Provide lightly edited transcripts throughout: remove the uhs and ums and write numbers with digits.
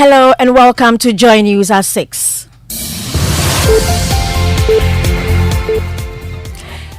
Hello and welcome to Joy News at 6.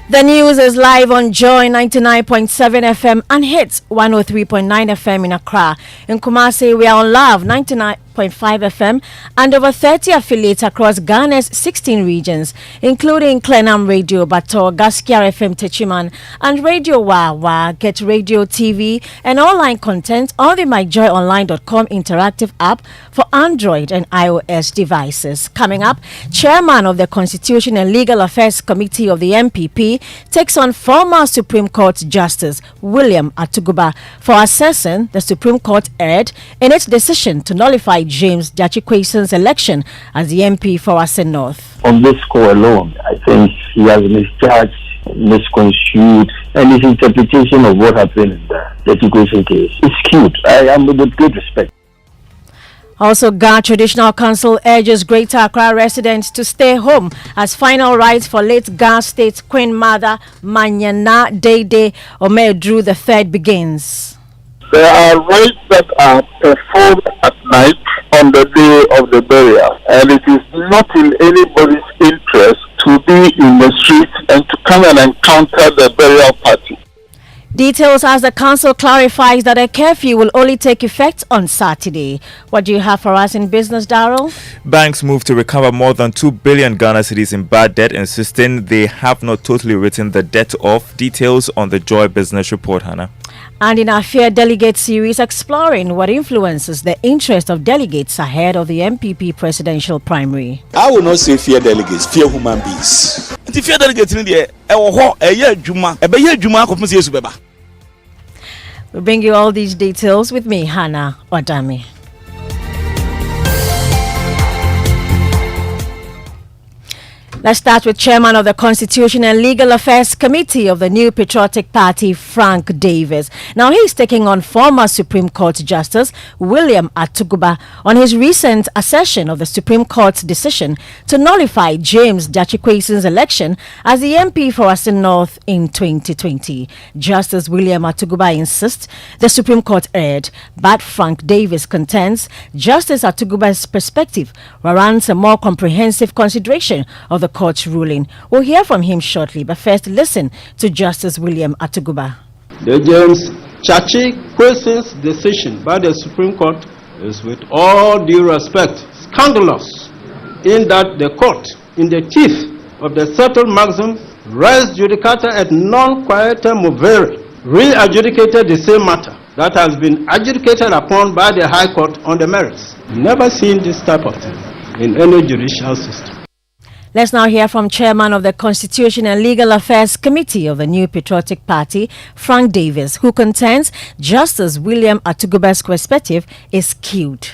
The news is live on Joy 99.7 FM and hits 103.9 FM in Accra. In Kumasi, we are on Love 99.5 FM and over 30 affiliates across Ghana's 16 regions, including Klenam Radio, Bato, Gaskiar FM Techiman, and Radio Wawa, Get Radio TV, and online content on the myjoyonline.com interactive app for Android and iOS devices. Coming up, Chairman of the Constitution and Legal Affairs Committee of the MPP takes on former Supreme Court Justice William Atuguba for assessing the Supreme Court erred in its decision to nullify James Jachikwayson's election as the MP for Asen North. On this score alone, I think he has misjudged, misconstrued, and his interpretation of what happened in the Jachikwason case is skewed. I am with great respect. Also, Ghana Traditional Council urges Greater Accra residents to stay home as final rites for late Ghana State Queen Mother Manyana Dede Omedru III begins. There are rites that are performed at night on the day of the burial, and it is not in anybody's interest to be in the streets and to come and encounter the burial party. Details as the council clarifies that a curfew will only take effect on Saturday. What do you have for us in business, Darrell? Banks move to recover more than 2 billion Ghana cedis in bad debt, insisting they have not totally written the debt off. Details on the Joy Business Report, Hannah. And in our Fear Delegate series, exploring what influences the interest of delegates ahead of the MPP presidential primary. I will not say fear delegates, fear human beings. The fear delegates in the We bring you all these details with me, Hannah Odami. Let's start with Chairman of the Constitution and Legal Affairs Committee of the New Patriotic Party, Frank Davis. Now, he's taking on former Supreme Court Justice William Atuguba on his recent assertion of the Supreme Court's decision to nullify James Jachikwayson's election as the MP for Asen North in 2020. Justice William Atuguba insists the Supreme Court erred, but Frank Davis contends Justice Atuguba's perspective warrants a more comprehensive consideration of the court's ruling. We'll hear from him shortly, but first listen to Justice William Atuguba. The James Jachikwayson's decision by the Supreme Court is, with all due respect, scandalous, in that the court, in the teeth of the settled maxim, res judicata et non quietem movere, re-adjudicated the same matter that has been adjudicated upon by the High Court on the merits. Never seen this type of thing in any judicial system. Let's now hear from Chairman of the Constitution and Legal Affairs Committee of the New Patriotic Party, Frank Davis, who contends Justice William Atuguba's perspective is skewed.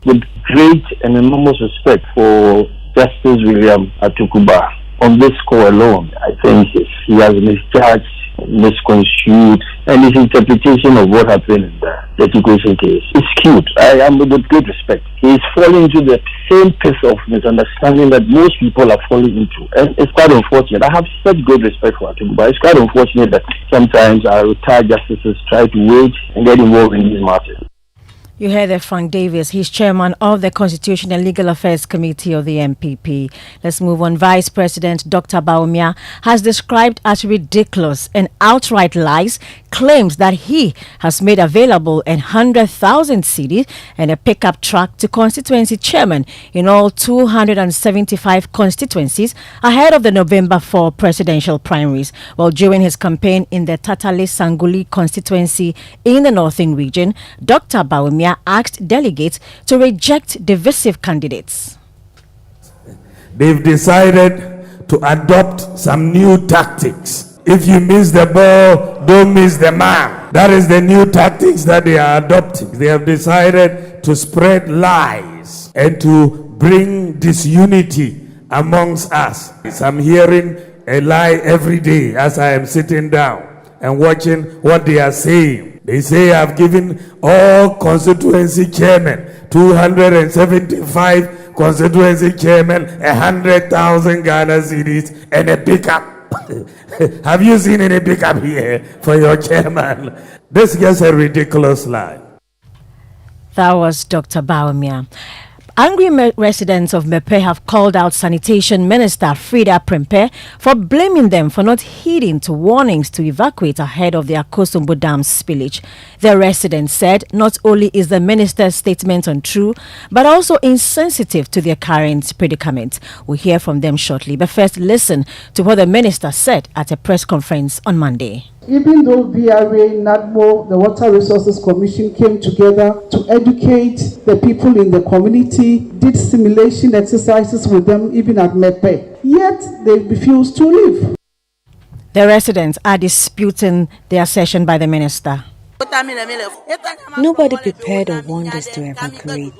With great and enormous respect for Justice William Atuguba, on this score alone, I think he has misjudged, misconstrued, and his interpretation of what happened in the Jachikwason case is skewed. I am with great respect. He is falling into the same piece of misunderstanding that most people are falling into, and it's quite unfortunate. I have such great respect for Atuguba. It's quite unfortunate that sometimes our retired justices try to wait and get involved in these matters. You heard that Frank Davis. He's chairman of the Constitution and Legal Affairs Committee of the MPP. Let's move on. Vice President Dr. Bawumia has described as ridiculous and outright lies claims that he has made available 100,000 cedis and a pickup truck to constituency chairman in all 275 constituencies ahead of the November 4 presidential primaries. While during his campaign in the Tatale Sanguli constituency in the Northern region, Dr. Bawumia asked delegates to reject divisive candidates. They've decided to adopt some new tactics. If you miss the ball, don't miss the man. That is the new tactics that they are adopting. They have decided to spread lies and to bring disunity amongst us. I'm hearing a lie every day as I am sitting down and watching what they are saying. They say I've given all constituency chairmen, 275 constituency chairmen, 100,000 Ghana cedis and a pickup. Have you seen any pickup here for your chairman? This is just a ridiculous lie. That was Dr. Bawumia. Angry residents of Mepe have called out Sanitation Minister Frida Prempeh for blaming them for not heeding to warnings to evacuate ahead of the Akosombo Dam spillage. The residents said not only is the minister's statement untrue, but also insensitive to their current predicament. We'll hear from them shortly, but first listen to what the minister said at a press conference on Monday. Even though VRA, NADMO, the Water Resources Commission came together to educate the people in the community, did simulation exercises with them even at MEPE, yet they refused to leave. The residents are disputing the assertion by the minister. Nobody prepared or warned us to evacuate.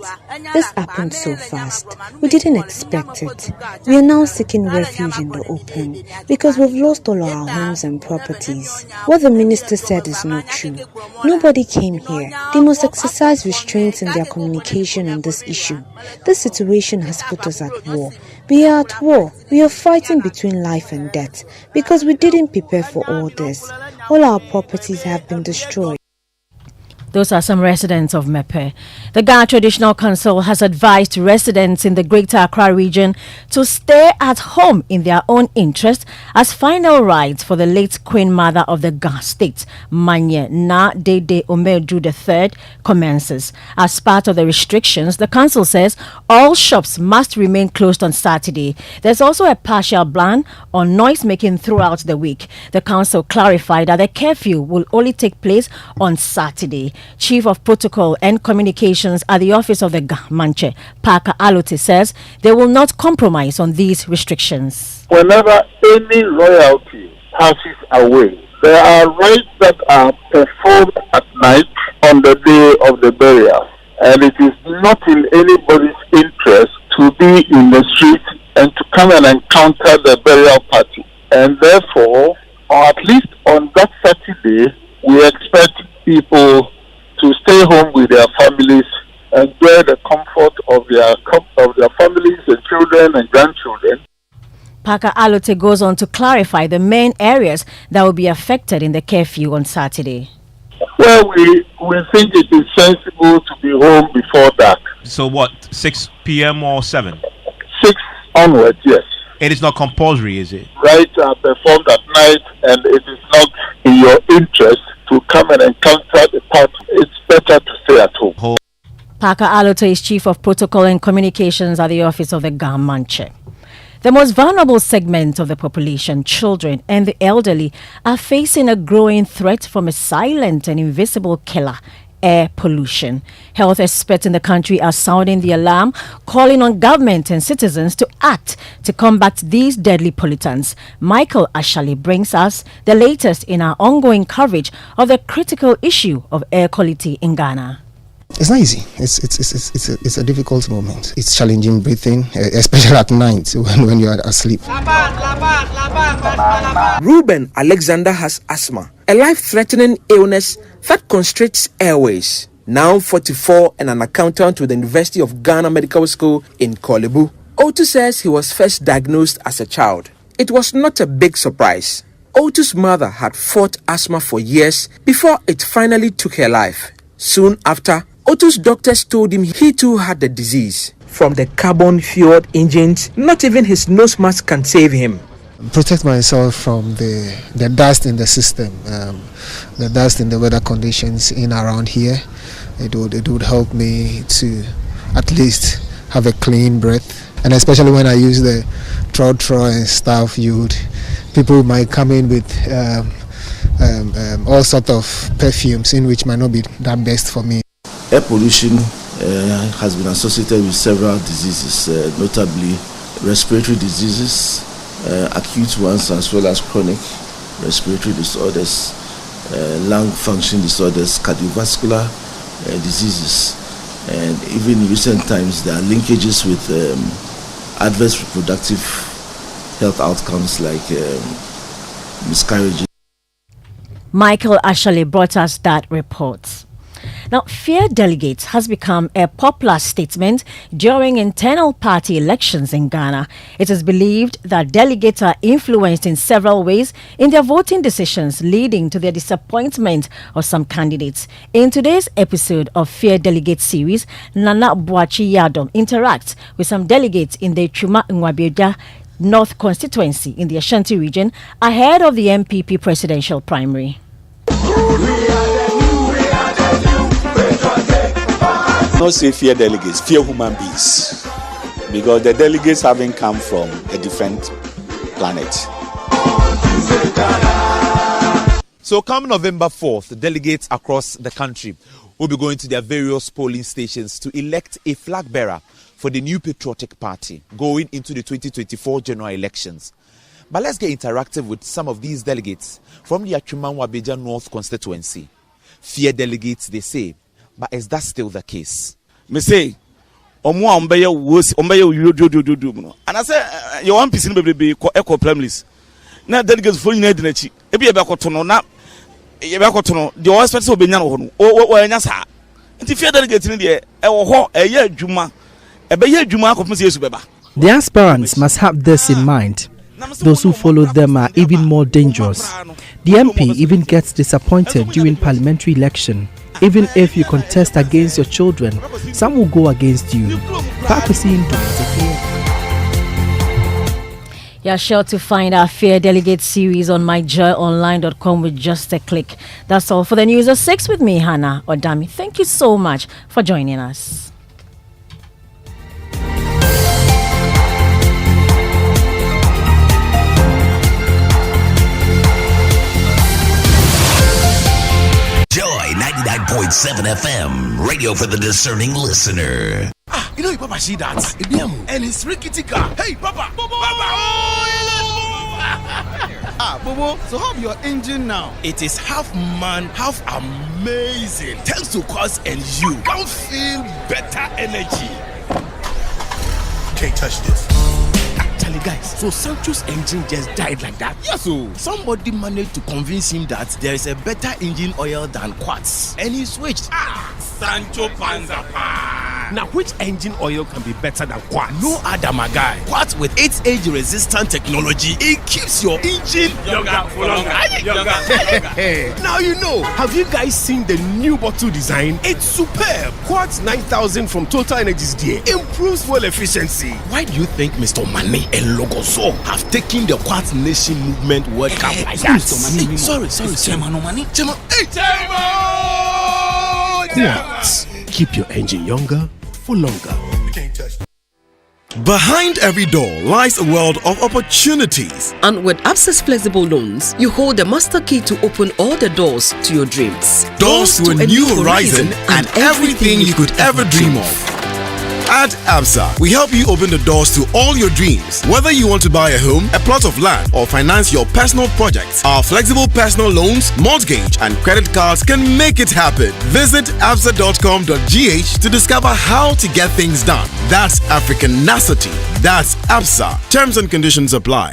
This happened so fast. We didn't expect it. We are now seeking refuge in the open because we've lost all our homes and properties. What the minister said is not true. Nobody came here. They must exercise restraints in their communication on this issue. This situation has put us at war. We are at war. We are fighting between life and death because we didn't prepare for all this. All our properties have been destroyed. Those are some residents of Mepe. The Ghana Traditional Council has advised residents in the Greater Accra region to stay at home in their own interest as final rites for the late Queen Mother of the Ghana State, Manye Na Dede Omeju III, commences. As part of the restrictions, the council says all shops must remain closed on Saturday. There's also a partial ban on noise making throughout the week. The council clarified that the curfew will only take place on Saturday. Chief of Protocol and Communications at the Office of the Manche, Parker Alote, says they will not compromise on these restrictions. Whenever any royalty passes away, there are rites that are performed at night on the day of the burial, and it is not in anybody's interest to be in the street and to come and encounter the burial party. And therefore, or at least on that Saturday, we expect people to stay home with their families, enjoy the comfort of their families and children and grandchildren. Parker Alote goes on to clarify the main areas that will be affected in the curfew on Saturday. Well, we think it is sensible to be home before dark. So what, 6 p.m. or 7? 6 onwards, yes. It is not compulsory, is it? Rites are performed at night, and it is not in your interest to come and encounter the party. It's better to stay at home. Parker Alote is Chief of Protocol and Communications at the Office of the Gamanche. The most vulnerable segment of the population, children and the elderly, are facing a growing threat from a silent and invisible killer, air pollution. Health experts in the country are sounding the alarm, calling on government and citizens to act to combat these deadly pollutants. Michael Ashali brings us the latest in our ongoing coverage of the critical issue of air quality in Ghana. It's not easy. It's a difficult moment. It's challenging breathing, especially at night when you are asleep. Ruben Alexander has asthma, a life-threatening illness that constricts airways. Now 44 and an accountant with the University of Ghana Medical School in Kolebu, Otu says he was first diagnosed as a child. It was not a big surprise. Otu's mother had fought asthma for years before it finally took her life. Soon after, Otu's doctors told him he too had the disease. From the carbon-fueled engines, not even his nose mask can save him. Protect myself from the dust in the system, the dust in the weather conditions in around here. It would help me to at least have a clean breath. And especially when I use the tro and stuff, people might come in with all sorts of perfumes in which might not be that best for me. Air pollution has been associated with several diseases, notably respiratory diseases, acute ones as well as chronic respiratory disorders, lung function disorders, cardiovascular diseases, and even in recent times there are linkages with adverse reproductive health outcomes like miscarriages. Michael Ashali brought us that report. Now, fear delegates has become a popular statement during internal party elections in Ghana. It is believed that delegates are influenced in several ways in their voting decisions, leading to the disappointment of some candidates. In today's episode of Fear Delegate series, Nana Boachi Yadom interacts with some delegates in the Chuma Nwabeja North constituency in the Ashanti region ahead of the MPP presidential primary. Not say fear delegates, fear human beings, because the delegates haven't come from a different planet. So come November 4th, the delegates across the country will be going to their various polling stations to elect a flag bearer for the New Patriotic Party going into the 2024 general elections. But let's get interactive with some of these delegates from the Achuma Nwabeja North constituency. Fear delegates, they say, but is that still the case? Me say, Omwa Ombeye was Ombeye you and I say, you want piece in baby echo premises. Now delegates for you need nechi. Ebi ebakotono na ebakotono. The one expect to be nyano o nyasa. Nti fear delegates ni de e wo ho eye adwuma. Ebeye adwuma akofo se yesu beba. The aspirants must have this in mind. Those who follow them are even more dangerous. The MP even gets disappointed during parliamentary election. Even if you contest against your children, some will go against you. You're sure to find our Fear Delegate series on myjoyonline.com with just a click. That's all for the news at 6 with me, Hannah Odami. Thank you so much for joining us. Joy 99.7 FM, radio for the discerning listener. You know, Papa, see that? And it's rickety car. Hey, Papa! Bobo, so how your engine now? It is half man, half amazing. Thanks to Quartz and you can feel better energy. Can't touch this. Actually, guys, so Sancho's engine just died like that? Yes, so somebody managed to convince him that there is a better engine oil than Quartz, and he switched. Sancho Panzapa. Now, which engine oil can be better than Quartz? No other, my guy. Quartz with its age-resistant technology, it keeps your engine younger for longer. Now you know. Have you guys seen the new bottle design? It's superb. Quartz 9000 from Total Energies there improves fuel efficiency. Why do you think Mr. Mane and Logoso have taken the Quartz Nation movement World Cup like that? Sorry. Chairman. Hey, Quartz. Keep your engine younger for longer. Behind every door lies a world of opportunities. And with Absa's flexible loans, you hold the master key to open all the doors to your dreams. Doors to a new horizon and everything you could ever dream of. At Absa, we help you open the doors to all your dreams. Whether you want to buy a home, a plot of land, or finance your personal projects, our flexible personal loans, mortgage, and credit cards can make it happen. Visit absa.com.gh to discover how to get things done. That's Africanacity. That's Absa. Terms and conditions apply.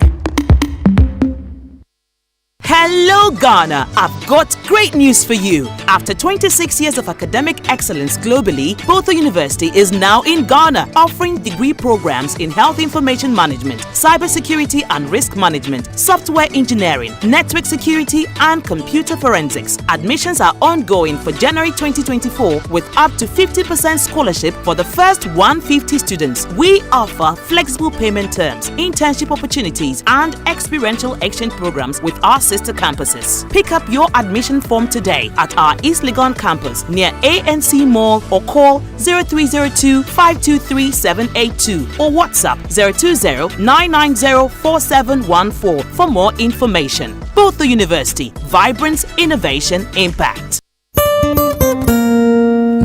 Hello Ghana, I've got great news for you. After 26 years of academic excellence globally, Botho University is now in Ghana, offering degree programs in health information management, cybersecurity and risk management, software engineering, network security and computer forensics. Admissions are ongoing for January 2024 with up to 50% scholarship for the first 150 students. We offer flexible payment terms, internship opportunities and experiential exchange programs with our sister campuses. Pick up your admission form today at our East Legon campus near ANC Mall or call 0302-523-782 or WhatsApp 020-990-4714 for more information. Botho University, vibrance, innovation, impact.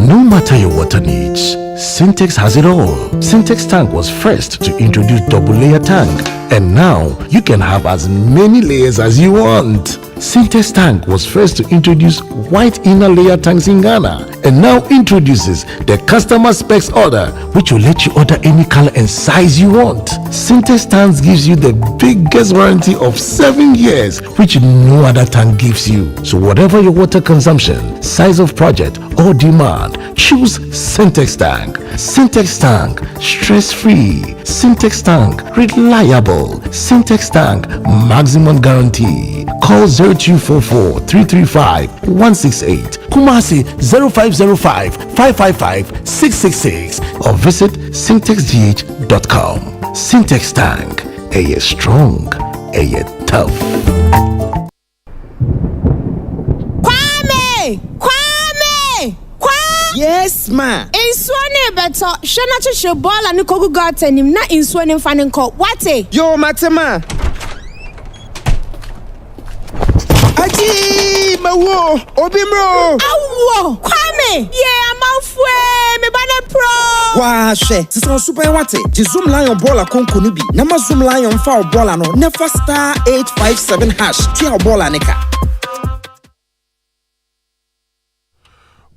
No matter your water needs, Syntex has it all. Syntex tank was first to introduce double layer tank, And now you can have as many layers as you want. Sintex Tank was first to introduce white inner layer tanks in Ghana and now introduces the customer specs order, which will let you order any color and size you want. Sintex Tanks gives you the biggest warranty of 7 years, which no other tank gives you. So whatever your water consumption, size of project or demand, choose Sintex Tank. Sintex Tank, stress-free. Sintex Tank, reliable. Sintex Tank, maximum guarantee. Call 0244 335 168, Kumasi 0505 555 666, or visit syntexgh.com. Sintex Tank, a strong, a tough. Kwame! Yes, ma. Inswane beto, shana chisho bola ni kogu gartenim na inswane mfanenko. Wate? Yo, matema. Aji, mawo, obimro. Awo, Kwame. Yeah, amafwe, me bane pro. Wa she, sisan super wate. Ji zoom lion bola konko nubi. Nama zoom lion fa bola no. Never star 857 hash. Tia bola nika.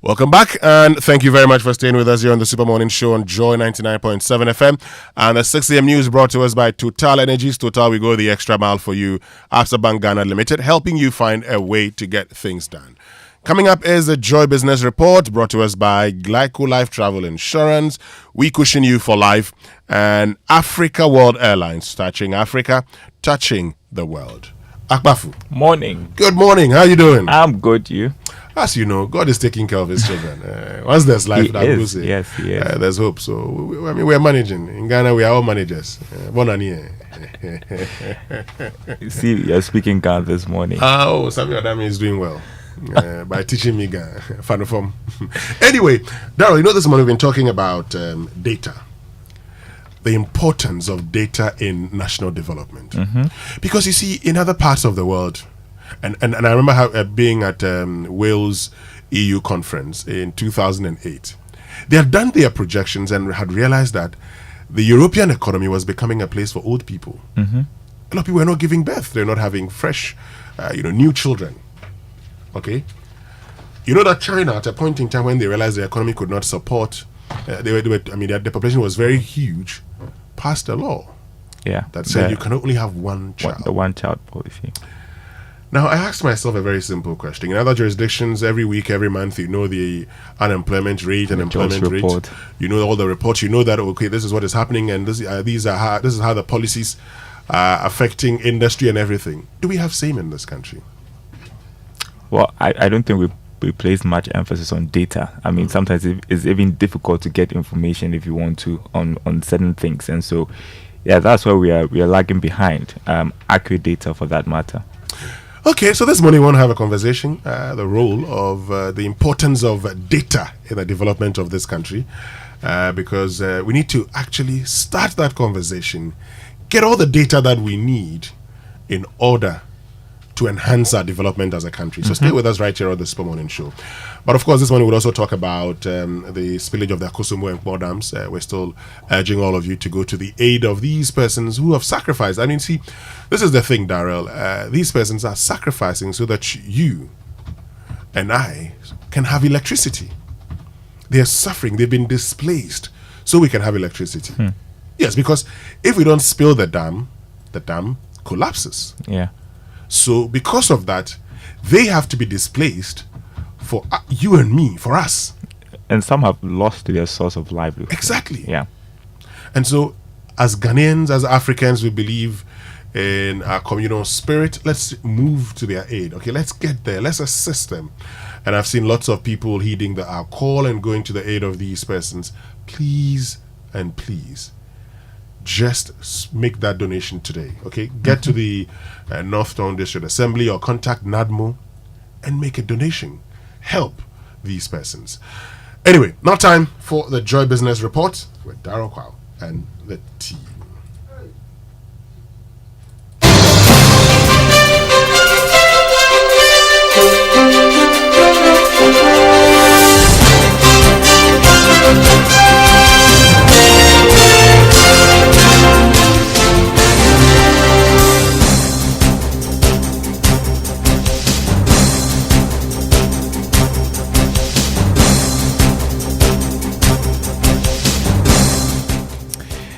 Welcome back, and thank you very much for staying with us here on the Super Morning Show on Joy 99.7 FM. And the 6 a.m. news brought to us by Total Energies. Total, we go the extra mile for you. Absa Bank Ghana Limited, helping you find a way to get things done. Coming up is the Joy Business Report brought to us by Glyco Life Travel Insurance. We cushion you for life. And Africa World Airlines, touching Africa, touching the world. Akbafu. Morning. Good morning. How you doing? I'm good. You? As you know, God is taking care of his children. Once there's life, yes, he is. There's hope. So, we're managing. In Ghana, we are all managers. See, you're speaking Ghana this morning. Oh, Samuel Adami is doing well by teaching me Ghana. Fun form. Anyway, Daryl, you know this morning we've been talking about data. The importance of data in national development. Mm-hmm. Because you see, in other parts of the world, and I remember how, being at Wales EU conference in 2008, they had done their projections and had realized that the European economy was becoming a place for old people. Mm-hmm. A lot of people were not giving birth. They're not having fresh, new children. Okay? You know that China, at a point in time when they realized the economy could not support, the population was very huge, passed a law that said you can only have one child. The one-child policy. Now, I asked myself a very simple question. In other jurisdictions, every week, every month, you know the unemployment rate, unemployment rate. You know all the reports. You know that, okay, this is what is happening, and this is how the policies are affecting industry and everything. Do we have same in this country? Well, I don't think we place much emphasis on data. I mean, sometimes it's even difficult to get information if you want to on certain things, and so that's why we are lagging behind accurate data for that matter. Okay, so this morning we want to have a conversation, the role of the importance of data in the development of this country, because we need to actually start that conversation, get all the data that we need in order to enhance our development as a country. So stay with us right here on the Super Morning Show. But of course, this morning we'll also talk about the spillage of the Akosombo and Kmo dams. We're still urging all of you to go to the aid of these persons who have sacrificed. I mean, see, this is the thing, Darrell. These persons are sacrificing so that you and I can have electricity. They are suffering. They've been displaced so we can have electricity. Yes, because if we don't spill the dam collapses. Yeah. So because of that, they have to be displaced for you and me, for us. And some have lost their source of livelihood. Exactly. Yeah. And so as Ghanaians, as Africans, we believe in our communal spirit. Let's move to their aid. Okay, let's get there. Let's assist them. And I've seen lots of people heeding our call and going to the aid of these persons. Please and please, just make that donation today. Okay, get to the North Town District Assembly or contact NADMO and make a donation. Help these persons. Anyway, now time for the Joy Business Report with Darrell Kwao and the team.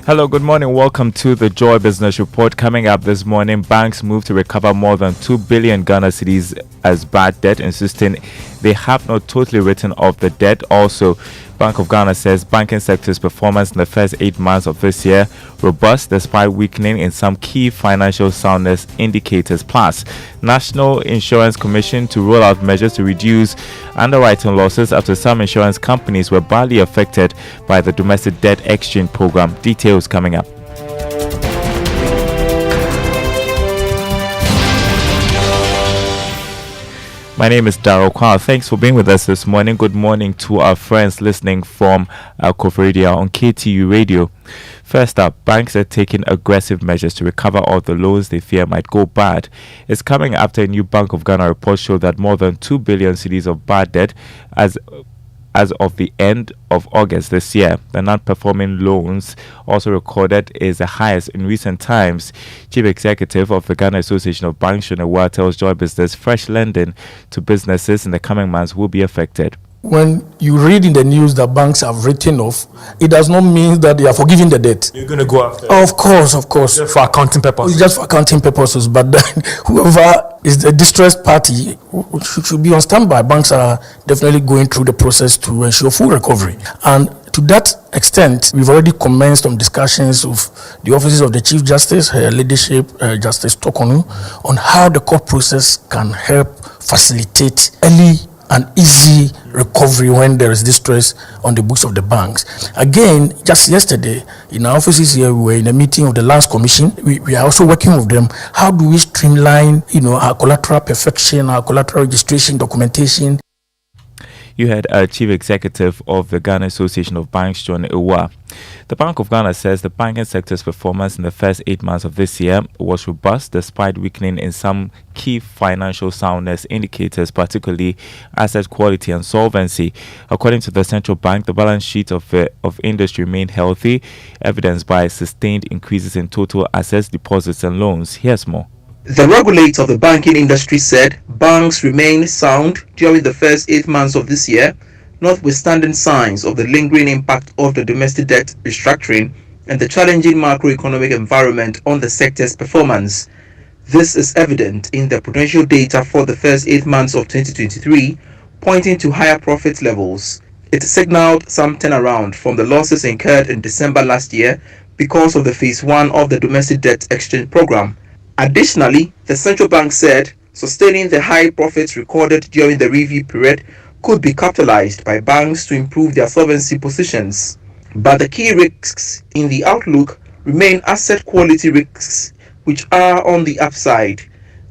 Hello, good morning. Welcome to the Joy Business Report. Coming up this morning, banks move to recover more than 2 billion Ghana cedis as bad debt, insisting they have not totally written off the debt. Also, Bank of Ghana says banking sector's performance in the first 8 months of this year robust despite weakening in some key financial soundness indicators. Plus, National Insurance Commission to roll out measures to reduce underwriting losses after some insurance companies were badly affected by the domestic debt exchange program. Details coming up. My name is Darryl Kwao. Thanks for being with us this morning. Good morning to our friends listening from Koforidua on KTU Radio. First up, banks are taking aggressive measures to recover all the loans they fear might go bad. It's coming after a new Bank of Ghana report showed that more than 2 billion cedis of bad debt as of the end of August this year. The non-performing loans also recorded is the highest in recent times. Chief Executive of the Ghana Association of Banks, Shonewa, tells Joy Business fresh lending to businesses in the coming months will be affected. When you read in the news that banks have written off, it does not mean that they are forgiving the debt. You're going to go after it? Of course. Just for accounting purposes? Just for accounting purposes. But then whoever is the distressed party should be on standby. Banks are definitely going through the process to ensure full recovery. And to that extent, we've already commenced on discussions with the offices of the Chief Justice, her leadership, Justice Tokonu, on how the court process can help facilitate early and easy recovery when there is distress on the books of the banks. Again, just yesterday, in our offices here, we were in a meeting of the Lands Commission. We are also working with them. How do we streamline, our collateral perfection, our collateral registration, documentation? You had a Chief Executive of the Ghana Association of Banks, John Ewa. The Bank of Ghana says the banking sector's performance in the first 8 months of this year was robust despite weakening in some key financial soundness indicators, particularly asset quality and solvency. According to the central bank, the balance sheet of industry remained healthy, evidenced by sustained increases in total assets, deposits and loans. Here's more. The regulator of the banking industry said banks remained sound during the first 8 months of this year, notwithstanding signs of the lingering impact of the domestic debt restructuring and the challenging macroeconomic environment on the sector's performance. This is evident in the prudential data for the first 8 months of 2023, pointing to higher profit levels. It signaled some turnaround from the losses incurred in December last year because of the phase 1 of the domestic debt exchange program. Additionally, the central bank said sustaining the high profits recorded during the review period could be capitalized by banks to improve their solvency positions. But the key risks in the outlook remain asset quality risks, which are on the upside.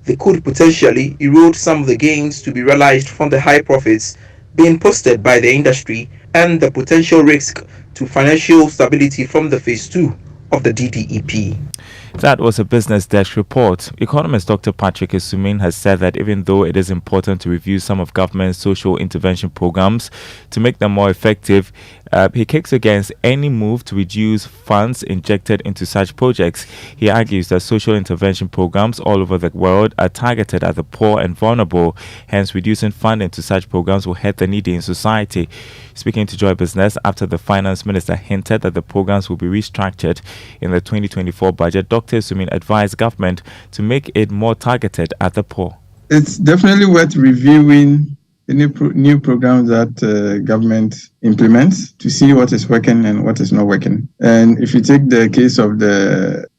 They could potentially erode some of the gains to be realized from the high profits being posted by the industry and the potential risk to financial stability from the phase 2 of the DDEP. That was a Business Desk report. Economist Dr. Patrick Isumin has said that even though it is important to review some of government's social intervention programs to make them more effective, he kicks against any move to reduce funds injected into such projects. He argues that social intervention programs all over the world are targeted at the poor and vulnerable. Hence, reducing funding to such programs will hurt the needy in society. Speaking to Joy Business after the finance minister hinted that the programs will be restructured in the 2024 budget, Dr. Sumin advised government to make it more targeted at the poor. It's definitely worth reviewing any new programs that government implements to see what is working and what is not working. And if you take the case of the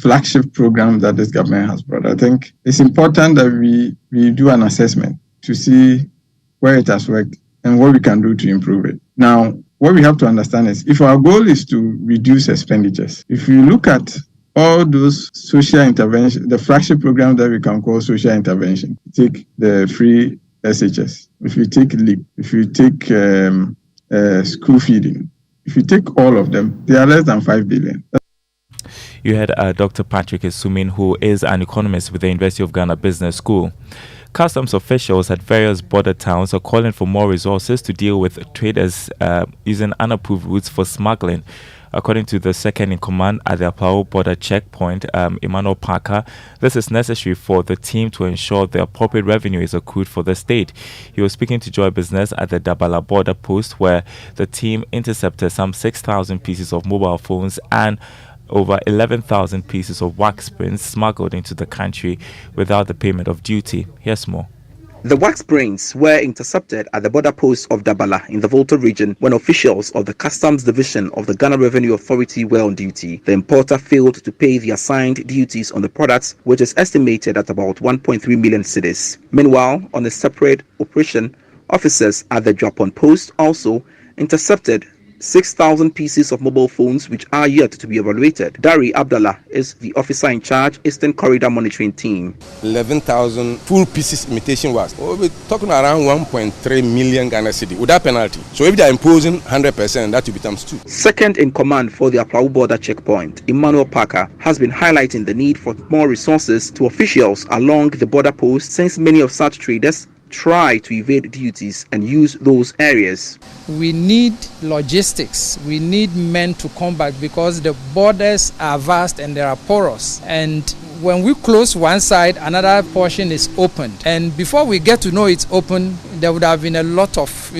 flagship program that this government has brought, I think it's important that we do an assessment to see where it has worked and what we can do to improve it. Now, what we have to understand is if our goal is to reduce expenditures, if you look at all those social intervention, the flagship program that we can call social intervention, take the free SHS, if you take LEAP, if you take school feeding, if you take all of them, they are less than 5 billion. You had Dr. Patrick Isumin, who is an economist with the University of Ghana Business School. Customs officials at various border towns are calling for more resources to deal with traders using unapproved routes for smuggling. According to the second in command at the Aplau border checkpoint, Emmanuel Parker, this is necessary for the team to ensure the appropriate revenue is accrued for the state. He was speaking to Joy Business at the Dabala border post, where the team intercepted some 6,000 pieces of mobile phones and over 11,000 pieces of wax prints smuggled into the country without the payment of duty. Here's more. The wax prints were intercepted at the border post of Dabala in the Volta region when officials of the Customs Division of the Ghana Revenue Authority were on duty. The importer failed to pay the assigned duties on the products, which is estimated at about 1.3 million cedis. Meanwhile, on a separate operation, officers at the Japon post also intercepted 6,000 pieces of mobile phones which are yet to be evaluated. Dari Abdallah is the officer in charge, Eastern Corridor Monitoring Team. 11,000 full pieces imitation wax. We're talking around 1.3 million Ghana cedi without penalty. So if they are imposing 100%, that will be times 2. Second in command for the Aplau border checkpoint, Emmanuel Parker, has been highlighting the need for more resources to officials along the border post, since many of such traders try to evade duties and use those areas. We need logistics. We need men to combat, because the borders are vast and they are porous. And when we close one side, another portion is opened. And before we get to know it's open, there would have been a lot of,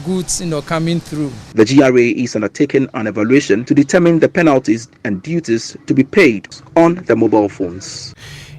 goods, coming through. The GRA is undertaking an evaluation to determine the penalties and duties to be paid on the mobile phones.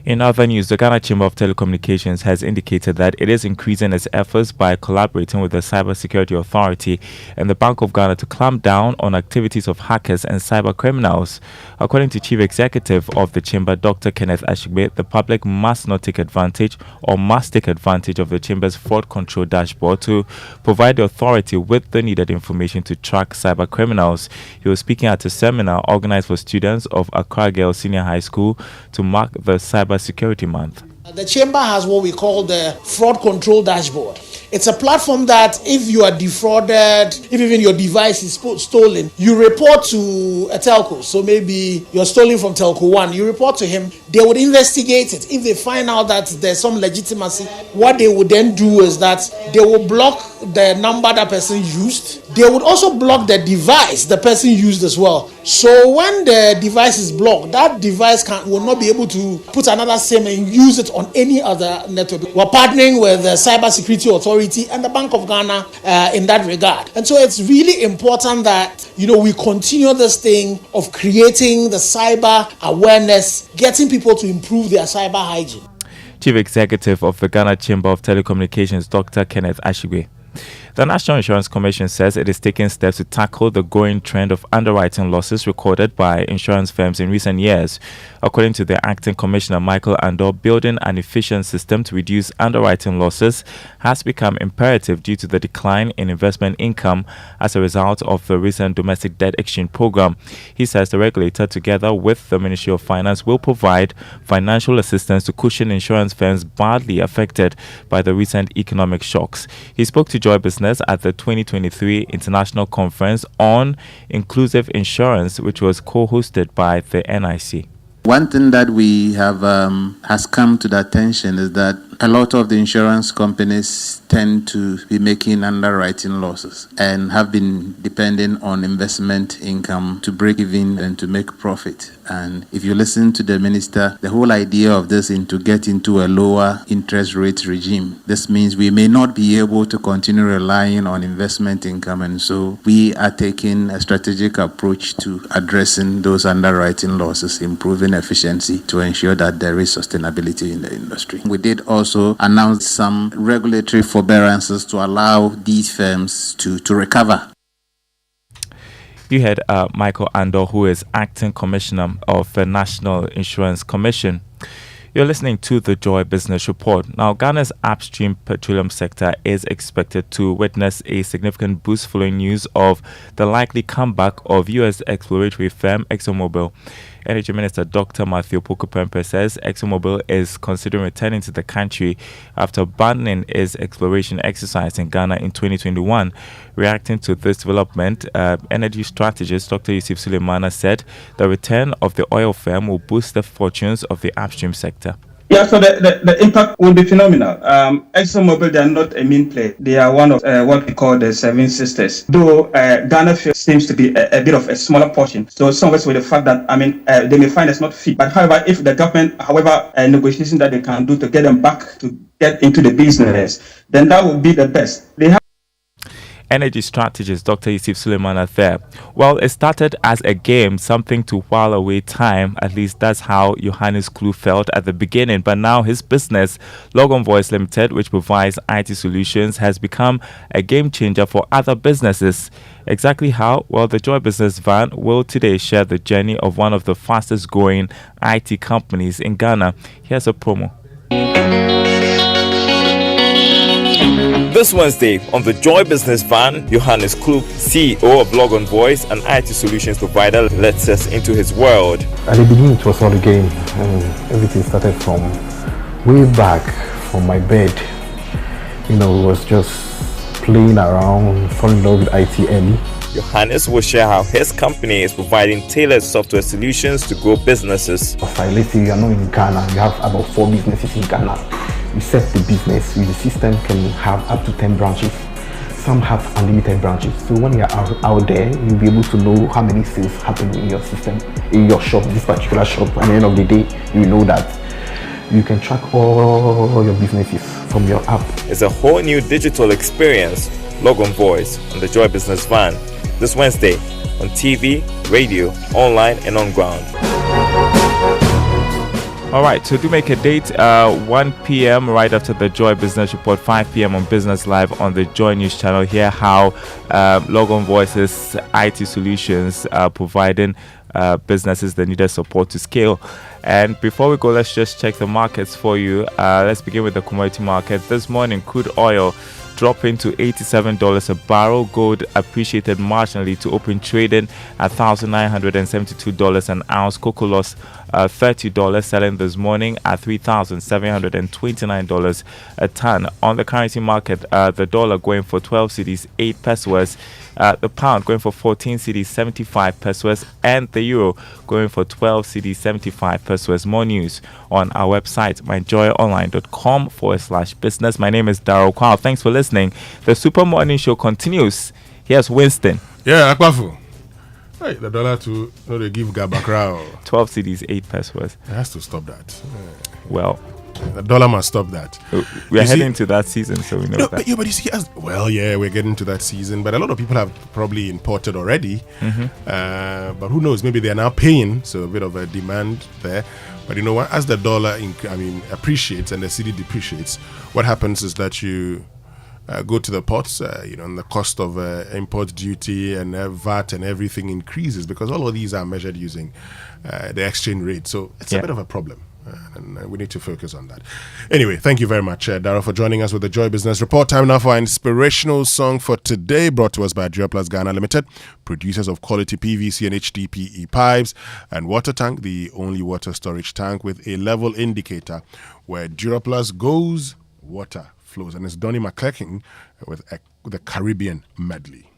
In other news, the Ghana Chamber of Telecommunications has indicated that it is increasing its efforts by collaborating with the Cybersecurity Authority and the Bank of Ghana to clamp down on activities of hackers and cyber criminals. According to Chief Executive of the Chamber, Dr. Kenneth Ashigbe, the public must take advantage of the Chamber's fraud control dashboard to provide the authority with the needed information to track cyber criminals. He was speaking at a seminar organized for students of Accra Girls Senior High School to mark the Cyber Security Month. The Chamber has what we call the Fraud Control Dashboard. It's a platform that if you are defrauded, if even your device is stolen, you report to a telco. So maybe you're stolen from telco 1, you report to him. They would investigate it. If they find out that there's some legitimacy, what they would then do is that they will block the number that person used. They would also block the device the person used as well. So when the device is blocked, that device will not be able to put another SIM and use it on any other network. We're partnering with the Cybersecurity Authority and the Bank of Ghana in that regard. And so it's really important that, we continue this thing of creating the cyber awareness, getting people to improve their cyber hygiene. Chief Executive of the Ghana Chamber of Telecommunications, Dr. Kenneth Ashigbe. The National Insurance Commission says it is taking steps to tackle the growing trend of underwriting losses recorded by insurance firms in recent years. According to the Acting Commissioner Michael Andor, building an efficient system to reduce underwriting losses has become imperative due to the decline in investment income as a result of the recent domestic debt exchange program. He says the regulator, together with the Ministry of Finance, will provide financial assistance to cushion insurance firms badly affected by the recent economic shocks. He spoke to Joy Business at the 2023 International Conference on Inclusive Insurance, which was co-hosted by the NIC. One thing that we have has come to the attention is that a lot of the insurance companies tend to be making underwriting losses and have been depending on investment income to break even and to make profit. And if you listen to the minister, the whole idea of this is to get into a lower interest rate regime. This means we may not be able to continue relying on investment income, and so we are taking a strategic approach to addressing those underwriting losses, improving efficiency to ensure that there is sustainability in the industry. We did also announce some regulatory forbearances to allow these firms to recover. You had Michael Andor, who is Acting Commissioner of the National Insurance Commission. You're listening to the Joy Business Report. Now, Ghana's upstream petroleum sector is expected to witness a significant boost following news of the likely comeback of U.S. exploratory firm ExxonMobil. Energy Minister Dr. Matthew Pokopempe says ExxonMobil is considering returning to the country after abandoning its exploration exercise in Ghana in 2021. Reacting to this development, energy strategist Dr. Yusuf Suleimana said the return of the oil firm will boost the fortunes of the upstream sector. Yeah, so the impact will be phenomenal. ExxonMobil, they are not a mean play. They are one of what we call the Seven Sisters. Though Ghana seems to be a bit of a smaller portion. So some of us with the fact that, they may find us not fit. But however, if the government, negotiation that they can do to get them back to get into the business, then that would be the best. They have Energy strategist Dr. Yusuf Suleiman are there. Well, it started as a game, something to while away time. At least that's how Johannes Klug felt at the beginning. But now his business, Logon Voice Limited, which provides IT solutions, has become a game changer for other businesses. Exactly how? Well, the Joy Business Van will today share the journey of one of the fastest growing IT companies in Ghana. Here's a promo. This Wednesday on the Joy Business Van, Johannes Klug, CEO of Logon Voice, an IT solutions provider, lets us into his world. At the beginning, it was all a game, and everything started from way back from my bed. It was just playing around, falling in love with IT early. Johannes will share how his company is providing tailored software solutions to grow businesses. Let's say you are not in Ghana, you have about 4 businesses in Ghana. You set the business with the system can have up to 10 branches. Some have unlimited branches. So when you are out there, you'll be able to know how many sales happen in your system, in your shop, this particular shop. At the end of the day, you know that you can track all your businesses from your app. It's a whole new digital experience. Logon Voice on the Joy Business Van this Wednesday on TV, radio, online, and on ground. All right, so do make a date, 1 p.m. right after the Joy Business Report, 5 p.m. on Business Live on the Joy News channel. Hear how Logon Voices IT solutions are providing businesses the needed support to scale. And before we go, let's just check the markets for you. Let's begin with the commodity market. This morning, crude oil dropping to $87 a barrel. Gold appreciated marginally to open trading at $1,972 an ounce. Cocoa lost $30, selling this morning at $3,729 a ton. On the currency market, the dollar going for 12 cedis, 8 pesos. The pound going for 14 cedis, 75 pesos, and the euro going for 12 cedis, 75 pesos. More news on our website, myjoyonline.com/business. My name is Daryl Kwao. Thanks for listening. The Super Morning Show continues. Here's Winston. Yeah, Akwafu. Hey, the dollar to they give Gabakra. 12 cedis, 8 pesos. It has to stop that. Well, the dollar must stop that. We are heading to that season, so we know that. But you see, we're getting to that season. But a lot of people have probably imported already. But who knows? Maybe they are now paying, so a bit of a demand there. But you know what? As the dollar, appreciates and the cedi depreciates, what happens is that you go to the ports, and the cost of import duty and VAT and everything increases because all of these are measured using the exchange rate. So it's a bit of a problem. And we need to focus on that. Anyway, thank you very much, Dara, for joining us with the Joy Business Report. Time now for our inspirational song for today, brought to us by Duraplas Ghana Limited, producers of quality PVC and HDPE pipes and water tank, the only water storage tank with a level indicator. Where Duraplas goes, water flows. And it's Donnie McClurkin with the Caribbean medley.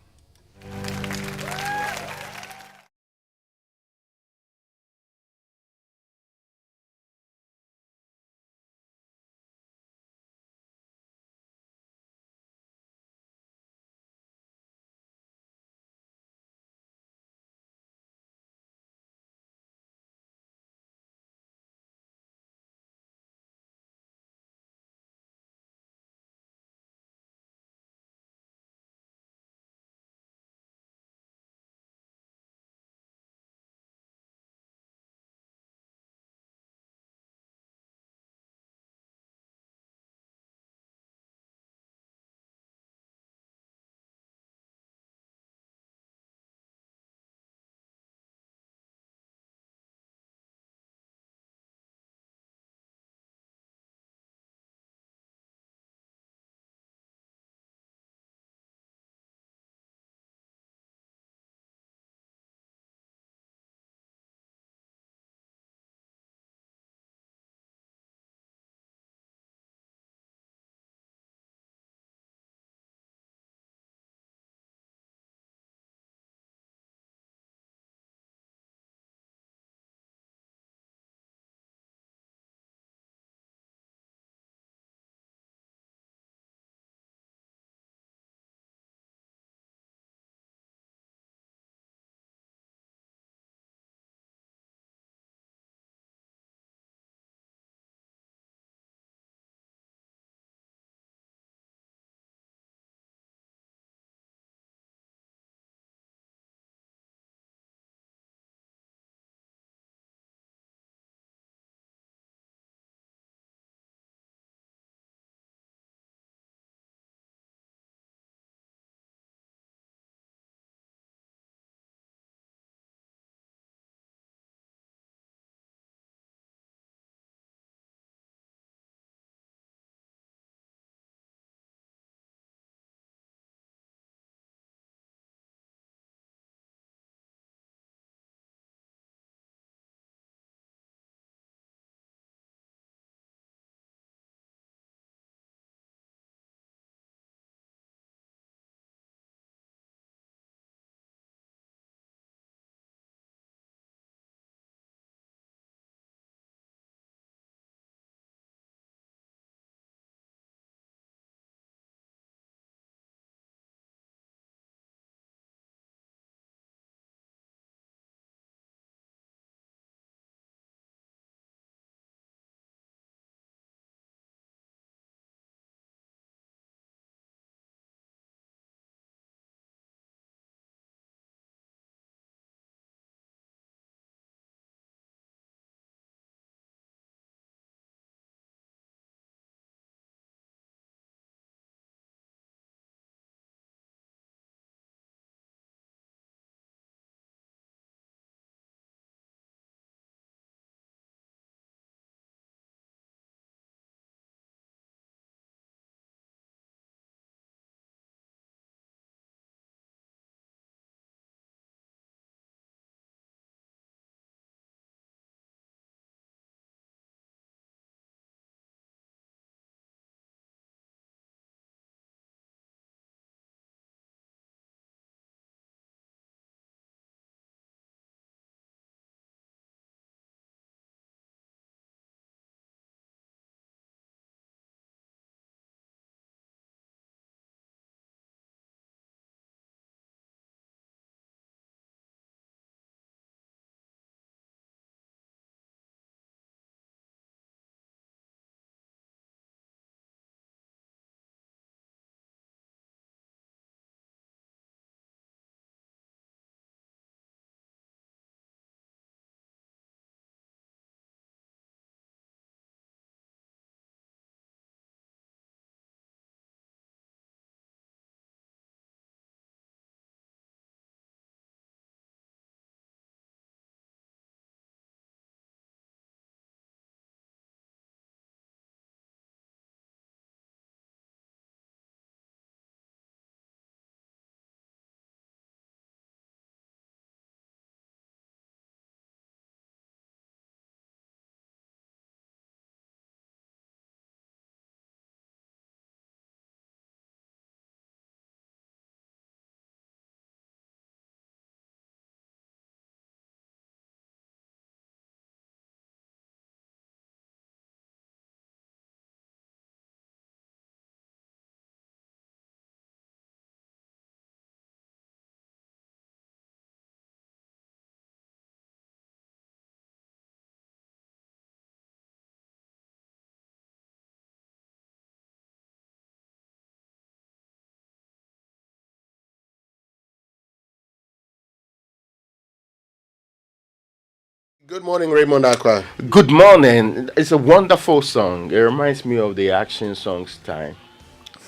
Good morning, Raymond Aqua. Good morning. It's a wonderful song. It reminds me of the action songs time.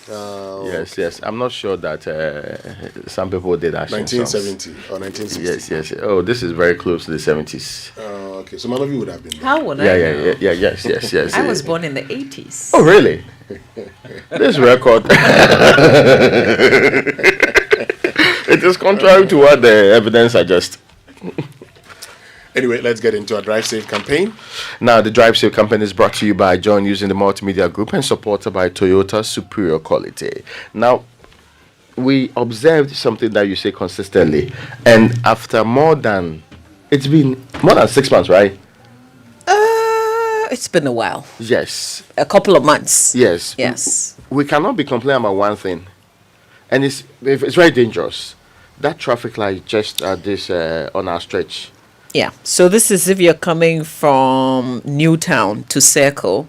Yes. I'm not sure that some people did action 1970 songs. or 1960. Yes. Oh, this is very close to the 70s. Okay, so none of you would have been there. How would I know? Yes. I was born in the 80s. Oh, really? This record. It is contrary to what the evidence suggests. Anyway, let's get into our Drive Safe campaign. Now, the Drive Safe campaign is brought to you by Join using the Multimedia Group and supported by Toyota Superior Quality. Now, we observed something that you say consistently, and after it's been more than 6 months, right? It's been a while. Yes. A couple of months. Yes. We cannot be complaining about one thing, and it's very dangerous. That traffic light just at this on our stretch. Yeah. So this is if you're coming from Newtown to Circle,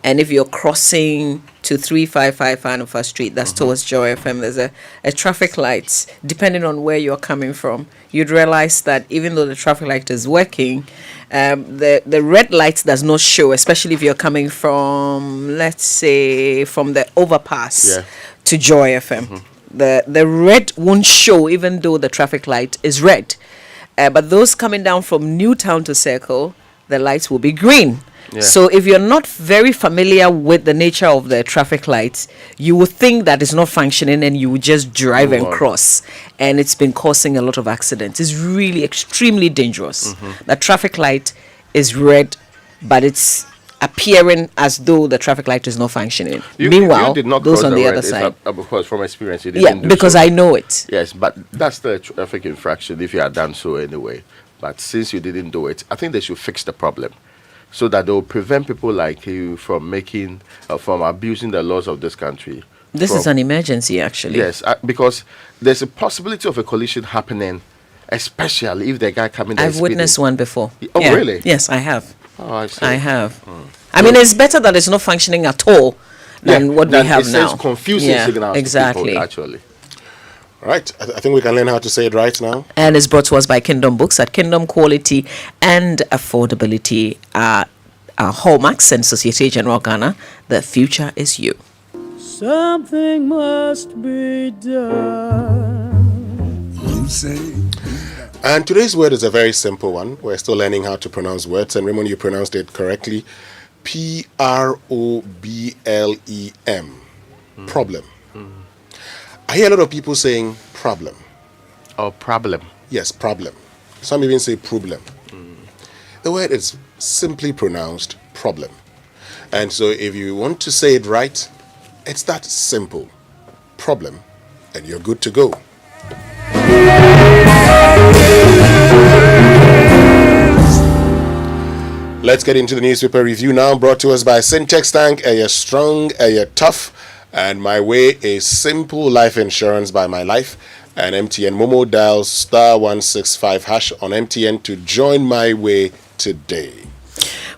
and if you're crossing to 355 Hanover Street, that's towards Joy FM, there's a traffic light. Depending on where you're coming from, you'd realize that even though the traffic light is working, the red light does not show, especially if you're coming from, let's say, from the overpass to Joy FM. The red won't show even though the traffic light is red. But those coming down from Newtown to Circle, the lights will be green. Yeah. So if you're not very familiar with the nature of the traffic lights, you will think that it's not functioning and you will just drive and cross. And it's been causing a lot of accidents. It's really extremely dangerous. The traffic light is red, but it's appearing as though the traffic light is not functioning. Meanwhile, you did not those on the other side. Because from experience, you didn't do because so. I know it. Yes, but that's the traffic infraction if you had done so anyway. But since you didn't do it, I think they should fix the problem so that they will prevent people like you from from abusing the laws of this country. This is an emergency, actually. Yes, because there's a possibility of a collision happening, especially if the guy coming there I've witnessed one before. Oh, really? Yes, I have. Oh, I see. I have. I mean, it's better that it's not functioning at all than what we have now. It's confusing signals to people, actually. All right. I think we can learn how to say it right now. And it's brought to us by Kingdom Books. At Kingdom, quality and affordability are hallmarks, and Societe Generale Ghana. The future is you. Something must be done. You say. And today's word is a very simple one. We're still learning how to pronounce words. And Raymond, you pronounced it correctly. Problem. Problem. I hear a lot of people saying problem. Oh, problem. Yes, problem. Some even say problem. The word is simply pronounced problem. And so if you want to say it right, it's that simple. Problem. And you're good to go. Let's get into the newspaper review now, brought to us by Syntex Tank. You're strong, you're tough, and My Way is simple life insurance by My Life. And MTN Momo dial *165# on MTN to join My Way today.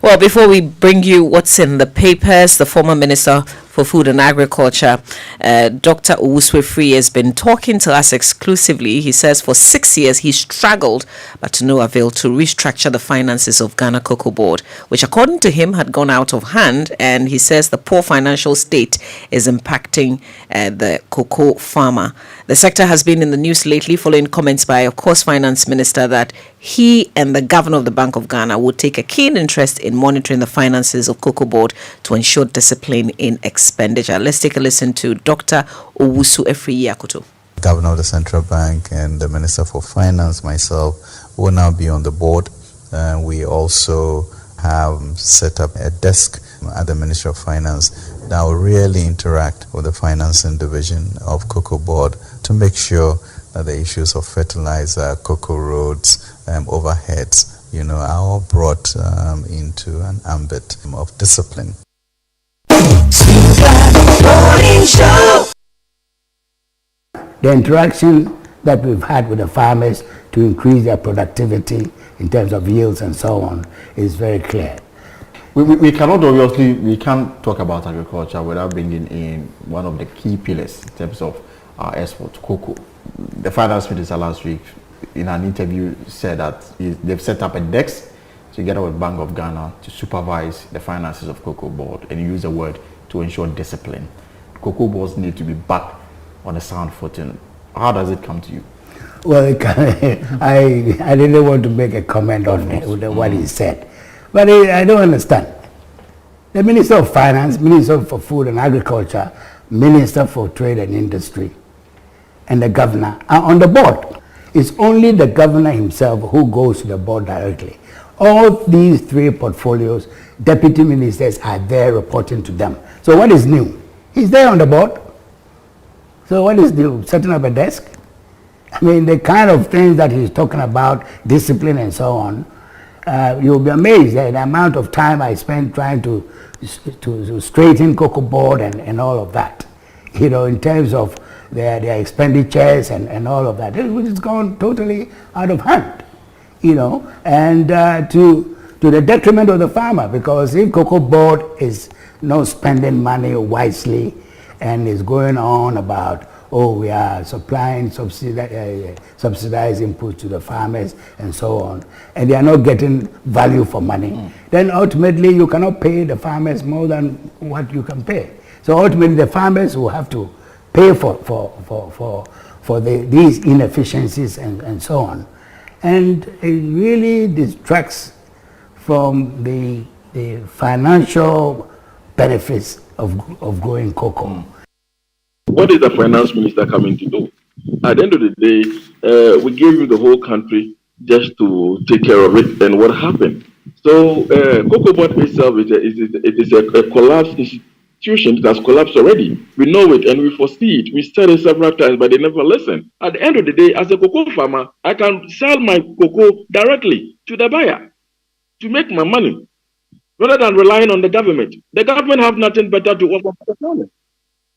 Well, before we bring you what's in the papers, the former Minister for Food and Agriculture, Dr. Owusu-Afriyie, has been talking to us exclusively. He says for 6 years he struggled, but to no avail, to restructure the finances of Ghana Cocoa Board, which according to him had gone out of hand. And he says the poor financial state is impacting the cocoa farmer. The sector has been in the news lately following comments by, of course, Finance Minister that he and the Governor of the Bank of Ghana would take a keen interest in monitoring the finances of Cocoa Board to ensure discipline in expenditure. Let's take a listen to Dr. Owusu-Afriyie Akoto. Governor of the Central Bank and the Minister for Finance, myself, will now be on the board. We also have set up a desk at the Ministry of Finance that will really interact with the financing division of Cocoa Board to make sure that the issues of fertilizer, cocoa roads, overheads, are all brought into an ambit of discipline. The interaction that we've had with the farmers to increase their productivity in terms of yields and so on is very clear. We cannot obviously, we can't talk about agriculture without bringing in one of the key pillars in terms of our export, cocoa. The finance minister last week in an interview said that they've set up a desk together with Bank of Ghana, to supervise the finances of Cocoa Board and use the word to ensure discipline. Cocoa Boards need to be back on a sound footing. How does it come to you? Well, I didn't want to make a comment on what he said, but I don't understand. The Minister of Finance, Minister for Food and Agriculture, Minister for Trade and Industry, and the governor are on the board. It's only the governor himself who goes to the board directly. All these three portfolios, deputy ministers are there reporting to them. So what is new? He's there on the board. So what is new? Setting up a desk? I mean, the kind of things that he's talking about, discipline and so on, you'll be amazed at the amount of time I spent trying to straighten Cocoa Board and all of that. You know, in terms of their expenditures and all of that, which has gone totally out of hand. You know, and to the detriment of the farmer, because if Cocoa Board is not spending money wisely and is going on about, oh, we are supplying subsidized input to the farmers and so on, and they are not getting value for money, then ultimately you cannot pay the farmers more than what you can pay. So ultimately the farmers will have to pay for these inefficiencies and so on. And it really distracts from the financial benefits of growing cocoa. What is the finance minister coming to do? At the end of the day, we gave you the whole country just to take care of it. And what happened? So, Cocoa Board itself is a collapsed institution. It has collapsed already. We know it and we foresee it. We said it several times, but they never listen. At the end of the day, as a cocoa farmer, I can sell my cocoa directly to the buyer to make my money, rather than relying on the government. The government have nothing better to offer for the farmers.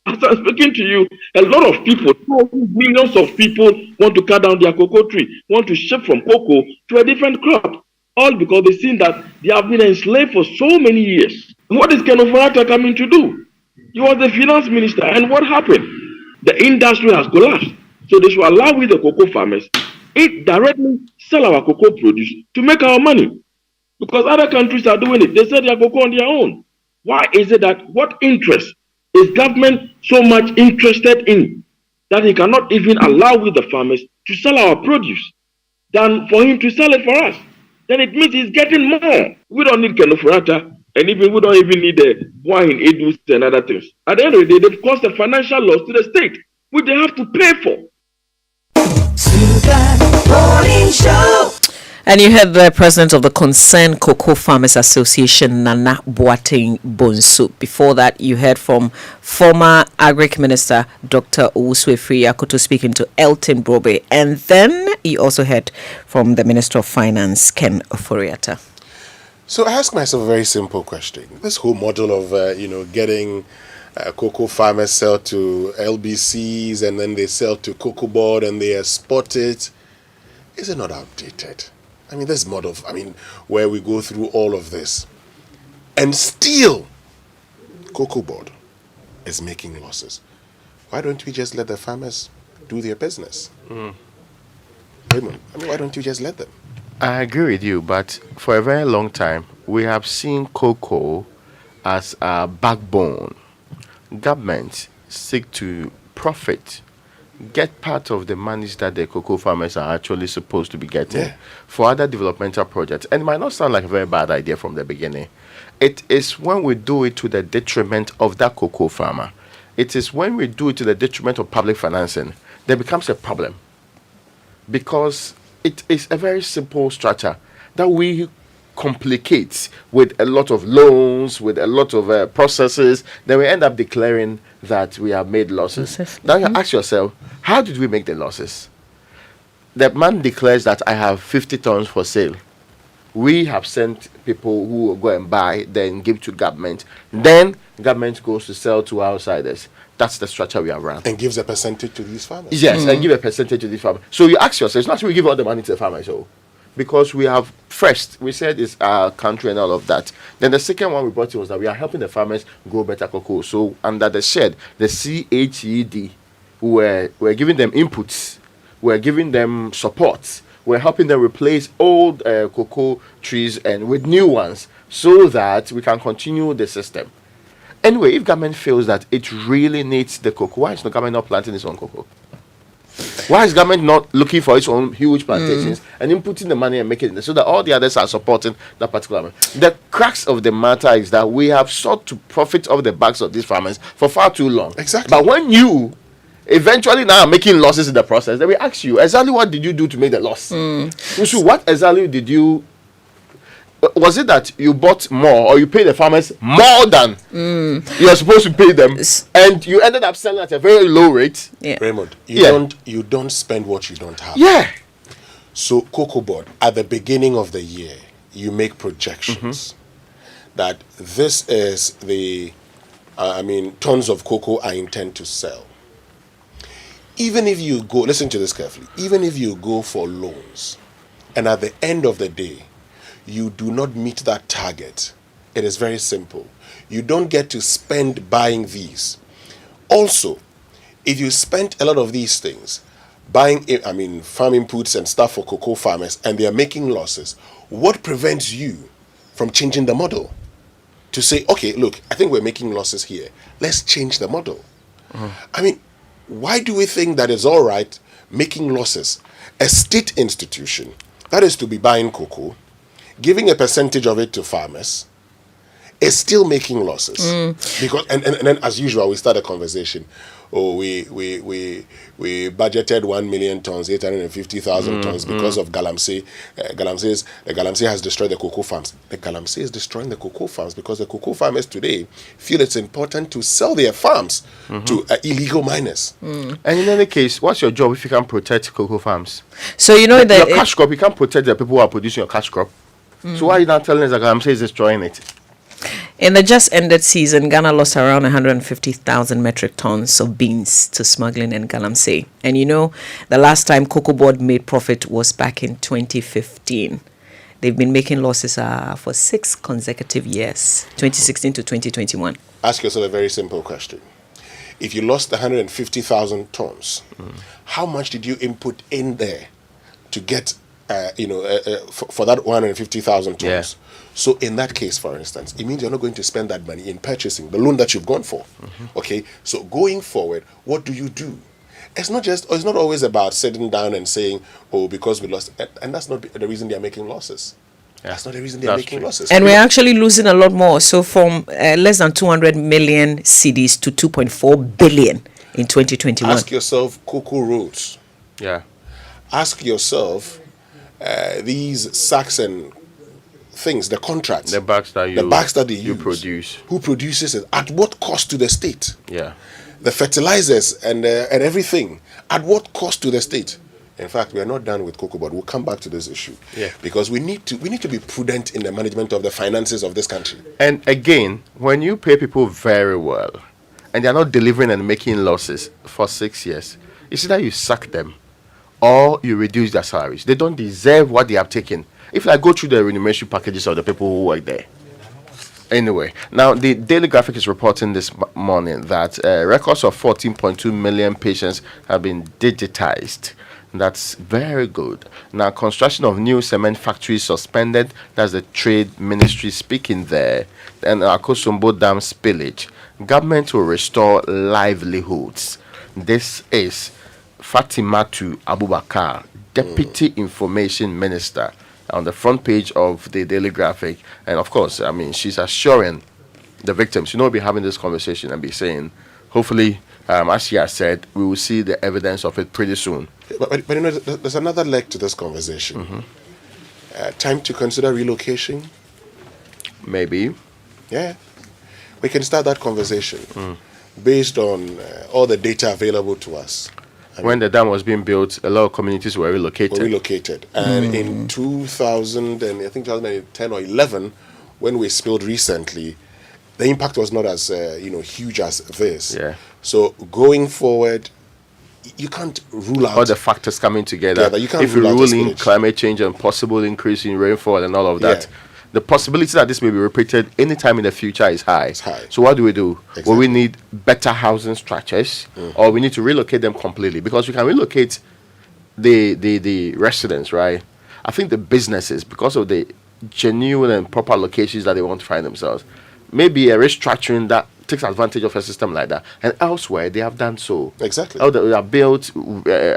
As I'm speaking to you, a lot of people, millions of people want to cut down their cocoa tree, want to shift from cocoa to a different crop, all because they've seen that they have been enslaved for so many years. What is Ken Ofori-Atta coming to do? He was the finance minister, and what happened? The industry has collapsed. So they should allow we the cocoa farmers directly sell our cocoa produce to make our money. Because other countries are doing it. They sell their cocoa on their own. Why is it that what interest is government so much interested in that he cannot even allow with the farmers to sell our produce than for him to sell it for us? Then it means he's getting more. We don't need Ken Ofori-Atta, and even we don't even need the wine edus and other things. At the end of the day, they've caused a financial loss to the state, which they have to pay for. And you heard the president of the Concerned Cocoa Farmers Association, Nana Boateng Bonsu. Before that, you heard from former Agric Minister Dr. Owusu Efiri-Akoto speaking to Elton Brobe. And then you also heard from the Minister of Finance, Ken Ofori-Atta. So I ask myself a very simple question. This whole model of, getting cocoa farmers sell to LBCs and then they sell to Cocoa Board and they export it, is it not outdated? I mean, this model, where we go through all of this and still Cocoa Board is making losses. Why don't we just let the farmers do their business? Raymond, why don't you just let them? I agree with you, but for a very long time, we have seen cocoa as a backbone. Governments seek to profit, get part of the money that the cocoa farmers are actually supposed to be getting for other developmental projects. And it might not sound like a very bad idea from the beginning. It is when we do it to the detriment of that cocoa farmer. It is when we do it to the detriment of public financing that becomes a problem. Because it is a very simple structure that we complicate with a lot of loans, with a lot of processes, then we end up declaring that we have made losses. Now you ask yourself, how did we make the losses? The man declares that I have 50 tons for sale. We have sent people who will go and buy, then give to government. Then government goes to sell to outsiders. That's the structure we have run. And gives a percentage to these farmers. Yes, and give a percentage to these farmers. So you ask yourself, it's not we give all the money to the farmers. So, because we have first, we said it's our country and all of that. Then the second one we brought in was that we are helping the farmers grow better cocoa. So under the shed, the CHED, we're giving them inputs, we're giving them support, we're helping them replace old cocoa trees and with new ones so that we can continue the system. Anyway, if government feels that it really needs the cocoa, why is the government not planting its own cocoa? Why is government not looking for its own huge plantations and inputting the money and making it so that all the others are supporting that particular one? The crux of the matter is that we have sought to profit off the backs of these farmers for far too long. Exactly. But when you eventually now are making losses in the process, then we ask you, exactly what did you do to make the loss? So what exactly did you... Was it that you bought more or you paid the farmers more than you're supposed to pay them, and you ended up selling at a very low rate? Raymond, you don't spend what you don't have. Yeah. So Cocoa Board, at the beginning of the year, you make projections that this is the tons of cocoa I intend to sell. Even if you go, listen to this carefully, even if you go for loans and at the end of the day you do not meet that target, it is very simple. You don't get to spend buying these. Also, if you spent a lot of these things buying, farm inputs and stuff for cocoa farmers, and they are making losses, what prevents you from changing the model? To say, okay, look, I think we're making losses here. Let's change the model. Why do we think that it's all right making losses? A state institution that is to be buying cocoa, giving a percentage of it to farmers, is still making losses. Because and then as usual we start a conversation. Oh, we budgeted 1 million tons, 850,000 tons because of Galamsey. Galamsey has destroyed the cocoa farms. The Galamsey is destroying the cocoa farms because the cocoa farmers today feel it's important to sell their farms to illegal miners. And in any case, what's your job if you can't protect cocoa farms? So you know that your cash crop, you can't protect the people who are producing your cash crop. So why are you not telling us that Galamsey is destroying it? In the just ended season, Ghana lost around 150,000 metric tons of beans to smuggling in Galamsey. And you know, the last time Cocoa Board made profit was back in 2015. They've been making losses for 6 consecutive years, 2016 to 2021. Ask yourself a very simple question. If you lost 150,000 tons, how much did you input in there to get for that 150,000 tons? Yeah. So in that case, for instance, it means you're not going to spend that money in purchasing the loan that you've gone for. Okay, so going forward, what do you do? It's not always about sitting down and saying, oh, because we lost, and that's not the reason they are making losses. That's not the reason they are making losses. And we're actually losing a lot more. So from less than 200 million cedis to 2.4 billion in 2021. Ask yourself cocoa roads. Yeah. Ask yourself these sacks and things, the contracts, the bags that you produce. Who produces it? At what cost to the state? Yeah. The fertilizers and everything. At what cost to the state? In fact, we are not done with Cocoa Board. We'll come back to this issue. Yeah. Because we need to be prudent in the management of the finances of this country. And again, when you pay people very well and they're not delivering and making losses for 6 years, it's either you sack them or you reduce their salaries. They don't deserve what they have taken. If I go through the remuneration packages of the people who work there. Anyway, now the Daily Graphic is reporting this morning that records of 14.2 million patients have been digitized. That's very good. Now, construction of new cement factories suspended. That's the Trade Ministry speaking there. And Akosombo Dam spillage. Government will restore livelihoods. This is Fatimatu Abubakar, Deputy Information Minister, on the front page of the Daily Graphic. And of course, she's assuring the victims, we'll be having this conversation and be saying, hopefully, as she has said, we will see the evidence of it pretty soon. But there's another leg to this conversation. Time to consider relocation? Maybe. Yeah. We can start that conversation based on all the data available to us. When the dam was being built, a lot of communities were relocated. And in 2010 or 11, when we spilled recently, the impact was not as huge as this. Yeah. So going forward, you can't rule out all the factors coming together. You can't if you rule out rule the in spillage. climate change and possible increase in rainfall and all of that, the possibility that this may be repeated anytime in the future is high. It's high. So what do we do? Exactly. Well, we need better housing structures, or we need to relocate them completely, because we can relocate the residents, right? I think the businesses, because of the genuine and proper locations that they want to find themselves, maybe a restructuring that takes advantage of a system like that. And elsewhere, they have done so. Exactly. They have built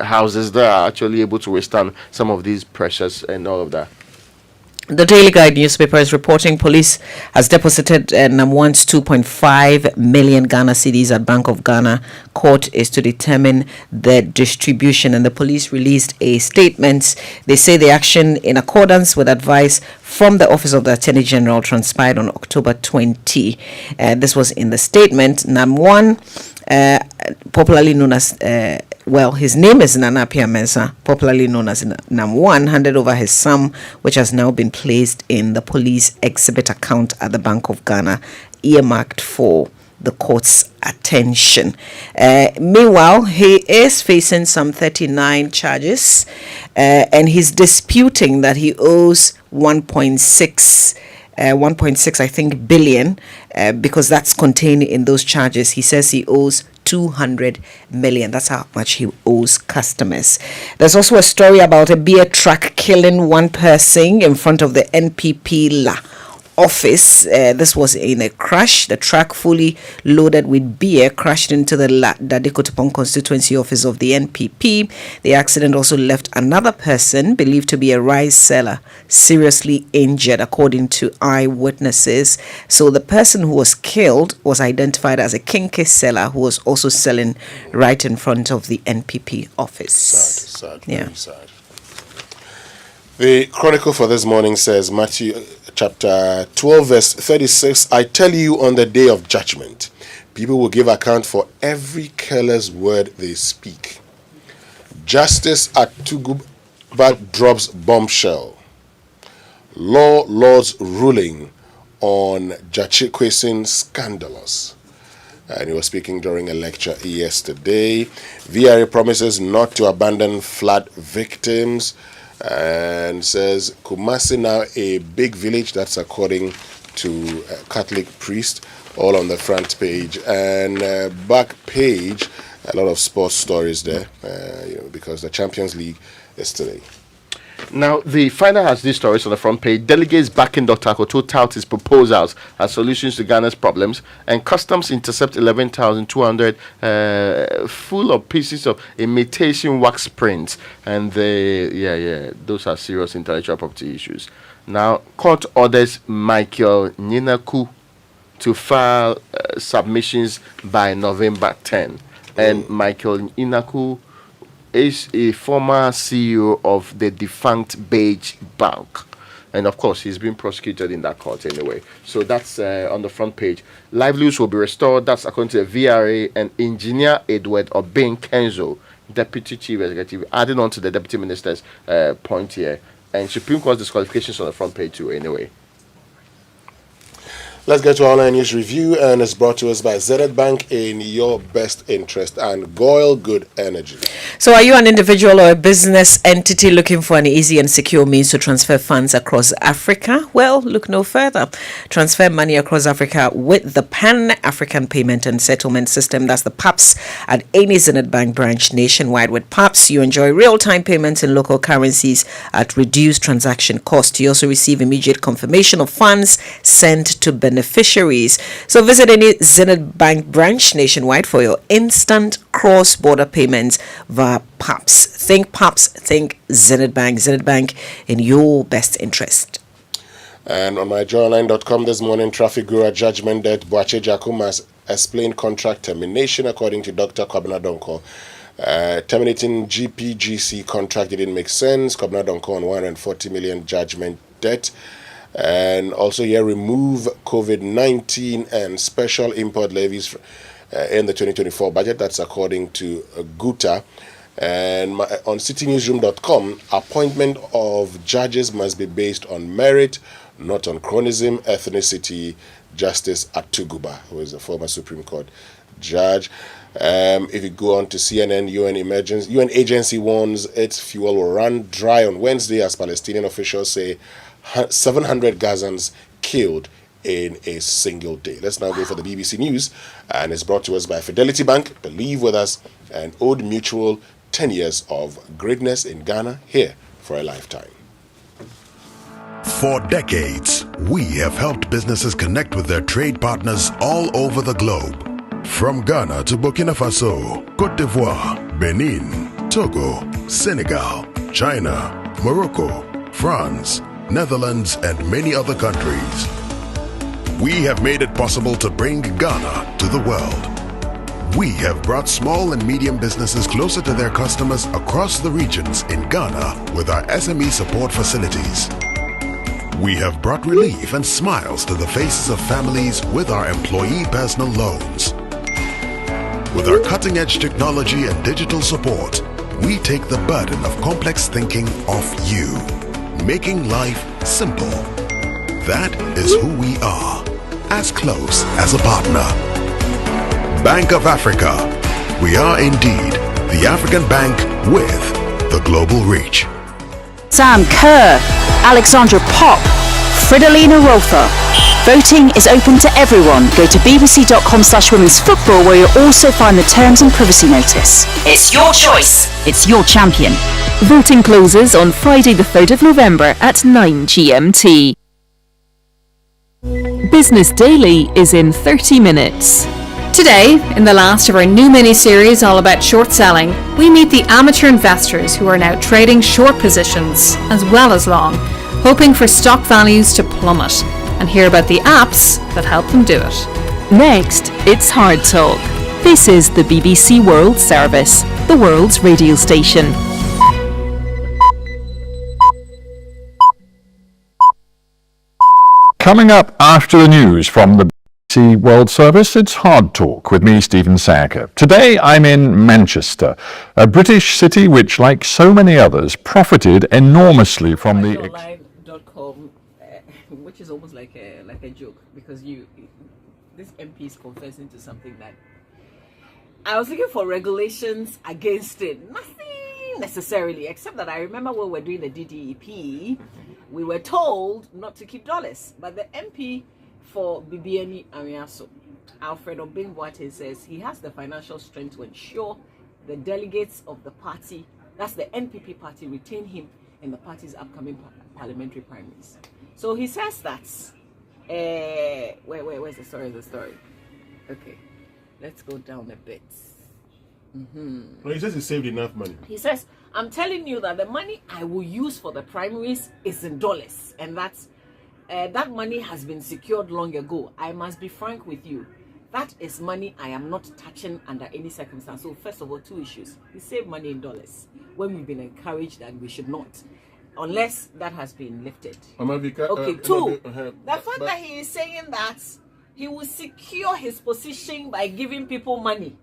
houses that are actually able to withstand some of these pressures and all of that. The Daily Guide newspaper is reporting police has deposited NAM1's 2.5 million Ghana cedis at Bank of Ghana. Court is to determine the distribution, and the police released a statement. They say the action, in accordance with advice from the Office of the Attorney General, transpired on October 20. This was in the statement. NAM1, popularly known as his name is Nana Appiah Mensah, popularly known as NAM1, handed over his sum, which has now been placed in the police exhibit account at the Bank of Ghana, earmarked for the court's attention. Meanwhile, he is facing some 39 charges, and he's disputing that he owes 1.6 I think billion, because that's contained in those charges. He says he owes 200 million. That's how much he owes customers. There's also a story about a beer truck killing one person in front of the NPP office. This was in a crash. The truck, fully loaded with beer, crashed into the Dadekotopong constituency office of the NPP. The accident also left another person, believed to be a rice seller, seriously injured, according to eyewitnesses. So the person who was killed was identified as a kinky seller who was also selling right in front of the NPP office. Sad, very sad. The Chronicle for this morning says, Matthew chapter 12, verse 36, I tell you, on the day of judgment, people will give account for every careless word they speak. Justice at Tuguba drops bombshell. Lord's ruling on Jachikwesin scandalous. And he was speaking during a lecture yesterday. VRA promises not to abandon flood victims, and says Kumasi now a big village. That's according to a Catholic priest, all on the front page. And back page, a lot of sports stories there, because the Champions League is today. Now, the final has these stories on the front page. Delegates backing Dr. Akoto tout his proposals as solutions to Ghana's problems, and customs intercept 11,200 full of pieces of imitation wax prints. And those are serious intellectual property issues. Now, court orders Michael Nyinaku to file submissions by November 10. And Michael Nyinaku is a former CEO of the defunct Beige Bank. And of course, he's been prosecuted in that court anyway. So that's on the front page. Livelihoods will be restored. That's according to the VRA. And Engineer Edward Obeng Kenzo, Deputy Chief Executive, adding on to the Deputy Minister's point here. And Supreme Court disqualifications on the front page too anyway. Let's get to our online news review, and it's brought to us by Zenith Bank, in your best interest, and Goyle Good Energy. So are you an individual or a business entity looking for an easy and secure means to transfer funds across Africa? Well, look no further. Transfer money across Africa with the Pan-African Payment and Settlement System, that's the PAPS, at any Zenith Bank branch nationwide. With PAPS, you enjoy real-time payments in local currencies at reduced transaction cost. You also receive immediate confirmation of funds sent to beneficiaries. So visit any Zenith Bank branch nationwide for your instant cross-border payments via PAPS. Think PAPS, think Zenith Bank. Zenith Bank, in your best interest. And on myjoyonline.com this morning, traffic guru judgment that Boache Jakum has explained contract termination according to Dr. Kobna Donko. Terminating GPGC contract didn't make sense. Kobna Donko on 140 million judgment debt. And also here, remove COVID-19 and special import levies in the 2024 budget. That's according to Guta. And on citynewsroom.com, appointment of judges must be based on merit, not on chronism, ethnicity. Justice Atuguba, who is a former Supreme Court judge. If you go on to CNN, UN agency warns its fuel will run dry on Wednesday as Palestinian officials say 700 Gazans killed in a single day. Let's now go for the BBC News, and it's brought to us by Fidelity Bank, Believe with us, and Old Mutual. 10 years of greatness in Ghana, here for a lifetime. For decades, we have helped businesses connect with their trade partners all over the globe. From Ghana to Burkina Faso, Côte d'Ivoire, Benin, Togo, Senegal, China, Morocco, France, Netherlands, and many other countries. We have made it possible to bring Ghana to the world. We have brought small and medium businesses closer to their customers across the regions in Ghana with our SME support facilities. We have brought relief and smiles to the faces of families with our employee personal loans. With our cutting-edge technology and digital support, we take the burden of complex thinking off you, making life simple. That is who we are, as close as a partner. Bank of Africa. We are indeed the African bank with the global reach. Sam Kerr, Alexandra Pop, Fridolina Rolfer. Voting is open to everyone. Go to bbc.com/women's football where you'll also find the terms and privacy notice. It's your choice. It's your champion. Voting closes on Friday the 3rd of November at 9 GMT. Business Daily is in 30 minutes. Today, in the last of our new mini-series all about short selling, we meet the amateur investors who are now trading short positions as well as long, hoping for stock values to plummet, and hear about the apps that help them do it. Next, it's Hard Talk. This is the BBC World Service, the world's radio station. Coming up after the news from the BBC World Service, it's Hard Talk with me, Stephen Sacker. Today I'm in Manchester, a British city which, like so many others, profited enormously from the... Online.com, which is almost like a joke, because this MP is confessing to something that I was looking for regulations against it. Nothing necessarily, except that I remember when we were doing the DDEP, we were told not to keep dollars. But the MP for BBNE Ariaso, Alfred Obingwate, says he has the financial strength to ensure the delegates of the party, that's the NPP party, retain him in the party's upcoming parliamentary primaries. So he says that. Where's the story? Okay, let's go down a bit. Well, he says he saved enough money. He says, I'm telling you that the money I will use for the primaries is in dollars, and that money has been secured long ago. I must be frank with you. That is money I am not touching under any circumstance. So first of all, two issues. We save money in dollars when we've been encouraged that we should not, unless that has been lifted. Okay, two, the fact that he is saying that he will secure his position by giving people money.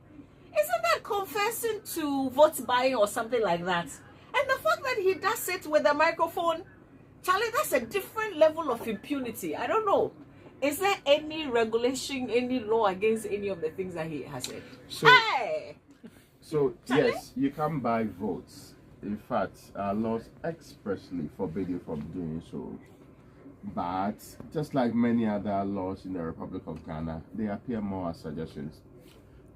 Isn't that confessing to vote buying or something like that? And the fact that he does it with a microphone, Charlie, that's a different level of impunity. I don't know. Is there any regulation, any law against any of the things that he has said? So yes, you can buy votes. In fact, our laws expressly forbid you from doing so. But just like many other laws in the Republic of Ghana, they appear more as suggestions,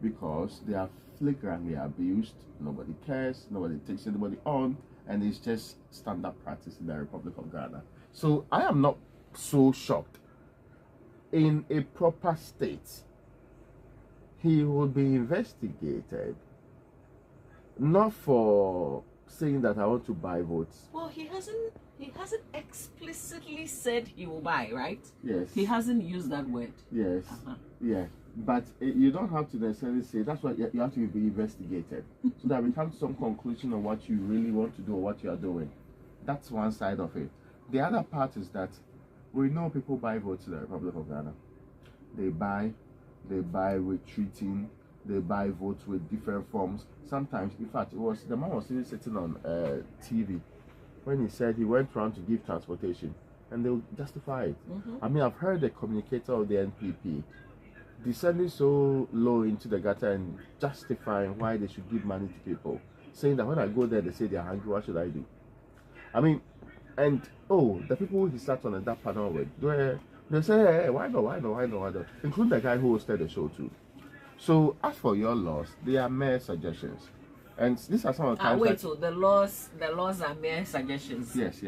because they are flagrantly abused. Nobody cares, nobody takes anybody on, and it's just standard practice in the Republic of Ghana. So I am not so shocked. In a proper state, he will be investigated, not for saying that I want to buy votes. Well, he hasn't explicitly said he will buy, right? Yes. He hasn't used that word. Yes. Yeah. But you don't have to necessarily say, that's why you have to be investigated, so that we come to some conclusion on what you really want to do or what you are doing. That's one side of it. The other part is that we know people buy votes in the Republic of Ghana. They buy retreating, they buy votes with different forms. Sometimes, in fact, the man was even sitting on TV when he said he went around to give transportation, and they'll justify it. I mean, I've heard the communicator of the NPP descending so low into the gutter and justifying why they should give money to people, saying that when I go there, they say they're hungry, what should I do? I mean, and the people he sat on that panel with, they say, hey, why not? Including the guy who hosted the show too. So as for your laws, they are mere suggestions. And these are some of the times. Wait, so the laws are mere suggestions. Yes.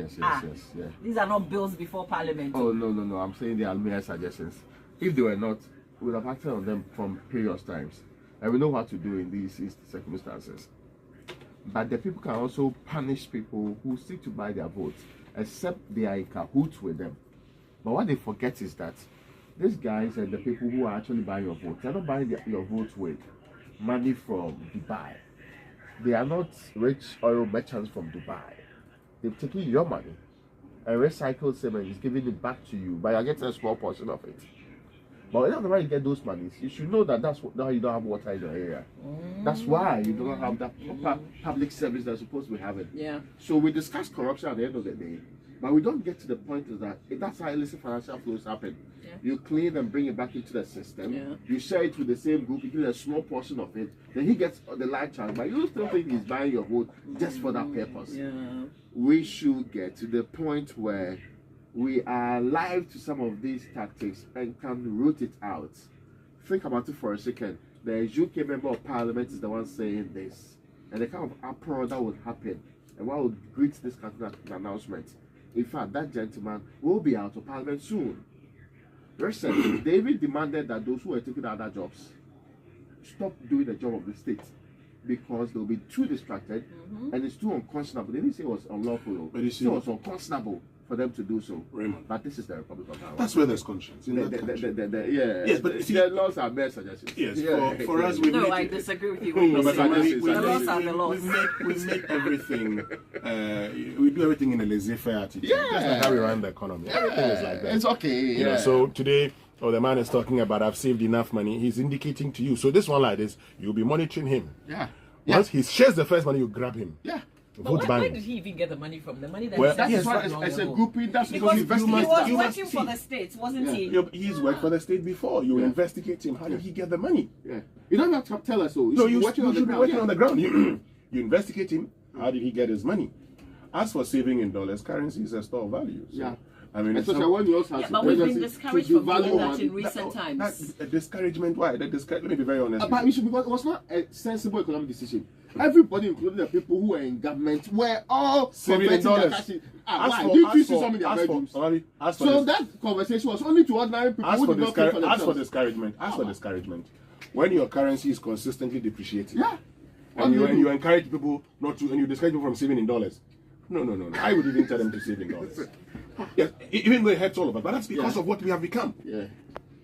These are not bills before Parliament. Oh no! I'm saying they are mere suggestions. If they were not, we would have acted on them from previous times, and we know what to do in these circumstances. But the people can also punish people who seek to buy their votes, except they are in cahoots with them. But what they forget is that these guys and the people who are actually buying your vote, they're not buying your votes with money from Dubai. They are not rich oil merchants from Dubai. They've taken your money and recycled cement is giving it back to you, but you're getting a small portion of it. But whenever you get those monies, you should know that that's why you don't have water in your area. That's why you don't have that proper public service that's supposed to be having. Yeah. So we discuss corruption at the end of the day, but we don't get to the point is that that's how illicit financial flows happen. Yeah. You clean and bring it back into the system. Yeah. You share it with the same group. You give a small portion of it. Then he gets the large chance. But you still think he's buying your vote just for that purpose. Yeah. We should get to the point where we are alive to some of these tactics and can root it out. Think about it for a second. The UK member of Parliament is the one saying this, and the kind of uproar that would happen, and what would greet this kind of announcement. In fact, that gentleman will be out of Parliament soon. Recently, they even demanded that those who are taking other jobs stop doing the job of the state because they'll be too distracted and it's too unconscionable. They didn't say it was unlawful, but it was unconscionable for them to do so. Raymond. But this is the Republic of Ghana. That's where there's conscience. In that country. Yes, but the laws are mere suggestions. Yes, for us, I disagree with you. The laws are the laws. We make everything, we do everything in a laissez-faire attitude. That's like how we run the economy. Everything is like that. It's okay. You know, so today, the man is talking about I've saved enough money. He's indicating to you. So this one like this, you'll be monitoring him. Yeah. Once he shares the first money, you grab him. Yeah. But where did he even get the money from? The money that Well, he that's why it's a grouping. That's because he was you working must for see. the states, wasn't he? He's worked for the state before. You investigate him. How did he get the money? Yeah. You don't have to tell us so. No, you working should be working on the ground. You investigate him. How did he get his money? As for saving in dollars, currency is a store of value. So, Yeah. I mean, Especially when you also have But we've been discouraged from doing that in recent times. a discouragement. Why? Let me be very honest. But you should, because it was not a sensible economic decision. Everybody, including the people who were in government, were all saving in dollars. Why? Did you see some in their bedrooms? So that conversation was only to ordinary people who did not pay for themselves. As for discouragement, when your currency is consistently depreciating, Yeah. and you encourage people not to, and you discourage people from saving in dollars. No. I would even tell them to save in dollars. Yes, even though it hurts all of us, but that's because of what we have become. Yeah.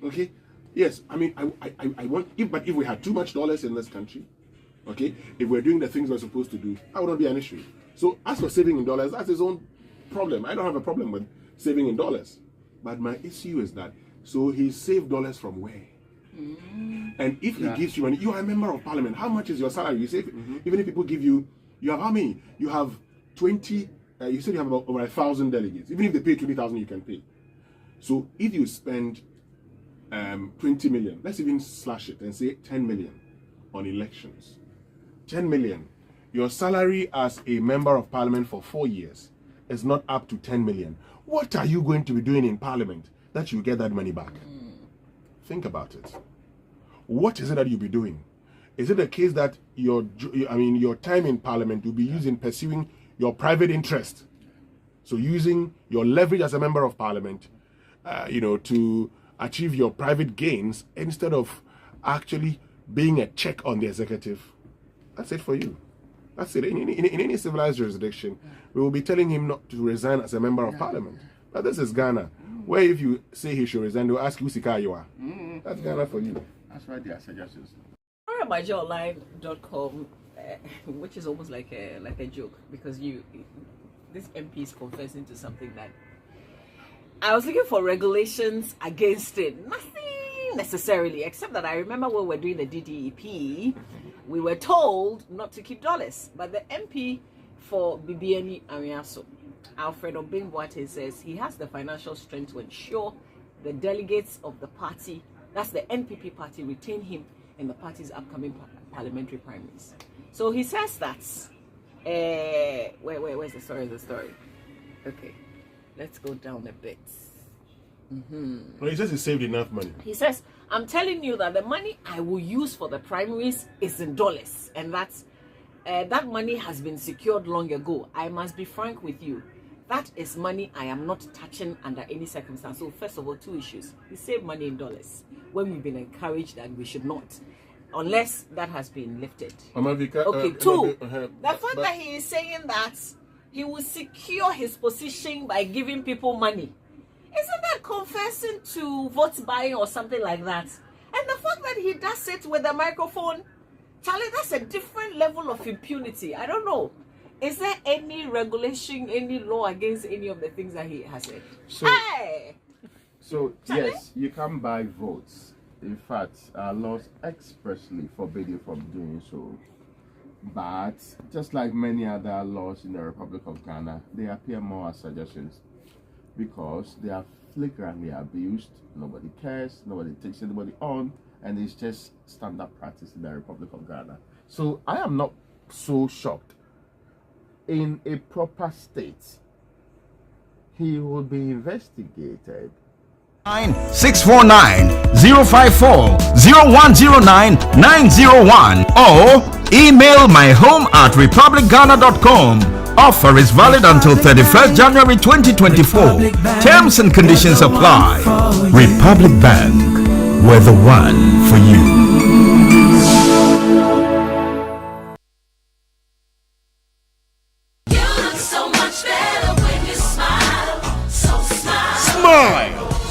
Okay. Yes, I mean, I want. If we had too much dollars in this country, okay, if we're doing the things we're supposed to do, that would not be an issue. So as for saving in dollars, that's his own problem. I don't have a problem with saving in dollars, but my issue is that so he saved dollars from where? And if he gives you money, you are a member of Parliament. How much is your salary? You save. Even if people give you have how many? You have 20. You said you have about over 1,000 delegates. Even if they pay 20,000, you can pay. So if you spend 20 million, let's even slash it and say 10 million on elections. 10 million. Your salary as a member of Parliament for 4 years is not up to 10 million. What are you going to be doing in Parliament that you get that money back? Think about it. What is it that you'll be doing? Is it a case that your time in Parliament will be used in pursuing your private interest? So using your leverage as a member of Parliament, to achieve your private gains instead of actually being a check on the executive. That's it for you. That's it. In any civilized jurisdiction, we will be telling him not to resign as a member of Parliament. But this is Ghana, where if you say he should resign, they'll ask you who you are. That's Ghana for you. That's right. There are suggestions. MyJoyOnline.com, which is almost like a joke, because this MP is confessing to something that I was looking for regulations against it. Nothing necessarily, except that I remember when we were doing the DDEP, we were told not to keep dollars. But the MP for BBNE Amiaso, Alfred Obingboate, says he has the financial strength to ensure the delegates of the party, that's the NPP party, retain him in the party's upcoming parliamentary primaries. So he says that. Where's the story? Okay, let's go down a bit. Well, he says he saved enough money. He says, I'm telling you that the money I will use for the primaries is in dollars, and that's that money has been secured long ago. I must be frank with you. That is money I am not touching under any circumstance. So first of all, 2 issues. We save money in dollars when we've been encouraged that we should not, unless that has been lifted. Okay, 2, the fact that he is saying that he will secure his position by giving people money. Isn't that confessing to vote buying or something like that? And the fact that he does it with a microphone, Charlie, that's a different level of impunity. I don't know. Is there any regulation, any law against any of the things that he has said? So, hey! So yes, you can buy votes. In fact, our laws expressly forbid you from doing so. But just like many other laws in the Republic of Ghana, they appear more as suggestions because they are flagrantly abused. Nobody cares, nobody takes anybody on, and it's just standard practice in the Republic of Ghana. So I am not so shocked. In a proper state, he will be investigated. 649-054-0109-901 or email myhome@republicghana.com. Offer is valid until 31st January 2024. Terms and conditions apply. Republic Bank, we're the one for you.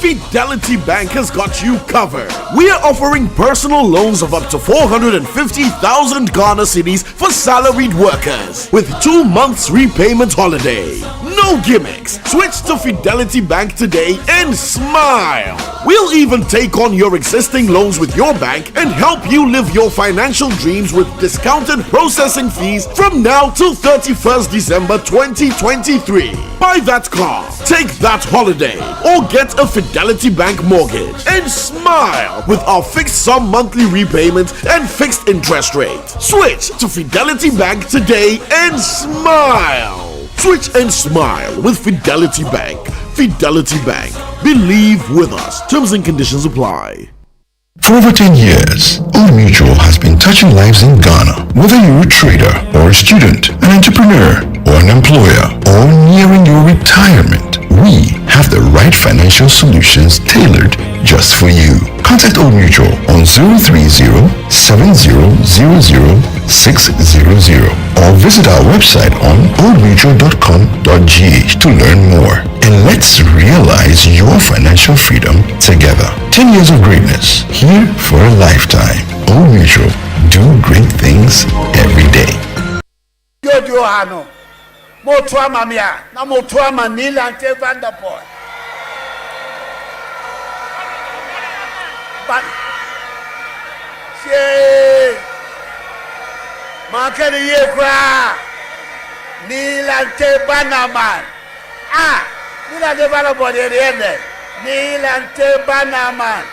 Fidelity Bank has got you covered. We are offering personal loans of up to 450,000 Ghana cedis for salaried workers with 2 months repayment holiday. No gimmicks. Switch to Fidelity Bank today and smile. We'll even take on your existing loans with your bank and help you live your financial dreams with discounted processing fees from now till 31st December 2023. Buy that car, take that holiday, or get a Fidelity Bank mortgage and smile with our fixed sum monthly repayment and fixed interest rate. Switch to Fidelity Bank today and smile. Switch and smile with Fidelity Bank. Fidelity Bank. Believe with us. Terms and conditions apply. For over 10 years, Old Mutual has been touching lives in Ghana. Whether you're a trader or a student, an entrepreneur or an employer, or nearing your retirement, we have the right financial solutions tailored just for you. Contact Old Mutual on 030-7000-600 or visit our website on oldmutual.com.gh to learn more. And let's realize your financial freedom together. 10 years of greatness, here for a lifetime. Old Mutual, do great things every day. Johanno, Motua Mamia, na Motua Manila and Vanderpool. But, say, Market Yekra, Nilante Banaman. Ah, Nilante Banaman, Nilante Banaman.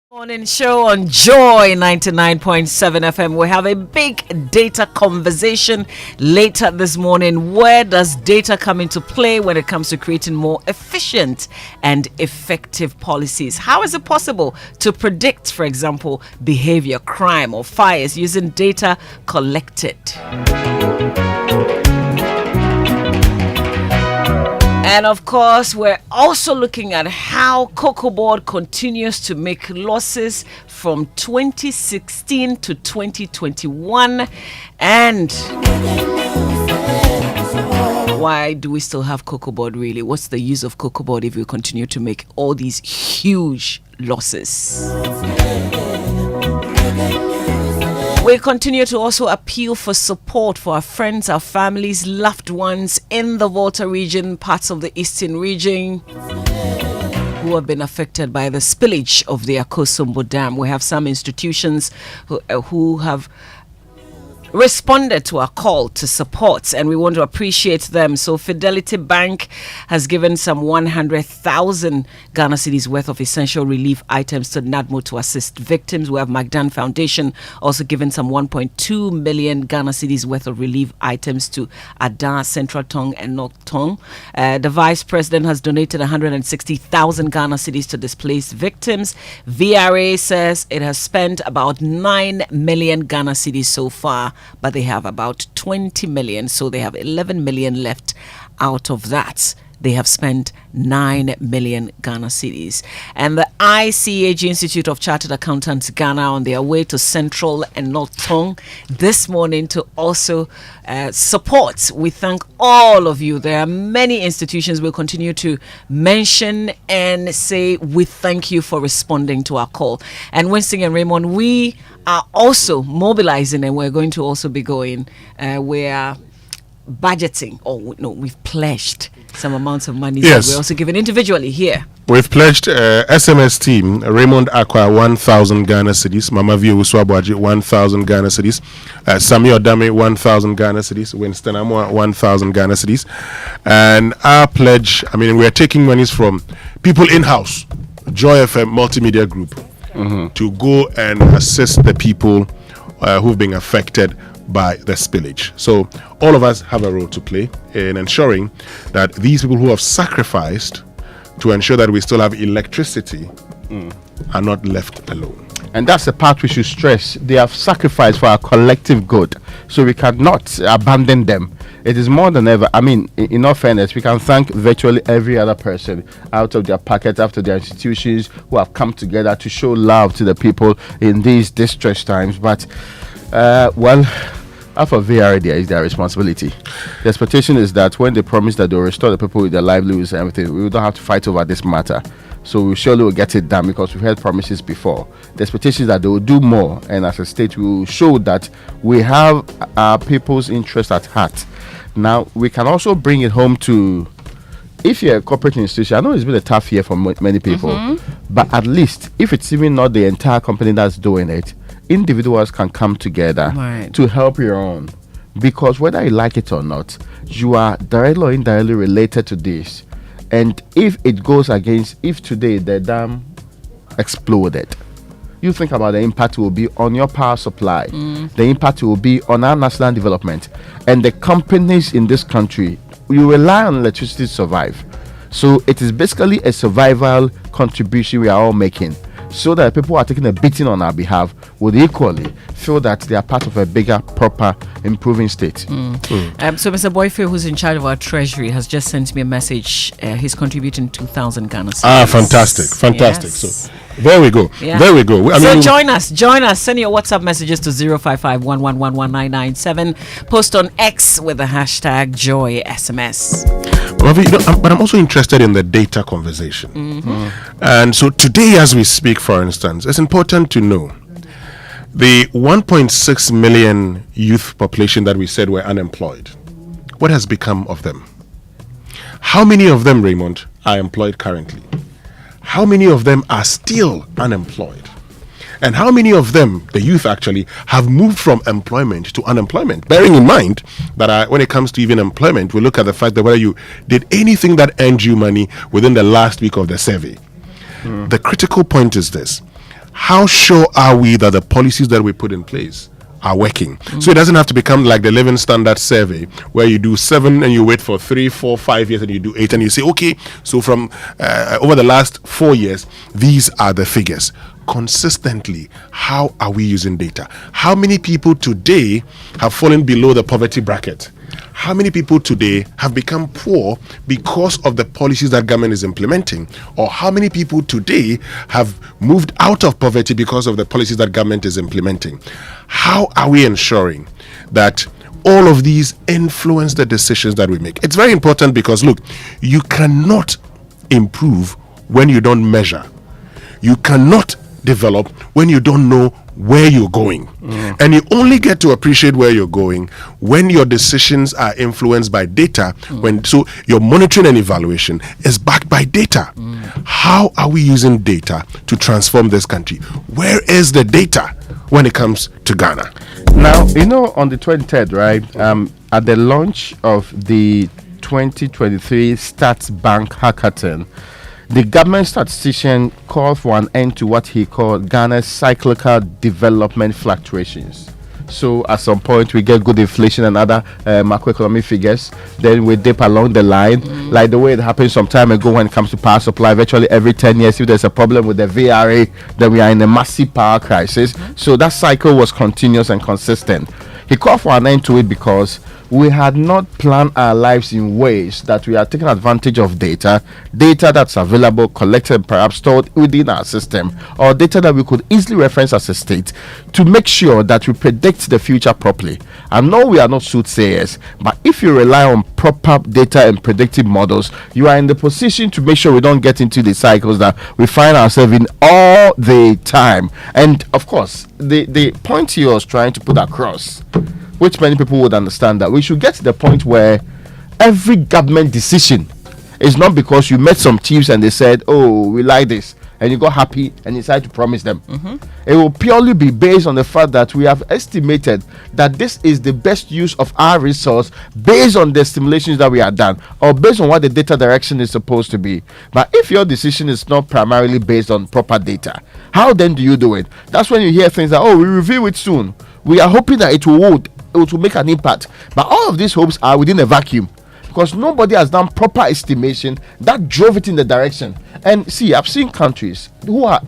Morning show on Joy 99.7 FM. We have a big data conversation later this morning. Where does data come into play when it comes to creating more efficient and effective policies? How is it possible to predict, for example, behavior, crime, or fires using data collected? And of course, we're also looking at how Cocoa Board continues to make losses from 2016 to 2021. And why do we still have Cocoa Board really? What's the use of Cocoa Board if we continue to make all these huge losses? We continue to also appeal for support for our friends, our families, loved ones in the Volta region, parts of the eastern region who have been affected by the spillage of the Akosombo Dam. We have some institutions who have responded to our call to support, and we want to appreciate them. So Fidelity Bank has given some 100,000 Ghana cedis worth of essential relief items to NADMO to assist victims. We have Magdan Foundation also given some 1.2 million Ghana cedis worth of relief items to Adan, Central Tong and North Tong. The Vice President has donated 160,000 Ghana cedis to displaced victims. VRA says it has spent about 9 million Ghana cedis so far, but they have about 20 million, so they have 11 million left. Out of that, they have spent 9 million Ghana cedis. And the ICAG, Institute of Chartered Accountants Ghana, on their way to Central and North Tong this morning to also support. We thank all of you. There are many institutions we'll continue to mention and say we thank you for responding to our call. And Winston and Raymond, we are also mobilizing, and we're going to also be going. We are budgeting, we've pledged some amounts of money that we're also giving individually here. We've pledged SMS team Raymond Aqua 1,000 Ghana cedis, Mama Vio Uswabwaji 1,000 Ghana cedis, Sami Odame 1,000 Ghana cedis, Winston Amwa 1,000 Ghana cedis, and our pledge, we're taking monies from people in-house, Joy FM Multimedia Group, to go and assist the people who've been affected by the spillage. So all of us have a role to play in ensuring that these people who have sacrificed to ensure that we still have electricity are not left alone. And that's the part we should stress. They have sacrificed for our collective good, so we cannot abandon them. It is more than ever. In all fairness, we can thank virtually every other person out of their pockets, after their institutions, who have come together to show love to the people in these distress times. But for VRA, there is their responsibility. The expectation is that when they promise that they'll restore the people with their livelihoods and everything, we don't have to fight over this matter. So we surely will get it done, because we've had promises before. The expectation is that they will do more, and as a state, we will show that we have our people's interest at heart. Now, we can also bring it home to, if you're a corporate institution, I know it's been a tough year for many people, but at least, if it's even not the entire company that's doing it, individuals can come together to help your own, because whether you like it or not, you are directly or indirectly related to this. And if it goes against, if today the dam exploded, you think about the impact it will be on your power supply, the impact it will be on our national development, and the companies in this country. You rely on electricity to survive, so it is basically a survival contribution we are all making, so that people who are taking a beating on our behalf would equally feel that they are part of a bigger, proper, improving state. So Mr. Boyfield, who's in charge of our treasury, has just sent me a message. He's contributing 2,000 Ghana cedis. Fantastic. Yes. So there we go. Yeah. There we go. So join us. Send your WhatsApp messages to 055-111-1997. Post on X with the hashtag JoySMS. But I'm also interested in the data conversation. And so today, as we speak, for instance, it's important to know the 1.6 million youth population that we said were unemployed. What has become of them? How many of them, Raymond, are employed currently? How many of them are still unemployed? And how many of them, the youth actually, have moved from employment to unemployment? Bearing in mind that when it comes to even employment, we look at the fact that whether you did anything that earned you money within the last week of the survey. The critical point is this. how sure are we that the policies that we put in place are working? So it doesn't have to become like the Living Standard survey where you do 7 and you wait for 3, 4, 5 years and you do 8 and you say, okay, so from over the last 4 years, these are the figures. Consistently, how are we using data? How many people today have fallen below the poverty bracket? How many people today have become poor because of the policies that government is implementing? Or how many people today have moved out of poverty because of the policies that government is implementing? How are we ensuring that all of these influence the decisions that we make? It's very important because, look, you cannot improve when you don't measure. You cannot develop when you don't know where you're going. And you only get to appreciate where you're going when your decisions are influenced by data, when so your monitoring and evaluation is backed by data. How are we using data to transform this country? Where is the data when it comes to Ghana? Now, on the 23rd, right, at the launch of the 2023 Stats Bank Hackathon, the government statistician called for an end to what he called Ghana's cyclical development fluctuations. So at some point we get good inflation and other macroeconomic figures, then we dip along the line, like the way it happened some time ago when it comes to power supply. Virtually every 10 years, if there's a problem with the VRA, then we are in a massive power crisis. So that cycle was continuous and consistent. He called for an end to it because we had not planned our lives in ways that we are taking advantage of data that's available, collected, perhaps stored within our system, or data that we could easily reference as a state to make sure that we predict the future properly. I know we are not soothsayers, but if you rely on proper data and predictive models, you are in the position to make sure we don't get into the cycles that we find ourselves in all the time. And of course, the point he was trying to put across, which many people would understand, that we should get to the point where every government decision is not because you met some chiefs and they said, oh, we like this, and you got happy and decided to promise them. It will purely be based on the fact that we have estimated that this is the best use of our resource based on the simulations that we have done, or based on what the data direction is supposed to be. But if your decision is not primarily based on proper data, how then do you do it? That's when you hear things like, oh, we review it soon. We are hoping that it will make an impact. But all of these hopes are within a vacuum, because nobody has done proper estimation that drove it in the direction. And see, I've seen countries who are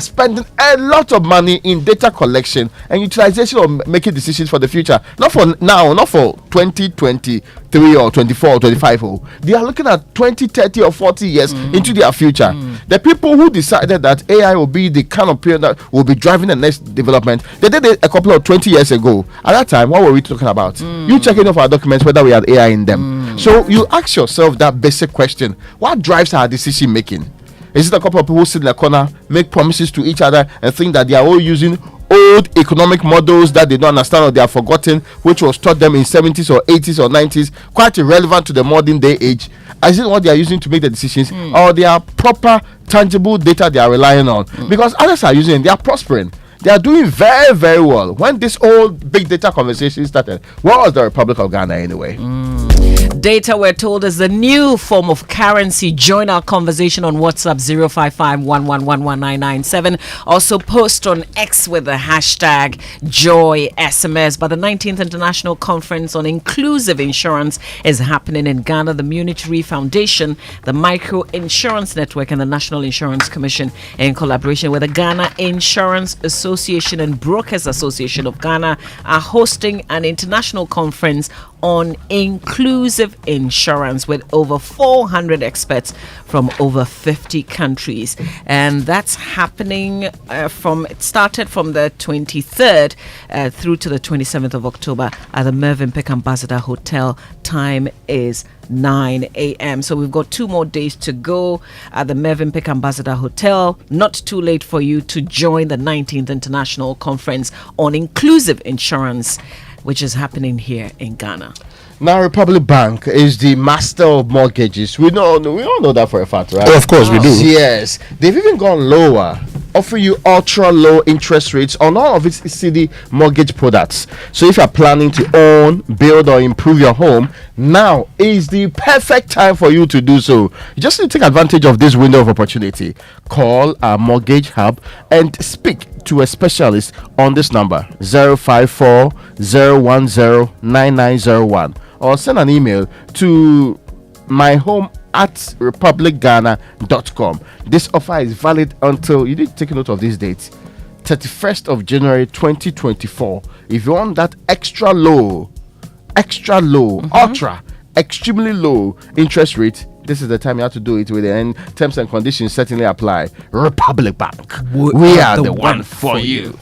spending a lot of money in data collection and utilization of making decisions for the future, not for now, not for 2023 or 24 or 25. They are looking at 20, 30 or 40 years into their future. The people who decided that AI will be the kind of period that will be driving the next development, they did it a couple of 20 years ago. At that time, what were we talking about? You checking off our documents whether we had AI in them. So you ask yourself that basic question: what drives our decision making? Is it a couple of people who sit in the corner, make promises to each other, and think that they are all using old economic models that they don't understand or they have forgotten, which was taught them in 70s or 80s or 90s, quite irrelevant to the modern day age? Is it what they are using to make the decisions, or they are proper, tangible data they are relying on? Because others are using it, they are prospering. They are doing very, very well. When this old big data conversation started, what was the Republic of Ghana anyway? Data, we're told, is the new form of currency. Join our conversation on WhatsApp 055-1111-997. Also post on X with the hashtag JoySMS. But the 19th International Conference on Inclusive Insurance is happening in Ghana. The Munich Re Foundation, the Micro Insurance Network, and the National Insurance Commission, in collaboration with the Ghana Insurance Association and Brokers Association of Ghana, are hosting an international conference on inclusive insurance with over 400 experts from over 50 countries. And that's happening it started from the 23rd through to the 27th of October at the Mervyn-Peck Ambassador Hotel. Time is 9 a.m. So we've got 2 more days to go at the Mervyn-Peck Ambassador Hotel. Not too late for you to join the 19th International Conference on Inclusive Insurance, which is happening here in Ghana. Now, Republic Bank is the master of mortgages. We all know that for a fact, right? Oh, of course, we do. Yes. They've even gone lower offering you ultra low interest rates on all of its CD mortgage products. So if you're planning to own, build, or improve your home, now is the perfect time for you to do so. You just need to take advantage of this window of opportunity. Call our mortgage hub and speak to a specialist on this number 054 010 9901, or send an email to myhome@republicghana.com. This offer is valid until, you need to take note of these dates, 31st of January 2024. If you want that extra low, ultra, extremely low interest rate, this is the time you have to do it with it, and terms and conditions certainly apply. Republic Bank, we are the one for you.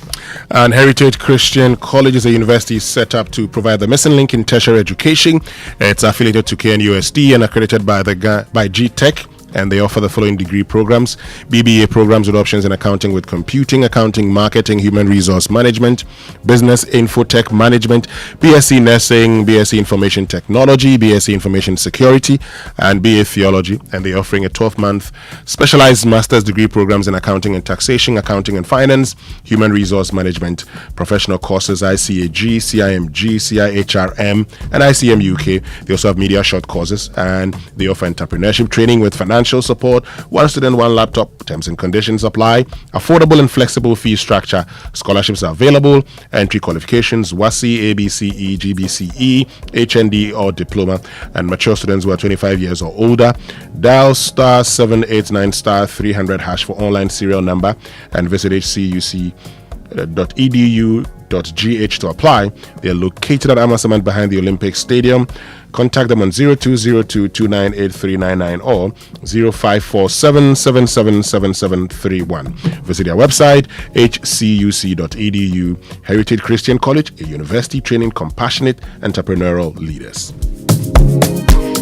And Heritage Christian College is a university set up to provide the missing link in tertiary education. It's affiliated to KNUST and accredited by GTech. And they offer the following degree programs: BBA programs with options in accounting with computing, accounting, marketing, human resource management, business infotech management, BSc nursing, BSc information technology, BSc information security, and BA theology. And they're offering a 12-month specialized master's degree programs in accounting and taxation, accounting and finance, human resource management, professional courses ICAG, CIMG, CIHRM, and ICM UK. They also have media short courses, and they offer entrepreneurship training with financial support. One student, one laptop. Terms and conditions apply. Affordable and flexible fee structure. Scholarships are available. Entry qualifications: WASI, ABCE, GBCE, HND, or diploma. And mature students who are 25 years or older. Dial *789*300# for online serial number, and visit hcuc.edu.gh to apply. They are located at Amasaman behind the Olympic Stadium. Contact them on 0202298399 or 0547777731. Visit their website hcuc.edu. Heritage Christian College, a university training compassionate entrepreneurial leaders.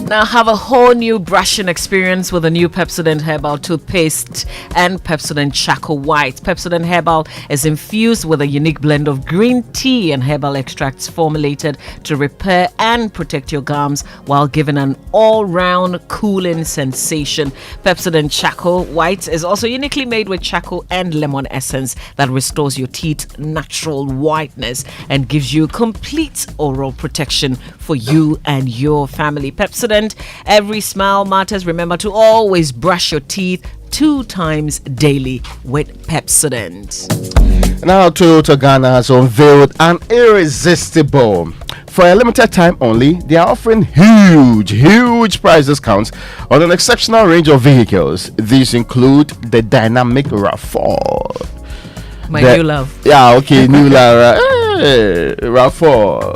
Now have a whole new brushing experience with the new Pepsodent Herbal toothpaste and Pepsodent Charcoal White. Pepsodent Herbal is infused with a unique blend of green tea and herbal extracts formulated to repair and protect your gums while giving an all-round cooling sensation. Pepsodent Charcoal White is also uniquely made with charcoal and lemon essence that restores your teeth natural whiteness and gives you complete oral protection for you and your family. Pepsodent, every smile matters. Remember to always brush your teeth 2 times daily with Pepsodent. Now Toyota Ghana has unveiled an irresistible. For a limited time only, they are offering huge price discounts on an exceptional range of vehicles. These include the dynamic RAV4. New love. Yeah, okay, new love. RAV4.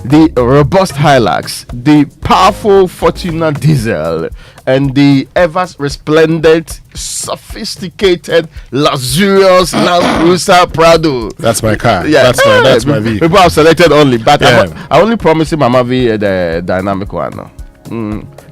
The robust Hilux, the powerful Fortuner diesel, and the ever resplendent, sophisticated, luxurious Land Cruiser Prado. That's my car. Yeah, that's my vehicle. People have selected only, but I only promise him Mamavi the dynamic one.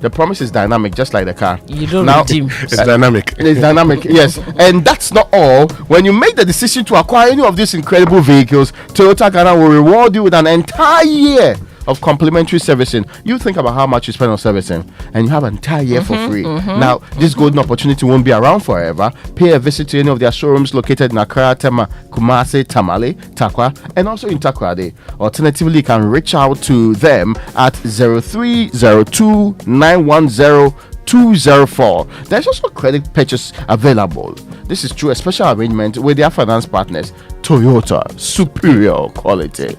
The promise is dynamic, just like the car. You don't redeem. It's dynamic. It's dynamic, yes. And that's not all. When you make the decision to acquire any of these incredible vehicles, Toyota Ghana will reward you with an entire year of complimentary servicing. You think about how much you spend on servicing, and you have an entire year for free. Now, this golden opportunity won't be around forever. Pay a visit to any of their showrooms located in Accra, Tema, Kumasi, Tamale, Takwa, and also in Takoradi. Alternatively, you can reach out to them at 0302 910 204. There's also credit purchase available. This is through a special arrangement with their finance partners, Toyota, superior quality.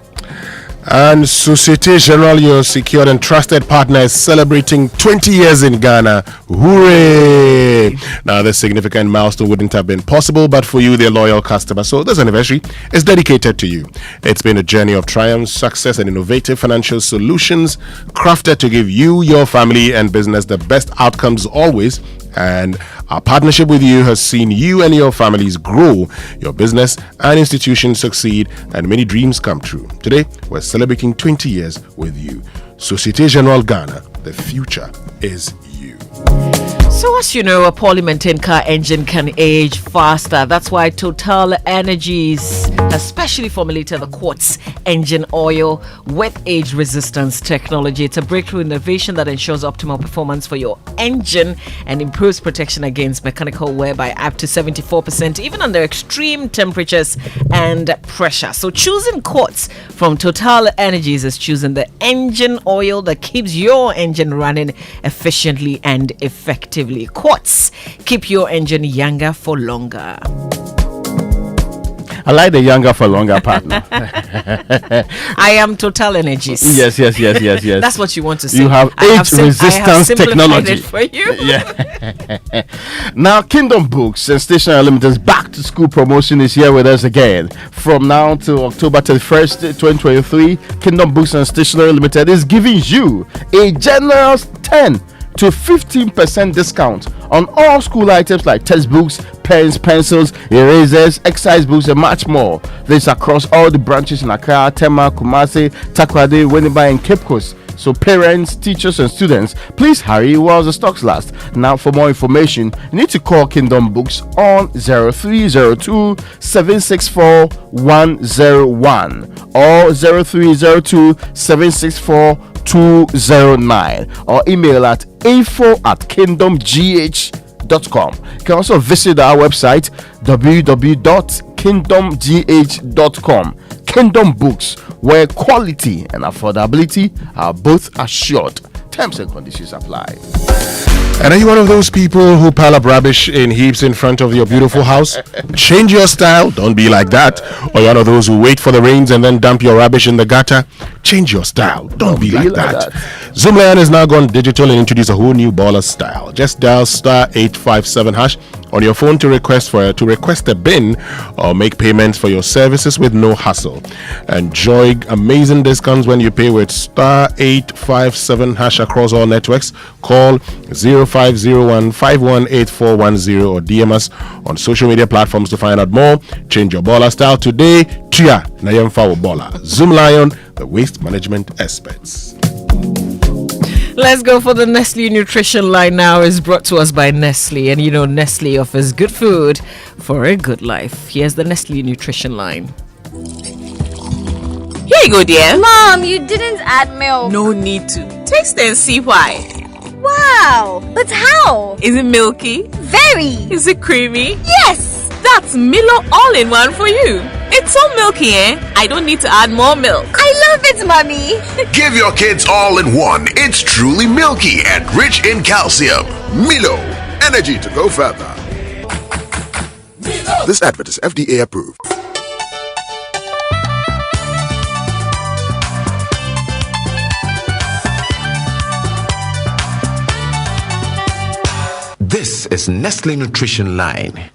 And Societe Generale, your secured and trusted partner, is celebrating 20 years in Ghana. Hooray! Now, this significant milestone wouldn't have been possible but for you, their loyal customer. So this anniversary is dedicated to you. It's been a journey of triumph, success, and innovative financial solutions crafted to give you, your family, and business the best outcomes always. And our partnership with you has seen you and your families grow, your business and institution succeed, and many dreams come true. Today, we're celebrating 20 years with you. Societe Generale Ghana, the future is you. So as you know, a poorly maintained car engine can age faster. That's why Total Energies has specially formulated the Quartz engine oil with age resistance technology. It's a breakthrough innovation that ensures optimal performance for your engine and improves protection against mechanical wear by up to 74%, even under extreme temperatures and pressure. So choosing Quartz from Total Energies is choosing the engine oil that keeps your engine running efficiently and effectively. Quartz, keep your engine younger for longer. I like the younger for longer partner. I am Total Energies. Yes. That's what you want to say. You have age resistance technology. It for you. Yeah. Now, Kingdom Books and Stationery Limited's back to school promotion is here with us again. From now to October 31st, 2023, Kingdom Books and Stationery Limited is giving you a generous 10 to 15% discount on all school items like textbooks, pens, pencils, erasers, exercise books, and much more. This across all the branches in Accra, Tema, Kumasi, Takoradi, Winneba, and Cape Coast. So parents, teachers, and students, please hurry while the stocks last. Now, for more information, you need to call Kingdom Books on 0302 764 101 or 0302 764 209 or email at info@kingdomgh.com. You can also visit our website www.kingdomgh.com. Kingdom Books, where quality and affordability are both assured. Terms and conditions apply. And are you one of those people who pile up rubbish in heaps in front of your beautiful house? Change your style. Don't be like that. Or you're one of those who wait for the rains and then dump your rubbish in the gutter? Change your style. Don't be like that. Zoomlion has now gone digital and introduced a whole new baller style. Just dial *857# on your phone to request a bin or make payments for your services with no hassle. Enjoy amazing discounts when you pay with *857# across all networks. Call 0501-518410 or DM us on social media platforms to find out more. Change your baller style today. Tia Nayemfa Baller. Zoomlion, the waste management experts. Let's go for the Nestle Nutrition Line now. Is brought to us by Nestle, and you know Nestle offers good food for a good life. Here's the Nestle Nutrition Line. Here you go, dear. Mom, you didn't add milk. No need to. Taste and see why. Wow, but how? Is it milky? Very. Is it creamy? Yes. That's Milo all-in-one for you. It's so milky, I don't need to add more milk. I love it, Mommy. Give your kids all-in-one. It's truly milky and rich in calcium. Milo, energy to go further. Milo. This advert is FDA approved. This is Nestle Nutrition Line.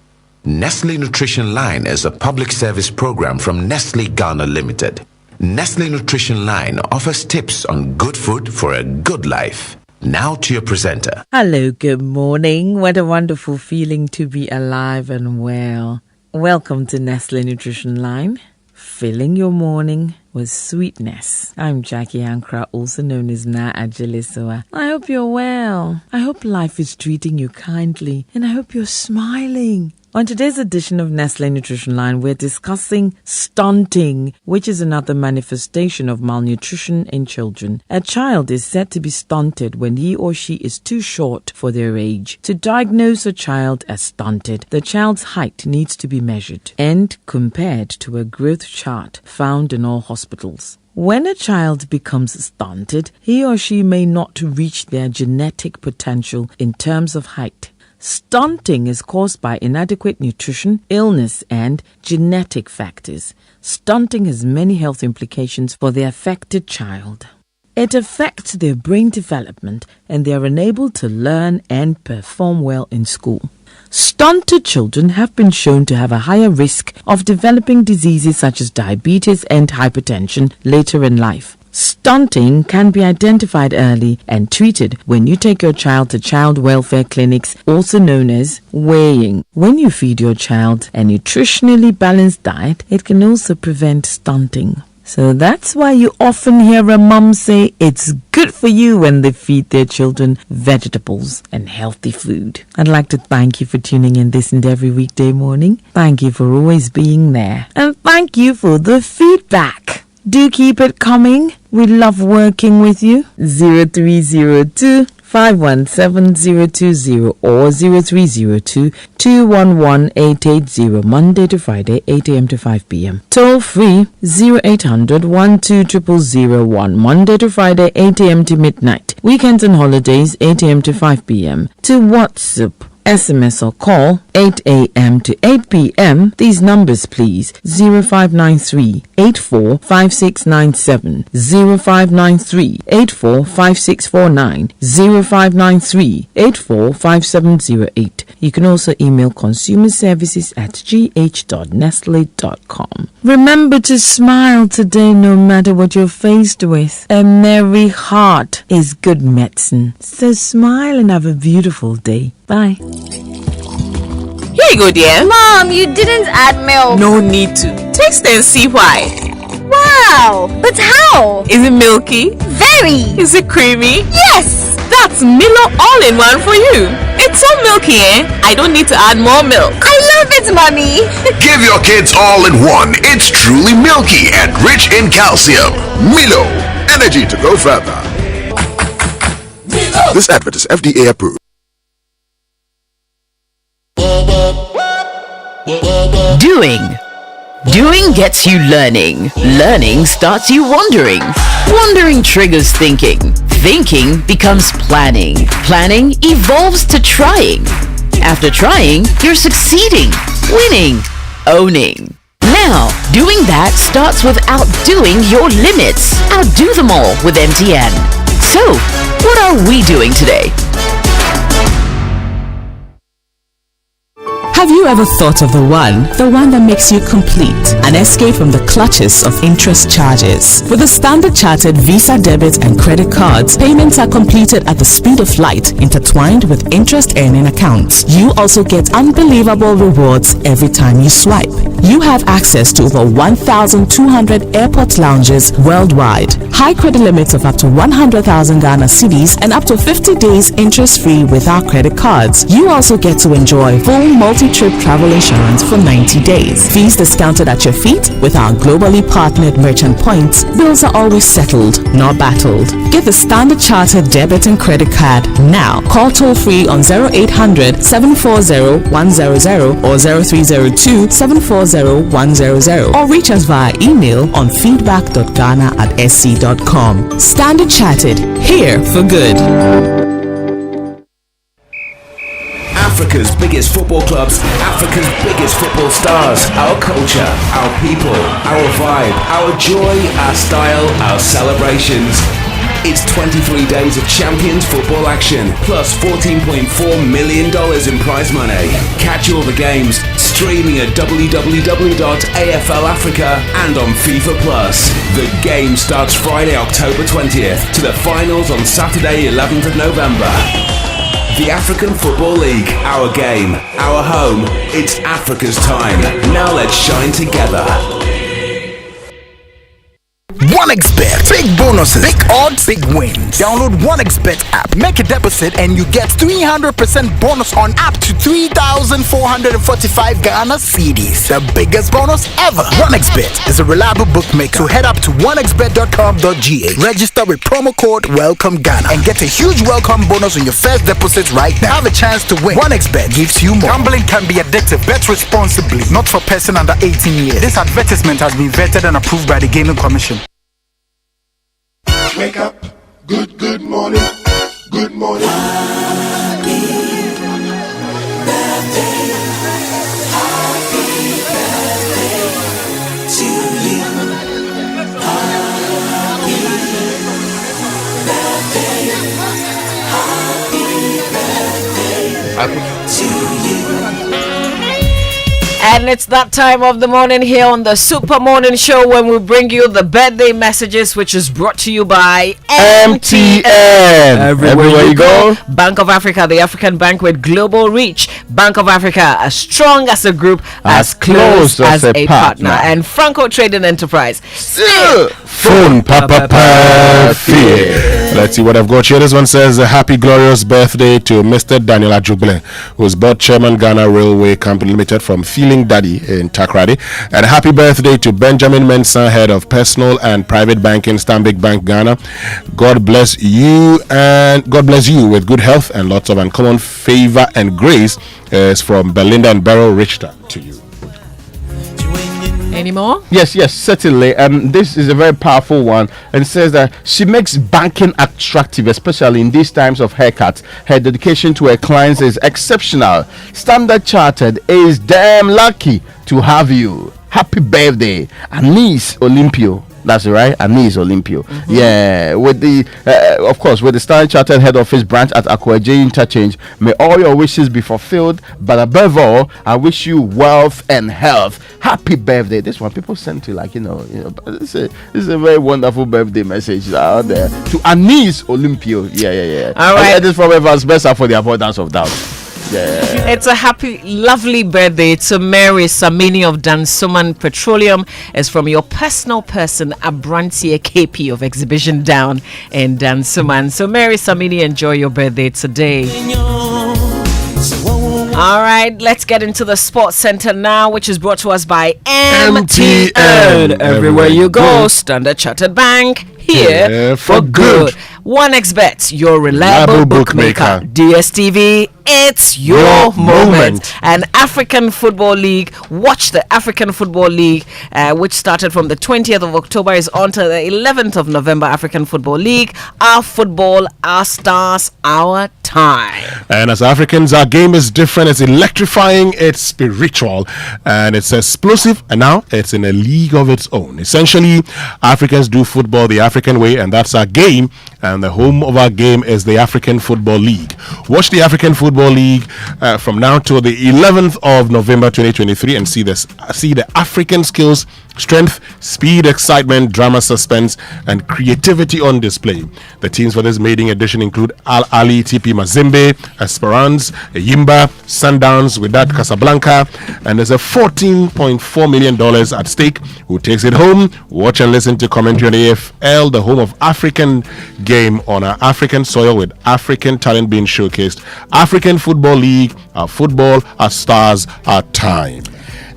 Nestle Nutrition Line is a public service program from Nestle Ghana Limited. Nestle Nutrition Line offers tips on good food for a good life. Now to your presenter. Hello, good morning. What a wonderful feeling to be alive and well. Welcome to Nestle Nutrition Line, filling your morning with sweetness. I'm Jackie Ankra, also known as Na Ajilisoa. I hope you're well. I hope life is treating you kindly, and I hope you're smiling. On today's edition of Nestle Nutrition Line, we're discussing stunting, which is another manifestation of malnutrition in children. A child is said to be stunted when he or she is too short for their age. To diagnose a child as stunted, the child's height needs to be measured and compared to a growth chart found in all hospitals. When a child becomes stunted, he or she may not reach their genetic potential in terms of height. Stunting is caused by inadequate nutrition, illness, and genetic factors. Stunting has many health implications for the affected child. It affects their brain development, and they are unable to learn and perform well in school. Stunted children have been shown to have a higher risk of developing diseases such as diabetes and hypertension later in life. Stunting can be identified early and treated when you take your child to child welfare clinics, also known as weighing. When you feed your child a nutritionally balanced diet, it can also prevent stunting. So that's why you often hear a mum say it's good for you when they feed their children vegetables and healthy food. I'd like to thank you for tuning in this and every weekday morning. Thank you for always being there. And thank you for the feedback. Do keep it coming. We love working with you. 0302 517020 or 0302 211 880 Monday to Friday 8 a.m. to 5 p.m. Toll free 0800 1200001 Monday to Friday 8 a.m. to midnight. Weekends and holidays 8 a.m. to 5 p.m. To WhatsApp, SMS or call 8 a.m. to 8 p.m. These numbers please: 0593 84 5697, 0593 84 5649, 0593 84 5708. You can also email consumerservices@gh.nestle.com. Remember to smile today no matter what you're faced with. A merry heart is good medicine. So smile and have a beautiful day. Bye. Here you go, dear. Mom, you didn't add milk. No need to. Taste and see why. Wow, but how? Is it milky? Very. Is it creamy? Yes. That's Milo all-in-one for you. It's so milky, eh? I don't need to add more milk. I love it, Mommy. Give your kids all in one. It's truly milky and rich in calcium. Milo, energy to go further. This advert is FDA approved. Doing gets you learning. Learning starts you wondering. Wondering triggers thinking. Thinking becomes planning. Planning evolves to trying. After trying, you're succeeding, winning, owning. Now, doing that starts with outdoing your limits. Outdo them all with MTN. So, what are we doing today? Have you ever thought of the one that makes you complete? An escape from the clutches of interest charges. With the Standard Chartered Visa debit and credit cards, payments are completed at the speed of light, intertwined with interest earning accounts. You also get unbelievable rewards every time you swipe. You have access to over 1,200 airport lounges worldwide. High credit limits of up to 100,000 Ghana cedis and up to 50 days interest-free with our credit cards. You also get to enjoy full multi-trip travel insurance for 90 days. Fees discounted at your feet with our globally partnered merchant points. Bills are always settled, not battled. Get the Standard Chartered debit and credit card now. Call toll-free on 0800 740 100 or 0302 740 100 or reach us via email on feedback.ghana@sc.com. Standard Chartered, here for good. Africa's biggest football clubs, Africa's biggest football stars, our culture, our people, our vibe, our joy, our style, our celebrations. It's 23 days of Champions football action, plus $14.4 million in prize money. Catch all the games, streaming at www.AFL Africa and on FIFA Plus. The game starts Friday, October 20th, to the finals on Saturday, 11th of November. The African Football League, our game, our home, it's Africa's time. Now let's shine together. 1xBet. Big bonuses, big odds, big wins. Download 1xBet app. Make a deposit and you get 300% bonus on up to 3,445 Ghana cedis. The biggest bonus ever. 1xBet is a reliable bookmaker. So head up to 1xBet.com.gh. Register with promo code WELCOMEGHANA and get a huge welcome bonus on your first deposit right now. Have a chance to win. 1xBet gives you more. Gambling can be addictive. Bet responsibly. Not for person under 18 years. This advertisement has been vetted and approved by the Gaming Commission. Wake up, good morning, good morning. Happy birthday, happy birthday to you. Happy birthday, happy birthday to you. And it's that time of the morning here on the Super Morning Show when we bring you the birthday messages, which is brought to you by MTN. Everywhere you go. Bank of Africa, the African bank with global reach. Bank of Africa, as strong as a group, as close as a partner. And Franco Trading Enterprise. Phone Papa Fear. Let's see what I've got here. This one says a happy glorious birthday to Mr. Daniel Ajuble, who's board chairman Ghana Railway Company Limited from Feeling Daddy in Takrady. And a happy birthday to Benjamin Mensah, head of personal and private banking, Stanbic Bank Ghana. God bless you, and God bless you with good health and lots of uncommon favor and grace. Is from Belinda and Beryl Richter to you. Any more? Yes, certainly. This is a very powerful one, and it says that she makes banking attractive, especially in these times of haircuts. Her dedication to her clients is exceptional. Standard Chartered is damn lucky to have you. Happy birthday, Anis Olympio. That's right, Anis Olympio. Mm-hmm. Yeah, with the of course, with the Standard Chartered head office branch at Akwaje Interchange, may all your wishes be fulfilled. But above all, I wish you wealth and health. Happy birthday! This one people send to this is a very wonderful birthday message out there to Anis Olympio. Yeah. All right, this from Evans Bessa for the avoidance of doubt. Yeah. It's a happy, lovely birthday to Mary Samini of Dansoman Petroleum. It's from your personal person, Abrantia KP of Exhibition Down in Dansoman. So Mary Samini, enjoy your birthday today. All right, let's get into the Sports Center now, which is brought to us by MTN. Everywhere you go, Standard Chartered Bank, here for good. 1xBet, your reliable bookmaker. DSTV, it's your moment. And African Football League, watch the African Football League, which started from the 20th of October, is on to the 11th of November. African Football League, our football, our stars, our time. And as Africans, our game is different. It's electrifying, it's spiritual, and it's explosive, and now it's in a league of its own. Essentially, Africans do football the African way, and that's our game. And the home of our game is the African Football League. Watch the African Football League from now till the 11th of November 2023 and see the African skills, strength, speed, excitement, drama, suspense, and creativity on display. The teams for this maiden edition include Al Ali TP Mazembe, Esperance, Yimba, Sundowns, Wydad Casablanca, and there's a $14.4 million at stake. Who takes it home? Watch and listen to commentary on AFL, the home of African game on our African soil with African talent being showcased. African Football League, our football, our stars, our time.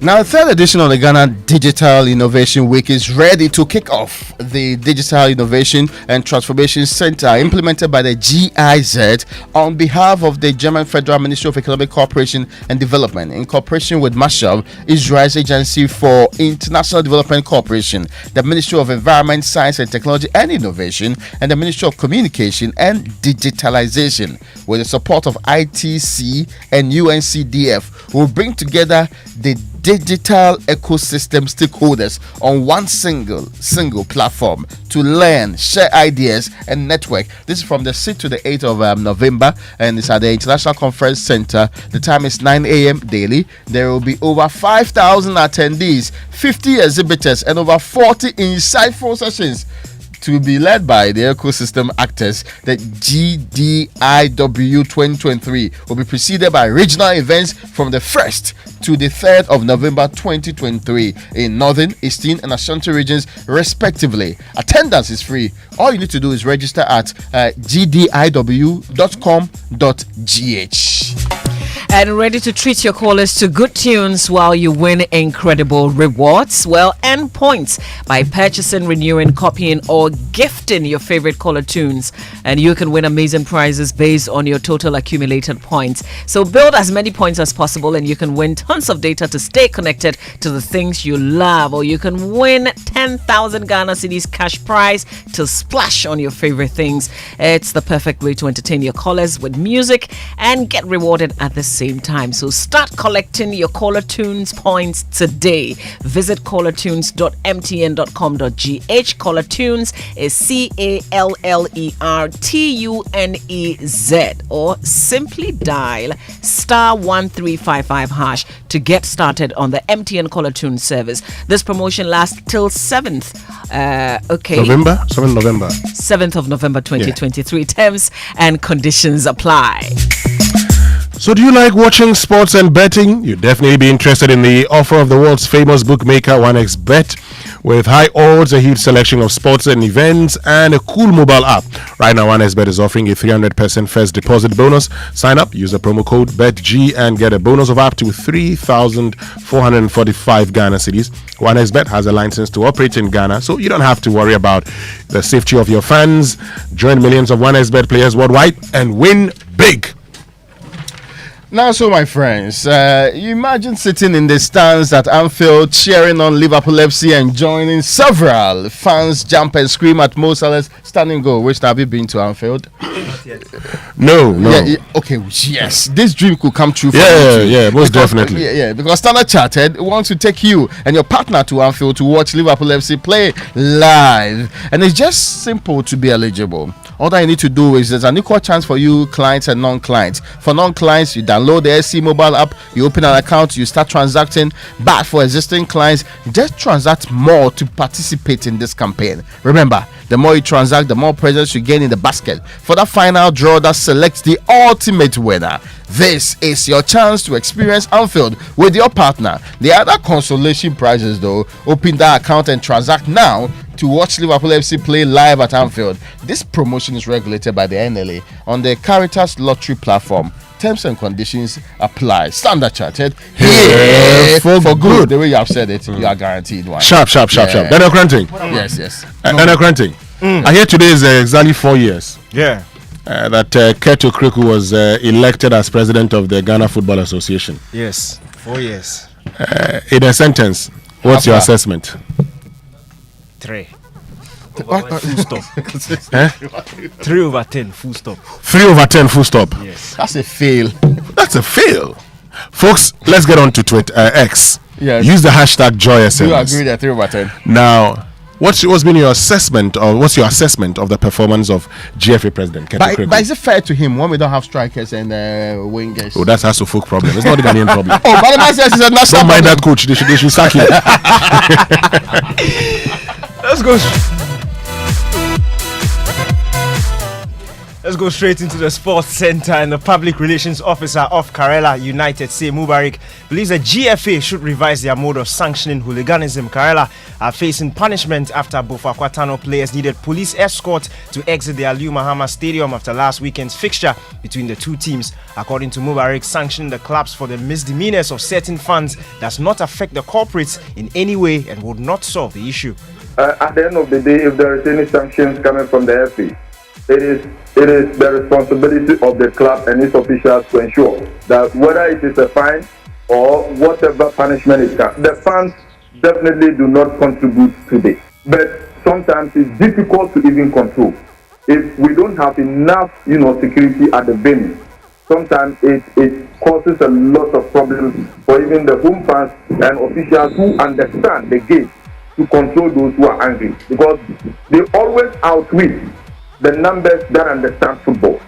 Now, the third edition of the Ghana Digital Innovation Week is ready to kick off. The Digital Innovation and Transformation Center, implemented by the GIZ on behalf of the German Federal Ministry of Economic Cooperation and Development, in cooperation with Mashab, Israel's Agency for International Development Cooperation, the Ministry of Environment, Science and Technology and Innovation, and the Ministry of Communication and Digitalization, with the support of ITC and UNCDF, will bring together the digital ecosystem stakeholders on one single platform to learn, share ideas, and network. This is from the 6th to the 8th of November, and it's at the International Conference Center. The time is 9 a.m. daily. There will be over 5,000 attendees, 50 exhibitors, and over 40 insightful sessions to be led by the ecosystem actors. The GDIW 2023 will be preceded by regional events from the 1st to the 3rd of November 2023 in Northern, Eastern, and Ashanti regions, respectively. Attendance is free. All you need to do is register at gdiw.com.gh. And ready to treat your callers to good tunes while you win incredible rewards? Well, earn points by purchasing, renewing, copying, or gifting your favorite caller tunes. And you can win amazing prizes based on your total accumulated points. So build as many points as possible and you can win tons of data to stay connected to the things you love. Or you can win 10,000 Ghana cedis cash prize to splash on your favorite things. It's the perfect way to entertain your callers with music and get rewarded at the same time. So start collecting your Caller Tunes points today. Visit callertunes.mtn.com.gh. Caller Tunes is CALLERTUNEZ, or simply dial *1355 hash to get started on the MTN Caller Tunes service. This promotion lasts till 7th. November? 7th November. 7th of November 2023. Terms and conditions apply. So do you like watching sports and betting? You'd definitely be interested in the offer of the world's famous bookmaker 1xBet. With high odds, a huge selection of sports and events, and a cool mobile app. Right now, 1xBet is offering a 300% first deposit bonus. Sign up, use the promo code BETG, and get a bonus of up to 3,445 Ghana cedis. 1xBet has a license to operate in Ghana, so you don't have to worry about the safety of your fans. Join millions of 1xBet players worldwide and win big. Now, so my friends, you imagine sitting in the stands at Anfield cheering on Liverpool FC and joining several fans jump and scream at Mo Salah's standing goal. Which have you been to Anfield? No. Yeah, okay, yes. This dream could come true for you. Yeah, most definitely. Yeah, because Standard Chartered wants to take you and your partner to Anfield to watch Liverpool FC play live. And it's just simple to be eligible. All that you need to do is there's an equal chance for you, clients and non-clients. For non-clients, you download the SC mobile app, you open an account, you start transacting. But for existing clients, just transact more to participate in this campaign. Remember, the more you transact, the more presents you gain in the basket for that final draw that selects the ultimate winner. This is your chance to experience Anfield with your partner. The other consolation prizes, though, open that account and transact now to watch Liverpool FC play live at Anfield. This promotion is regulated by the NLA on the Caritas Lottery platform. Terms and conditions apply. Standard Chartered. Here for good. The way you have said it, you are guaranteed one. Sharp. Daniel Cranting. Yes. Daniel Cranting. I hear today is exactly 4 years. Yeah. That Keto Kriku was elected as president of the Ghana Football Association. Yes, 4 years. In a sentence, what's your assessment? 3. Full stop. 3 over 10, full stop. 3 over 10, full stop. Yes. That's a fail. That's a fail. Folks, let's get on to Twitter, X. Yes. Use the hashtag JoySMS. You agree that 3 over 10? Now, what's been your assessment, or what's your assessment of the performance of GFA president Keto Kriku? But is it fair to him when we don't have strikers and wingers? Oh, that's a folk problem. It's not the Ghanaian problem. Oh, but the man says it's a national Don't mind problem. that coach. They should sack him. Let's go. Let's go straight into the sports center. And the public relations officer of Karela United, Say Mubarak, believes the GFA should revise their mode of sanctioning hooliganism. Karela are facing punishment after Bofa Kwatano players needed police escort to exit the Aliu Mahama Stadium after last weekend's fixture between the two teams. According to Mubarak, sanctioning the clubs for the misdemeanors of certain fans does not affect the corporates in any way and would not solve the issue. At the end of the day, if there is any sanctions coming from the FA, it is the responsibility of the club and its officials to ensure that whether it is a fine or whatever punishment it can, the fans definitely do not contribute to this. But sometimes it's difficult to even control. If we don't have enough, security at the venue, sometimes it causes a lot of problems for even the home fans and officials who understand the game to control those who are angry, because they always outwit the numbers that understand football.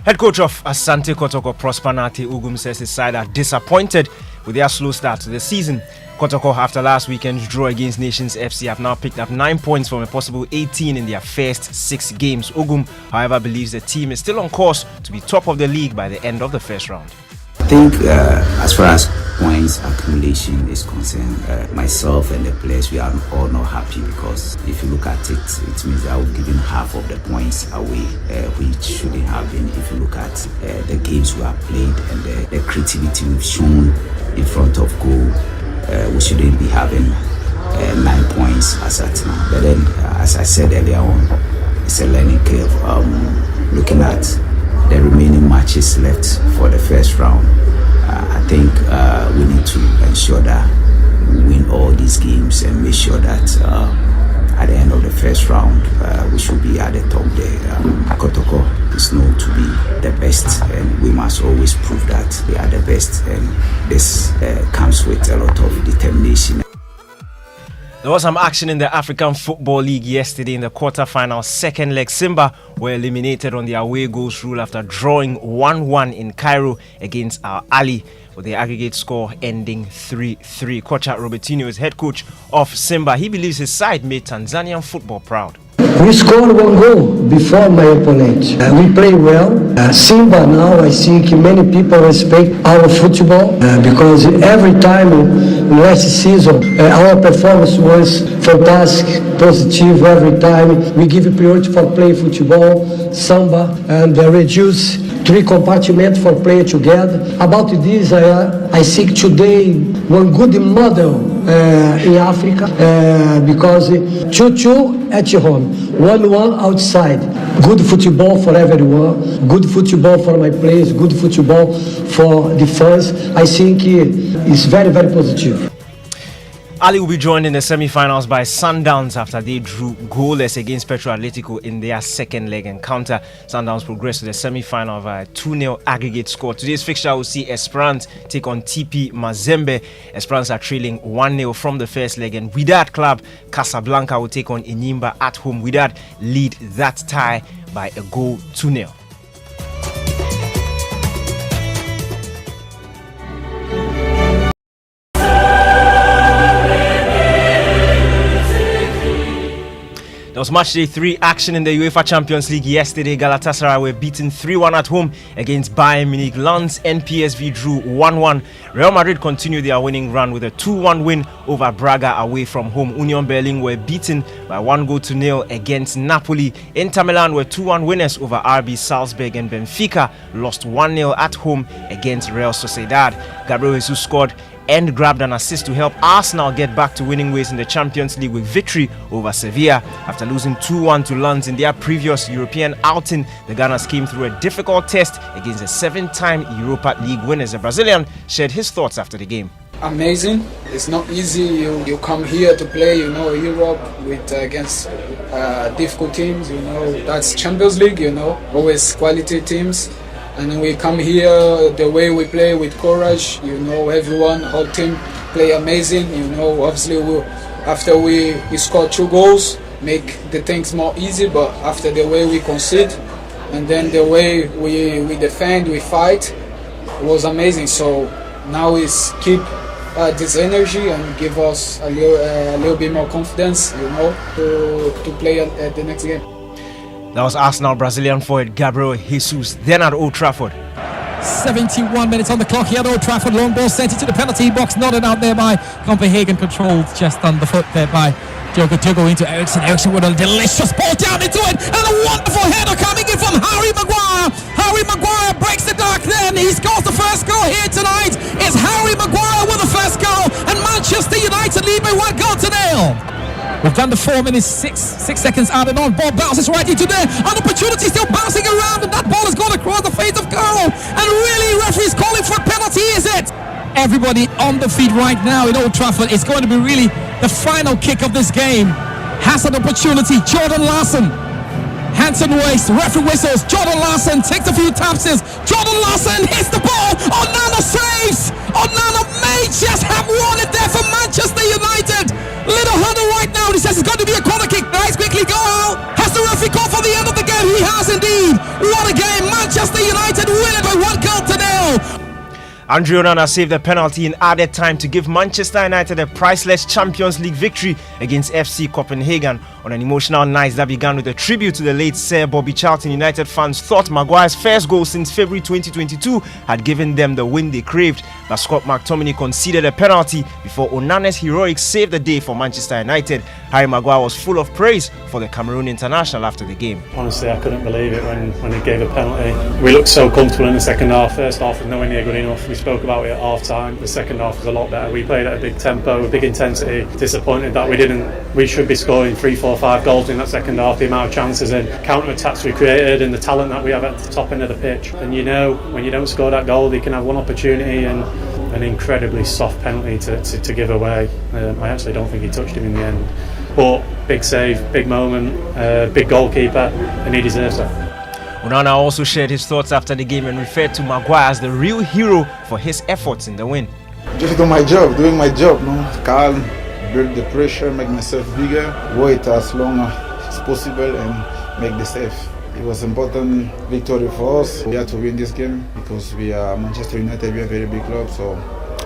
Head coach of Asante Kotoko, Prosper Nate Ugum, says his side are disappointed with their slow start to the season. Kotoko, after last weekend's draw against Nations FC, have now picked up 9 points from a possible 18 in their first 6 games. Ugum, however, believes the team is still on course to be top of the league by the end of the first round. I think as far as points accumulation is concerned, myself and the players, we are all not happy, because if you look at it, it means that we've given half of the points away, which shouldn't have been. If you look at the games we have played and the creativity we've shown in front of goal, we shouldn't be having 9 points as at now. But then, as I said earlier on, it's a learning curve. Looking at the remaining matches left for the first round, I think we need to ensure that we win all these games and make sure that at the end of the first round, we should be at the top there. Kotoko is known to be the best, and we must always prove that we are the best, and this comes with a lot of determination. There was some action in the African Football League yesterday in the quarter-final second leg. Simba were eliminated on the away goals rule after drawing 1-1 in Cairo against Al Ali, with the aggregate score ending 3-3. Coach Robertinho is head coach of Simba. He believes his side made Tanzanian football proud. We scored one goal before my opponent. We play well. Simba now, I think many people respect our football because every time last season our performance was fantastic, positive every time. We give priority for play football, samba, and reduce 3 compartments for play together. About this, I think today one good model in Africa because 2-2 at home, 1-1 outside. Good football for everyone, good football for my players, good football for the fans. I think it's very, very positive. Ali will be joined in the semi-finals by Sundowns after they drew goalless against Petro Atletico in their second leg encounter. Sundowns progressed to the semi-final of a 2-0 aggregate score. Today's fixture will see Esperance take on TP Mazembe. Esperance are trailing 1-0 from the first leg, and Wydad club Casablanca will take on Enyimba at home. Wydad lead that tie by a goal 2-0. There was match day 3 action in the UEFA Champions League yesterday. Galatasaray were beaten 3-1 at home against Bayern Munich. Lens and PSV drew 1-1. Real Madrid continued their winning run with a 2-1 win over Braga away from home. Union Berlin were beaten by 1-0 against Napoli. Inter Milan were 2-1 winners over RB Salzburg, and Benfica lost 1-0 at home against Real Sociedad. Gabriel Jesus scored and grabbed an assist to help Arsenal get back to winning ways in the Champions League with victory over Sevilla. After losing 2-1 to Lens in their previous European outing, the Gunners came through a difficult test against the 7-time Europa League winners. The Brazilian shared his thoughts after the game. Amazing. It's not easy. You come here to play, Europe with against difficult teams. That's Champions League. Always quality teams. And we come here, the way we play with courage, everyone, whole team play amazing, obviously after we score 2 goals, make the things more easy, but after the way we concede, and then the way we defend, we fight, it was amazing. So now is keep this energy and give us a little bit more confidence, to play at the next game. That was Arsenal Brazilian forward Gabriel Jesus. Then at Old Trafford, 71 minutes on the clock here at Old Trafford. Long ball sent into the penalty box, nodded out there by Copenhagen, controlled just underfoot there by Diogo into Eriksen. Eriksen with a delicious ball down into it, and a wonderful header coming in from Harry Maguire. Harry Maguire breaks the dark then. He scores the first goal here tonight. It's Harry Maguire with the first goal, and Manchester United lead by 1-0. We've done the 4 minutes, 6 seconds added on. Ball bounces right into there. An opportunity still bouncing around, and that ball has gone across the face of goal. And really, referee's calling for a penalty, is it? Everybody on the feet right now in Old Trafford. It's going to be really the final kick of this game. Has an opportunity. Jordan Larson. Hanson waits, referee whistles. Jordan Larson takes a few taps. Jordan Larson hits the ball. Onana saves. Onana may just have won it there for Manchester United. Little huddle right now. He says it's going to be a corner kick. Nice, quickly go out. Has the referee called for the end of the game? He has indeed. What a game. Manchester United win it by 1-0. Andre Onana saved a penalty in added time to give Manchester United a priceless Champions League victory against FC Copenhagen on an emotional night that began with a tribute to the late Sir Bobby Charlton. United fans thought Maguire's first goal since February 2022 had given them the win they craved, but Scott McTominay conceded a penalty before Onana's heroics saved the day for Manchester United. Harry Maguire was full of praise for the Cameroon international after the game. Honestly, I couldn't believe it when he gave a penalty. We looked so comfortable in the second half. First half was nowhere near good enough. We spoke about it at half time. The second half was a lot better. We played at a big tempo, a big intensity. Disappointed that we should be scoring 3, 4, 5 goals in that second half. The amount of chances and counter attacks we created and the talent that we have at the top end of the pitch. And when you don't score that goal, you can have one opportunity and an incredibly soft penalty to give away. I actually don't think he touched him in the end. but big save, big moment, big goalkeeper, and he deserves that. Onana also shared his thoughts after the game and referred to Maguire as the real hero for his efforts in the win. Just doing my job, no? Calm, build the pressure, make myself bigger, wait as long as possible and make the save. It was important victory for us. We had to win this game because we are Manchester United, we are a very big club, so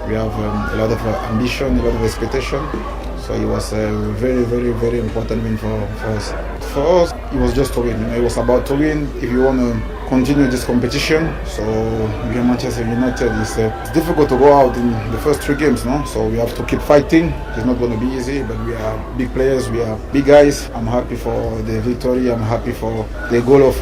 we have a lot of ambition, a lot of expectation. So it was a very, very, very important win for us. For us, it was just to win. It was about to win if you want to continue this competition. So we are Manchester United. It's difficult to go out in the first 3 games, no? So we have to keep fighting. It's not going to be easy, but we are big players. We are big guys. I'm happy for the victory. I'm happy for the goal of.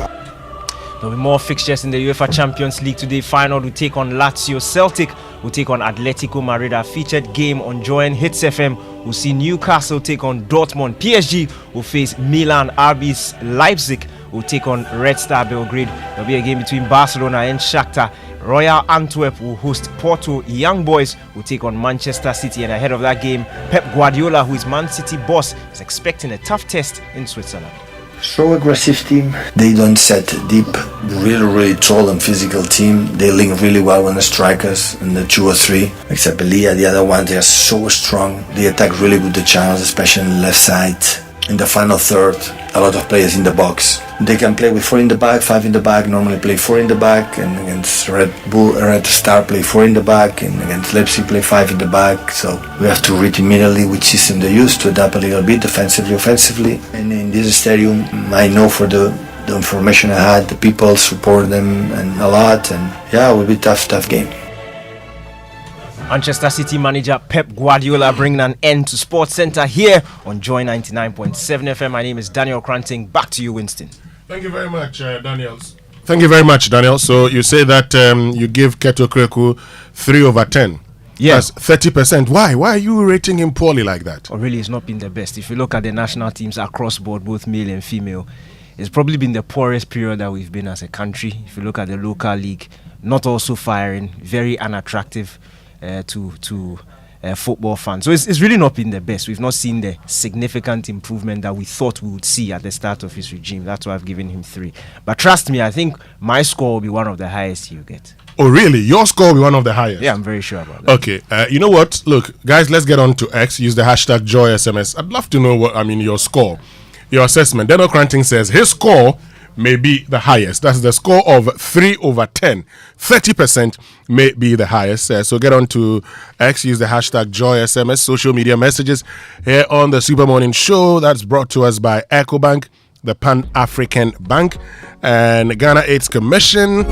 There'll be more fixtures in the UEFA Champions League today. Final will take on Lazio. Celtic will take on Atletico Madrid. Our featured game on Joy and Hits FM will see Newcastle take on Dortmund. PSG will face Milan. RB Leipzig will take on Red Star Belgrade. There'll be a game between Barcelona and Shakhtar. Royal Antwerp will host Porto. Young Boys will take on Manchester City. And ahead of that game, Pep Guardiola, who is Man City boss, is expecting a tough test in Switzerland. So aggressive team. They don't set deep, really tall and physical team. They link really well with the strikers and the 2 or 3. Except Belia, the other one, they are so strong. They attack really good the channels, especially on the left side. In the final third, a lot of players in the box. They can play with 4 in the back, 5 in the back, normally play 4 in the back, and against Red Star play 4 in the back, and against Leipzig play 5 in the back. So we have to read immediately which system they use to adapt a little bit defensively, offensively. And in this stadium, I know for the information I had, the people support them and a lot, and yeah, it will be a tough game. Manchester City manager Pep Guardiola bringing an end to Sports Center here on Joy 99.7 FM. My name is Daniel Cranting. Back to you, Winston. Thank you very much, Daniel. Thank you very much, Daniel. So you say that you give Keto Kreku 3/10. Yes, 30%. Why? Why are you rating him poorly like that? Oh, really, it's not been the best. If you look at the national teams across board, both male and female, it's probably been the poorest period that we've been as a country. If you look at the local league, not also firing, very unattractive to football fans. So it's really not been the best. We've not seen the significant improvement that we thought we would see at the start of his regime. That's why I've given him 3. But trust me, I think my score will be one of the highest you get. Oh, really? Your score will be one of the highest? Yeah, I'm very sure about that. Okay. You know what? Look, guys, let's get on to X. Use the hashtag JoySMS. I'd love to know your score, your assessment. Daniel Cranting says his score may be the highest. That's the score of 3/10. 30% may be the highest. So get on to X, use the hashtag JoySMS, social media messages here on the Super Morning Show. That's brought to us by EcoBank, the Pan-African Bank, and Ghana AIDS Commission.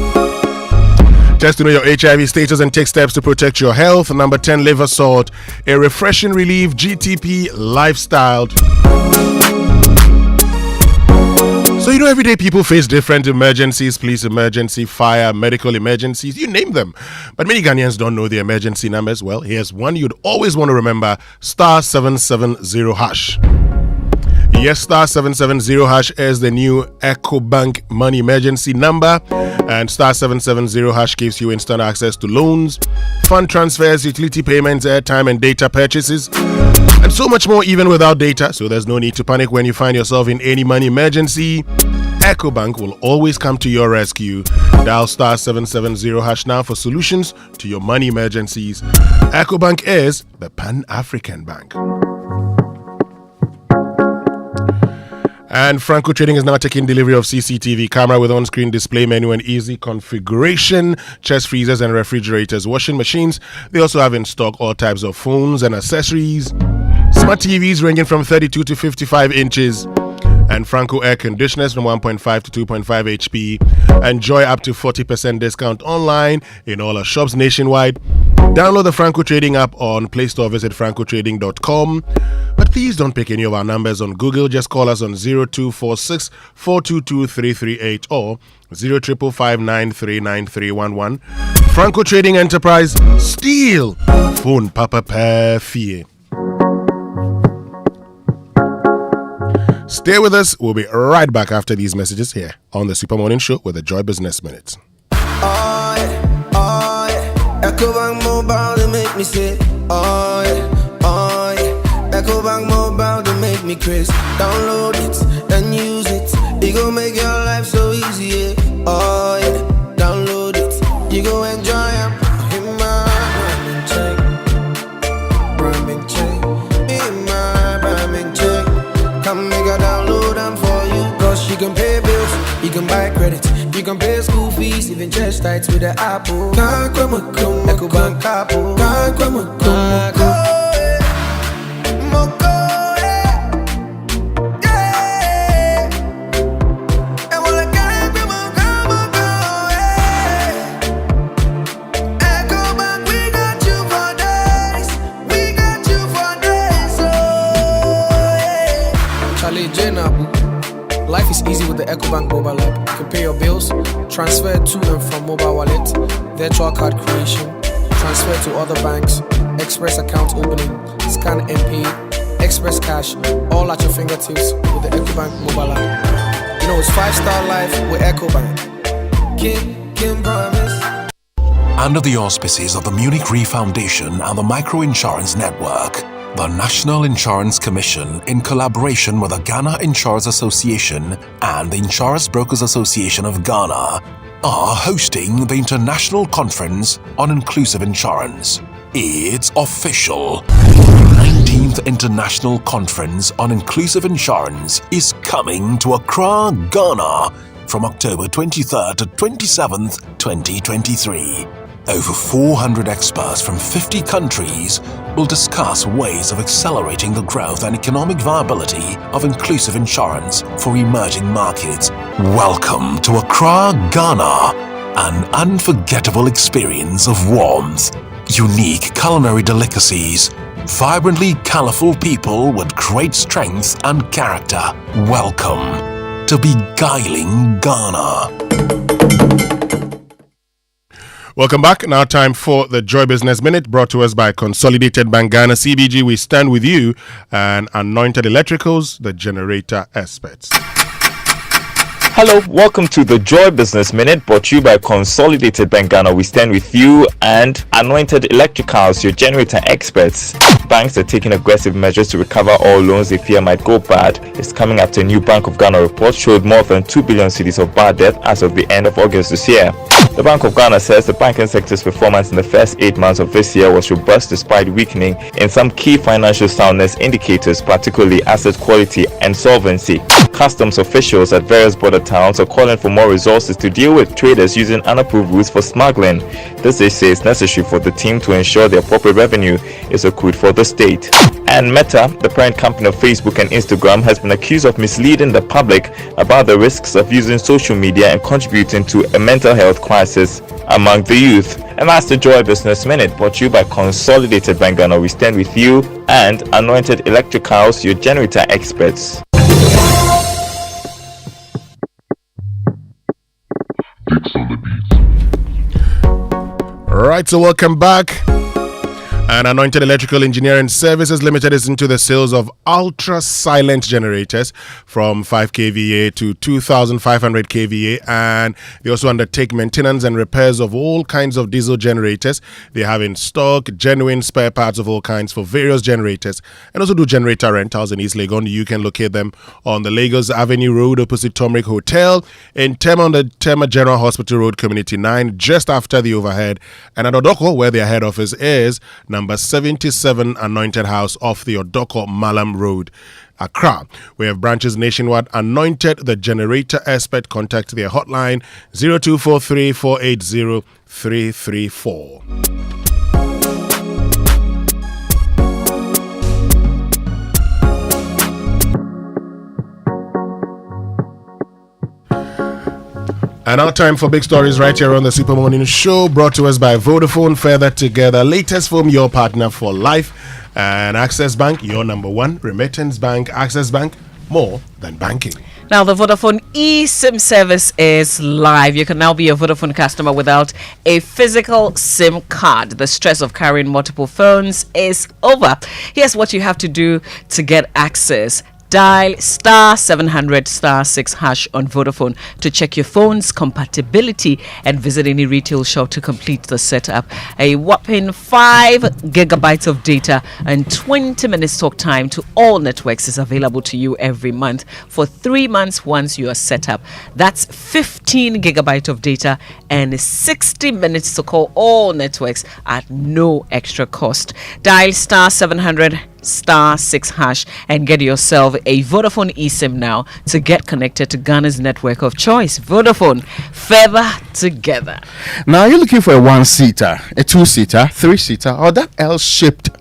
Just to know your HIV status and take steps to protect your health. Number 10, liver salt, a refreshing relief, GTP lifestyle. So, you know, every day people face different emergencies, police emergency, fire, medical emergencies, you name them. But many Ghanaians don't know the emergency numbers. Well, here's one you'd always want to remember, *770#. Yes, *770# is the new EcoBank money emergency number, and *770# gives you instant access to loans, fund transfers, utility payments, airtime and data purchases, and so much more even without data. So there's no need to panic when you find yourself in any money emergency. EcoBank will always come to your rescue. Dial *770# now for solutions to your money emergencies. EcoBank is the Pan-African Bank. And Franco Trading is now taking delivery of CCTV camera with on-screen display menu and easy configuration, chest freezers and refrigerators, washing machines. They also have in stock all types of phones and accessories, smart TVs ranging from 32 to 55 inches, and Franco air conditioners from 1.5 to 2.5 HP. Enjoy up to 40% discount online in all our shops nationwide. Download the Franco Trading app on Play Store. Visit francotrading.com. But please don't pick any of our numbers on Google. Just call us on 0246 422 338 or 0555939311. Franco Trading Enterprise. Steal. Phone Papa Perfie. Stay with us. We'll be right back after these messages here on the Super Morning Show with the Joy Business Minute. EcoBank Mobile, they make me say, EcoBank Mobile, they make me me crazy. Download it and use it. It gon' make your life so easy, yeah. Oh yeah, download it. You gon' enjoy it. In my rhyming check. Rhyming check. In my rhyming check. Come make a download them for you. Cause you can pay bills, you can buy credit, you can pay school fees, even church tights with the Apple. Can't come a come, Echo Bank Apple. Can't come a come, Life is easy with the EcoBank mobile app. You can pay your bills, transfer to and from mobile wallet, virtual card creation, transfer to other banks, express account opening, scan and pay, express cash, all at your fingertips with the EcoBank mobile app. You know, it's 5-star life with EcoBank. Kim promise. Under the auspices of the Munich Re Foundation and the Microinsurance Network, the National Insurance Commission, in collaboration with the Ghana Insurers Association and the Insurance Brokers Association of Ghana, are hosting the International Conference on Inclusive Insurance. It's official. The 19th International Conference on Inclusive Insurance is coming to Accra, Ghana from October 23rd to 27th, 2023. Over 400 experts from 50 countries will discuss ways of accelerating the growth and economic viability of inclusive insurance for emerging markets. Welcome to Accra, Ghana, an unforgettable experience of warmth, unique culinary delicacies, vibrantly colorful people with great strength and character. Welcome to Beguiling Ghana. Welcome back. Now time for the Joy Business Minute, brought to us by Consolidated Bank Ghana. CBG, we stand with you, and Anointed Electricals, the generator experts. Hello, welcome to the Joy Business Minute, brought to you by Consolidated Bank Ghana. We stand with you and Anointed Electricals, your generator experts. Banks are taking aggressive measures to recover all loans they fear might go bad. It's coming after a new Bank of Ghana report showed more than 2 billion cedis of bad debt as of the end of August this year. The Bank of Ghana says the banking sector's performance in the first 8 months of this year was robust despite weakening in some key financial soundness indicators, particularly asset quality and solvency. Customs officials at various border towns are calling for more resources to deal with traders using unapproved routes for smuggling. This, they say, is necessary for the team to ensure the appropriate revenue is accrued for the state. And Meta, the parent company of Facebook and Instagram, has been accused of misleading the public about the risks of using social media and contributing to a mental health crisis among the youth. And that's the Joy Business Minute, brought to you by Consolidated Bank Ghana. We stand with you and Anointed Electricals, your generator experts. Alright, so welcome back. And Anointed Electrical Engineering Services Limited is into the sales of ultra-silent generators from 5 kVA to 2,500 kVA, and they also undertake maintenance and repairs of all kinds of diesel generators. They have in stock genuine spare parts of all kinds for various generators, and also do generator rentals in East Legon. You can locate them on the Lagos Avenue Road opposite Tomric Hotel, in Tema on the Tema General Hospital Road, Community 9, just after the overhead, and at Odoko, where their head office is, number 77 Anointed House off the Odoko Malam Road, Accra. We have branches nationwide. Anointed, the generator expert. Contact their hotline 0243 480 334. And now time for big stories right here on the Super Morning Show, brought to us by Vodafone. Further together, latest from your partner for life. And Access Bank, your number one remittance bank. Access Bank, more than banking. Now, the Vodafone eSIM service is live. You can now be a Vodafone customer without a physical SIM card. The stress of carrying multiple phones is over. Here's what you have to do to get access. Dial star 700 star 6 hash on Vodafone to check your phone's compatibility and visit any retail shop to complete the setup. A whopping 5 gigabytes of data and 20 minutes talk time to all networks is available to you every month for 3 months once you are set up. That's 15 gigabytes of data and 60 minutes to call all networks at no extra cost. Dial star 700 star 6 hash and get yourself a Vodafone eSIM now to get connected to Ghana's network of choice. Vodafone, further together. Now you're looking for a 1-seater, a 2-seater, 3-seater, or that L-shaped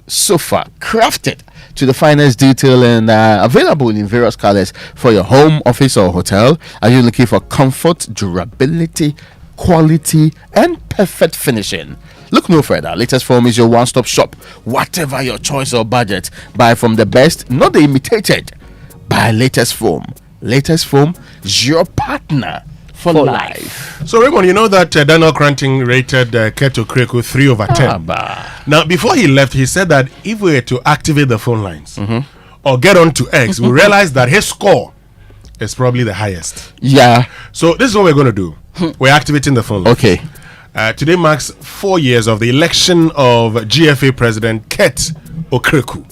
sofa crafted to the finest detail and available in various colors for your home, office, or hotel. Are you looking for comfort, durability, quality, and perfect finishing? Look no further. Latest Foam is your one-stop shop. Whatever your choice or budget, buy from the best, not the imitated. Buy Latest Foam. Latest Foam is your partner for life. So Raymond, you know that Daniel Cranting rated Keto Kreku 3 over 10. Now, before he left, he said that if we were to activate the phone lines or get on to X, we realize that his score is probably the highest. Yeah. So this is what we're going to do. We're activating the phone lines. Okay. Today marks 4 years of the election of GFA President Ket Okreku.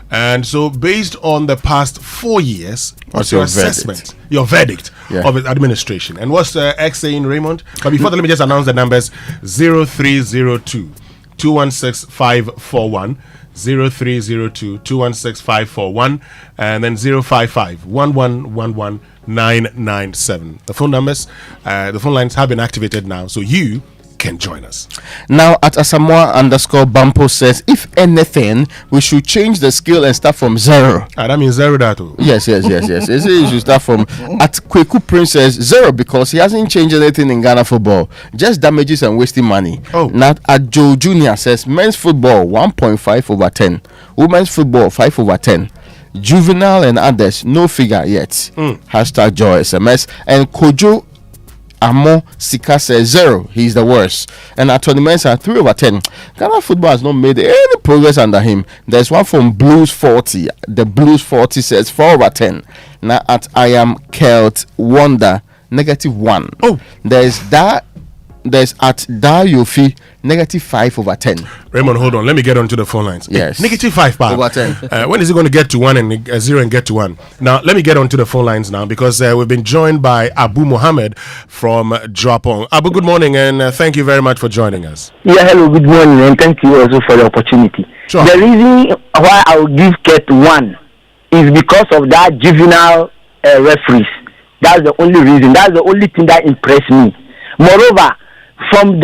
And so, based on the past 4 years, what's your assessment, your verdict of his administration? And what's X saying, Raymond? But before that, let me just announce the numbers: 0302 216 541, 0302 216 541, and then 055 1111 997. The phone numbers, the phone lines have been activated now, so you can join us. Now at Asamoah_Bampo says, if anything, we should change the scale and start from 0. That means 0 that. Yes. You should start from at Kweku Princess 0 because he hasn't changed anything in Ghana football, just damages and wasting money. Now at Joe Jr. says, men's football 1.5 over 10, women's football 5 over 10. Juvenile and others, no figure yet. Hashtag Joy SMS. And Kojo Amo Sika says 0. He's the worst. And at tournaments are 3 over 10. Ghana football has not made any progress under him. There's one from Blues 40. The Blues 40 says 4 over 10. Now at I am Kelt Wonder -1. There's at Da Yofi -5 over 10. Raymond, hold on. Let me get onto the phone lines. Yes. -5 over 10. When is it going to get to 1 and 0 and get to 1? Now, let me get onto the phone lines now because we've been joined by Abu Mohammed from Dropong. Abu, good morning and thank you very much for joining us. Yeah, hello, good morning and thank you also for the opportunity. Sure. The reason why I will give Ket 1 is because of that juvenile referees. That's the only reason. That's the only thing that impressed me. Moreover, from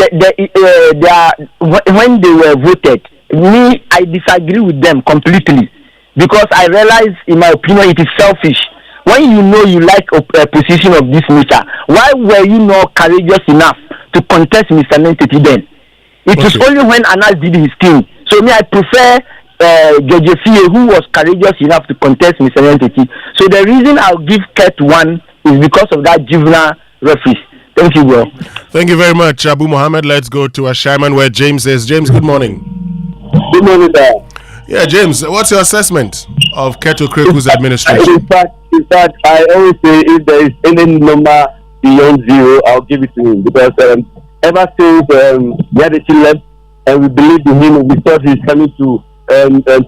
when they were voted, I disagree with them completely because I realize, in my opinion, it is selfish. When you know you like a position of this nature, why were you not courageous enough to contest Mr. Nentity then? It was only when Anas did his thing. So I prefer George Fie, who was courageous enough to contest Mr. Nentity. So the reason I'll give Ket 1 is because of that juvenile referees. Thank you, bro. Thank you very much, Abu Mohammed. Let's go to Ashaiman where James is. James, good morning. Good morning, sir. Yeah, James, what's your assessment of Keto Kreku's administration? In fact, I always say if there is any number beyond 0, I'll give it to him because ever since we had a left and we believed in him, we thought he's coming to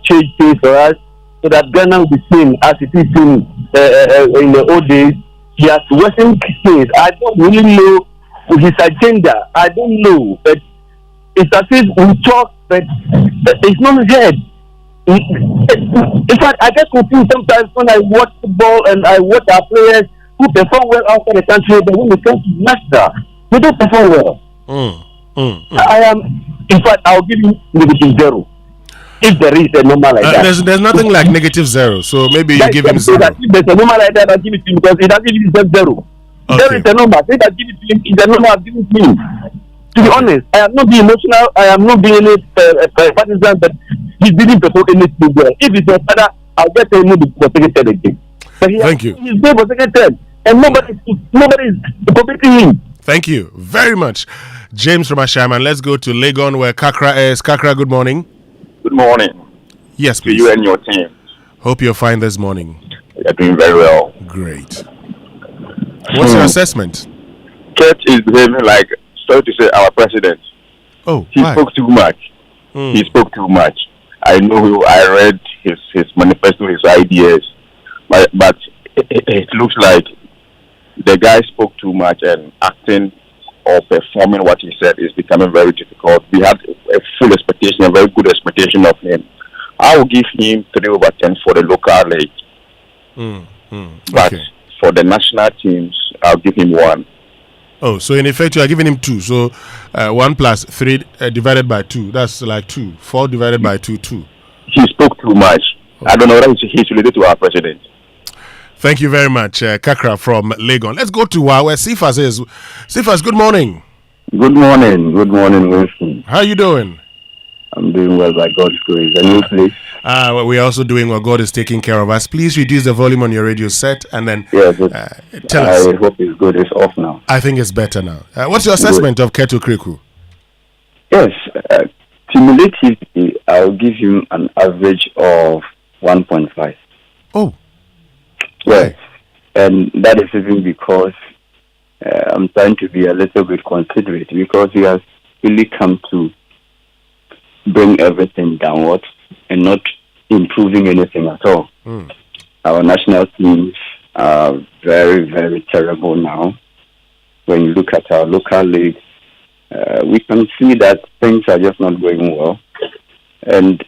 change things for us so that Ghana will be seen as it is in the old days. He has worsened things. I don't really know his agenda. I don't know. But it's as if we talk, but it's not heard. In fact, I get confused sometimes when I watch football and I watch our players who perform well outside the country, but when they come to Master, they don't perform well. I am, in fact, I'll give you -0. If there is a number like that, there's nothing like -0, so maybe you give him 0. If there's a number like that, I'll give it to him because it doesn't give him 0. Okay. There is a number. If I give it to him, it's a number I'll give it to him. To be honest, I am not being emotional. I am not being any partisan, but he didn't perform anything well. If it's your father, I'll get him for second term again. Thank you. He's there for second term, and nobody is competing him. Thank you very much, James from Ashaiman. Let's go to Legon where Kakra is. Kakra, good morning. Good morning. Yes, please. To you and your team. Hope you're fine this morning. You're doing very well. Great. What's your assessment? Kurt is behaving like, sorry to say, our president. Oh, he spoke too much. He spoke too much. I know. I read his manifesto, his ideas, but it looks like the guy spoke too much, and acting or performing what he said is becoming very difficult. We had a full expectation, a very good expectation of him. I will give him 3/10 for the local league. But for the national teams, I'll give him 1. Oh, so in effect, you are giving him 2. So 1 plus 3 divided by 2. That's like 2. 4 divided by 2, 2. He spoke too much. I don't know whether he's related to our president. Thank you very much, Kakra from Legon. Let's go to where Sifas is. Sifas, good morning. Good morning. Good morning, Wilson. How are you doing? I'm doing well by God's grace. And you, please? We're also doing well. God is taking care of us. Please reduce the volume on your radio set and then tell us. I hope it's good. It's off now. I think it's better now. What's your assessment of Keto Kriku? Yes. Cumulatively, I'll give him an average of 1.5. Oh. Yes. And that is even because I'm trying to be a little bit considerate, because he has really come to bring everything downwards and not improving anything at all. Our national teams are very, very terrible now. When you look at our local leagues, we can see that things are just not going well, and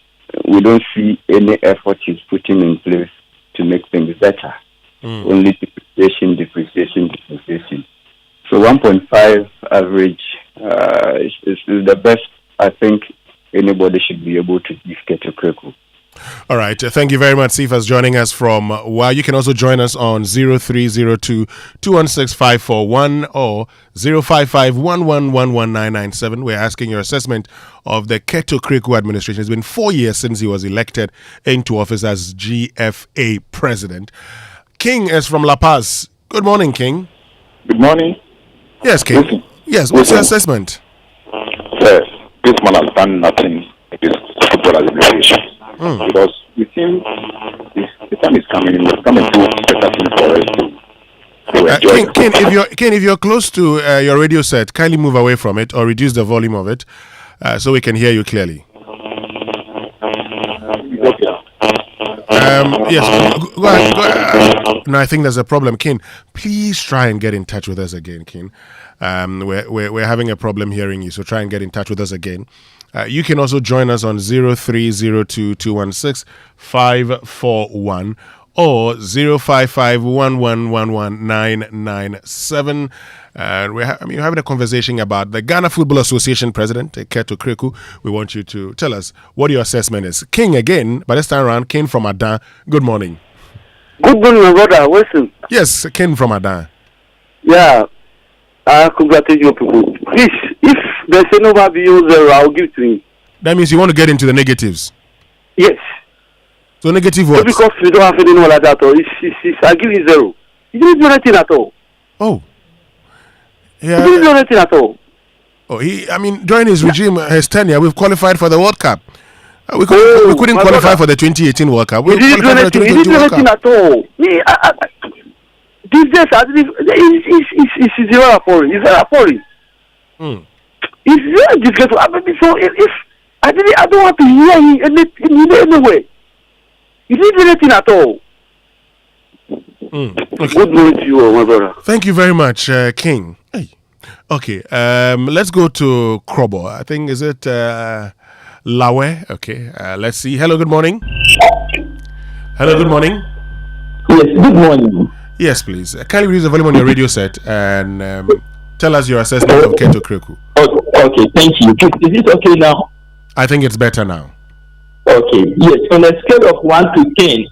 we don't see any effort he's putting in place to make things better. Only depreciation. So 1.5 average is the best I think anybody should be able to give Keto Kriku. All right. Thank you very much, Sifas, joining us from You can also join us on 0302 216 541 or 055 1111997. We're asking your assessment of the Keto Kriku administration. It's been 4 years since he was elected into office as GFA president. King is from La Paz. Good morning, King. Good morning. Yes, King. Listen. Yes, what's your assessment? Yes, this man has done nothing against football administration. Because we think the time is coming, it's coming to better things for us to enjoy. Ken, if you're close to your radio set, kindly move away from it or reduce the volume of it so we can hear you clearly. Yes, go ahead. No, I think there's a problem. Ken, please try and get in touch with us again, Ken. We're having a problem hearing you, so try and get in touch with us again. You can also join us on 0302 216 541 or 055 1111997. We're having a conversation about the Ghana Football Association president, Keto Kriku. We want you to tell us what your assessment is. King again, but this time around, King from Adan. Good morning. Good morning, my brother. Wilson. Yes, King from Adan. Yeah. Congratulations, you people. Please, if there's a number beyond 0, I'll give it to him. That means you want to get into the negatives? Yes. So negative what? Because we don't have any more like that. I give him 0. He didn't do anything at all. Oh. Yeah. He didn't do anything at all. Oh, during his regime, his tenure, we've qualified for the World Cup. We couldn't qualify for the 2018 World Cup. He didn't do anything at all. These days, it's very appalling. It's very appalling. It's very difficult. So if I don't want to hear him in any way. He didn't do anything at all. Okay. Good morning to you, my brother. Thank you very much, King. Hey. Okay, let's go to Krobo. I think, is it Lawe? Okay, let's see. Hello, good morning. Hello, good morning. Yes, good morning. Yes, please. Kindly reduce the volume on your radio set and tell us your assessment of Keto Kriku. Okay, thank you. Is it okay now? I think it's better now. Okay, yes. On a scale of 1 to 10,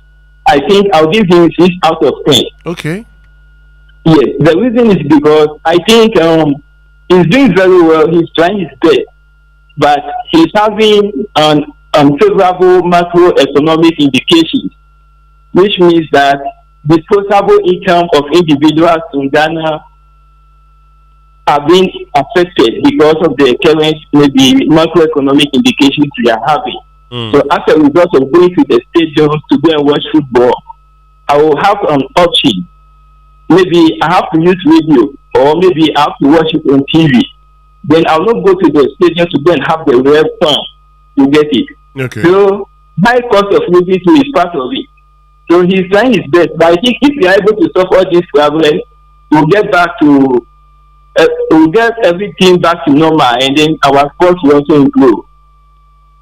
I think I'll give him 6 out of 10. Okay. Yes, the reason is because I think he's doing very well. He's trying his best, but he's having an unfavorable macroeconomic indications, which means that disposable income of individuals in Ghana are being affected because of the current maybe macroeconomic indications we are having. So as a result of going to the stadium to go and watch football, I will have an option. Maybe I have to use radio, or maybe I have to watch it on TV. Then I'll not go to the stadium to go and have the real fun. You get it? Okay. So high cost of living too is part of it. So he's trying his best. But I think if we are able to solve all these problems, we'll get back to we'll get everything back to normal, and then our sports will also improve.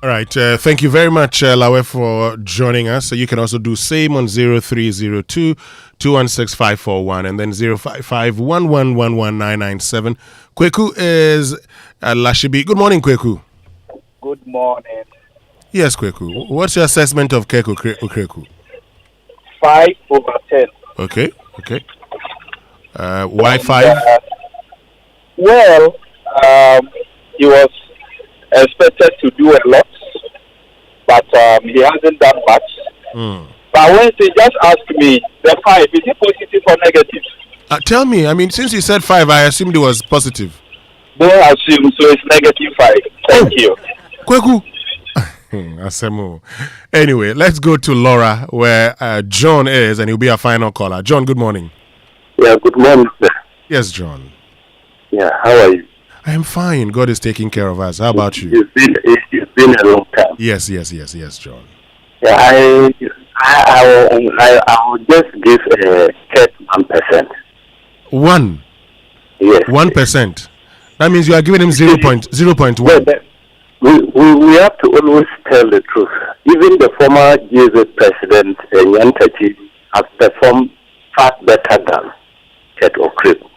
All right. Thank you very much, Lawe, for joining us. So you can also do same on 0302 216 541 and then 055 1111997. Kweku is Lashibi. Good morning, Kweku. Good morning. Yes, Kweku. What's your assessment of Kweku? 5/10. Okay. Why 5? Well, he was expected to do a lot, but he hasn't done much. But when they just asked me, the 5, is it positive or negative? Tell me, I mean, since you said 5, I assumed it was positive. Don't assume, so it's -5. Thank you. Kweku. Asemo. Anyway, let's go to Laura, where John is, and he'll be our final caller. John, good morning. Yeah, good morning, sir. Yes, John. Yeah, how are you? I am fine. God is taking care of us. How about you? It's been a long time. Yes, John. Yeah, I will just give a 1%. 1? Yes. 1%. That means you are giving him 0.1. We have to always tell the truth. Even the former GZ president, Nyan Tachi, has performed far better than Ket Okreku.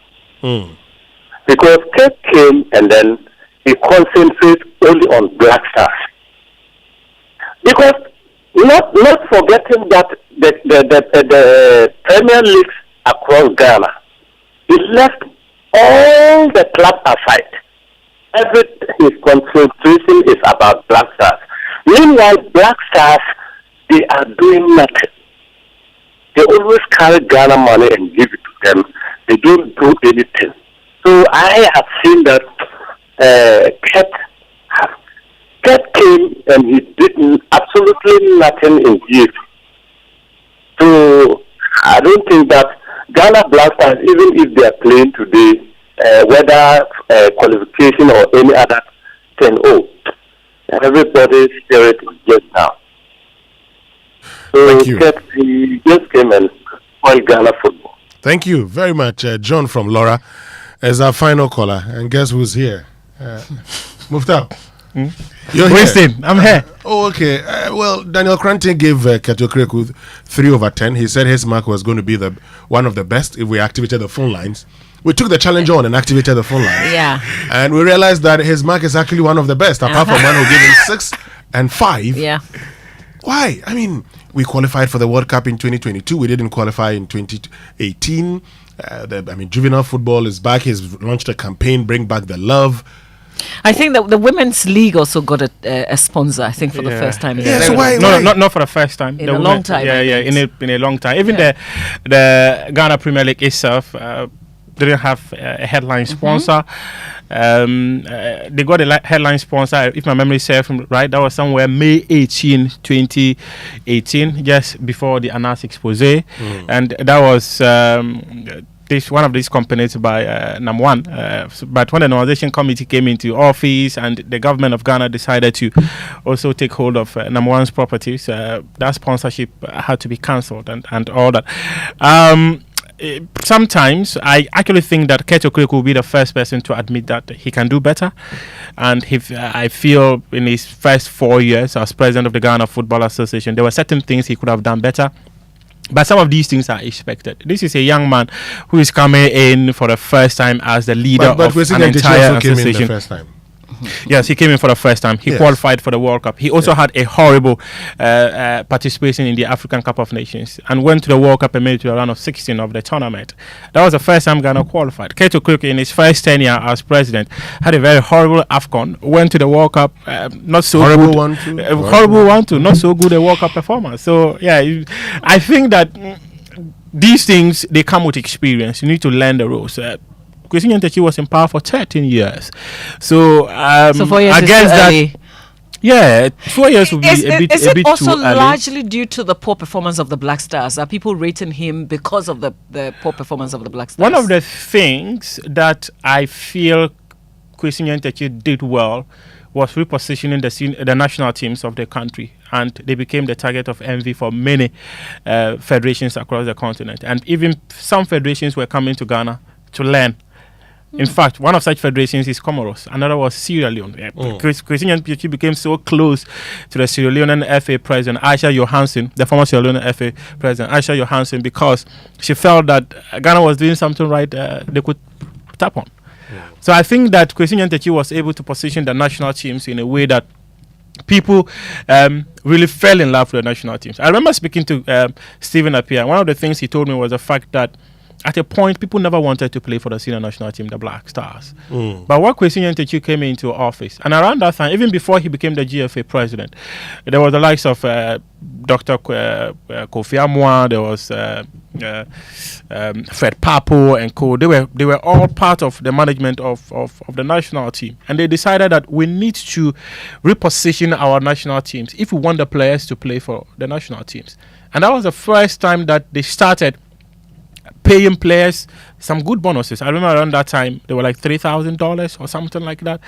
Because Ket came and then he concentrates only on Black Stars. Because not forgetting that the Premier Leagues across Ghana, he left all the club aside. His concentration is about Black Stars. Meanwhile, Black Stars, they are doing nothing. They always carry Ghana money and give it to them. They don't do anything. So I have seen that Ket came and he did absolutely nothing in GF. So I don't think that Ghana Black Stars, even if they are playing today, whether qualification or any other thing, everybody's spirit is just down. So he just came and spoiled Ghana football. Thank you very much, John from Laura, as our final caller. And guess who's here? Mufta. You're Winston, here. I'm here. Okay. Well, Daniel Cranton gave Ket Okreku 3/10. He said his mark was going to be one of the best if we activated the phone lines. We took the challenge on and activated the phone lines. Yeah. And we realized that his mark is actually one of the best, apart from one who gave him 6 and 5. Yeah. Why? I mean, we qualified for the World Cup in 2022. We didn't qualify in 2018. Juvenile football is back. He's launched a campaign, Bring Back the Love. I think that the Women's League also got a sponsor, I think, for the first time. Yeah, so why? No, not for the first time. In a long time. Yeah, in a long time. Even the Ghana Premier League itself didn't have a headline sponsor. They got a headline sponsor, if my memory serves right, that was somewhere May 18, 2018, just before the Anas expose. And that was one of these companies by NAM1. But when the normalization committee came into office and the government of Ghana decided to also take hold of NAM1's properties, that sponsorship had to be cancelled and all that. Sometimes I actually think that Ket Okreku will be the first person to admit that he can do better, and I feel in his first 4 years as president of the Ghana Football Association, there were certain things he could have done better. But some of these things are expected. This is a young man who is coming in for the first time as the leader of an entire association. The first time. Yes, he came in for the first time. He qualified for the World Cup. He also had a horrible participation in the African Cup of Nations and went to the World Cup and made it to the round of 16 of the tournament. That was the first time Ghana qualified. Ket Okreku, in his first tenure as president, had a very horrible AFCON, went to the World Cup, not so horrible good. One, too. Horrible one, too. Not so good a World Cup performance. So, yeah, I think that these things, they come with experience. You need to learn the rules. Kwesi Nyantakyi was in power for 13 years. So, 4 years against that, Yeah, 4 years would be a bit Is it too also early. largely due to the poor performance of the Black Stars? Are people rating him because of the poor performance of the Black Stars? One of the things that I feel Kwesi Nyantakyi did well was repositioning the national teams of the country, and they became the target of envy for many federations across the continent. And even some federations were coming to Ghana to learn. In fact, one of such federations is Comoros. Another was Sierra Leone. Kwesi Nyantakyi became so close to the Sierra Leonean FA president, Aisha Johansson, the former Sierra Leone FA president, Aisha Johansson, because she felt that Ghana was doing something right they could tap on. So I think that Kwesi Nyantakyi was able to position the national teams in a way that people really fell in love with the national teams. I remember speaking to Stephen Appiah. One of the things he told me was the fact that at a point, people never wanted to play for the senior national team, the Black Stars. But when Kwesi Nyantakyi came into office, and around that time, even before he became the GFA president, there was the likes of Dr. Kofi Amwa, there was Fred Papo and co. They were all part of the management of the national team. And they decided that we need to reposition our national teams if we want the players to play for the national teams. And that was the first time that they started paying players some good bonuses. I remember around that time they were like $3,000 or something like that,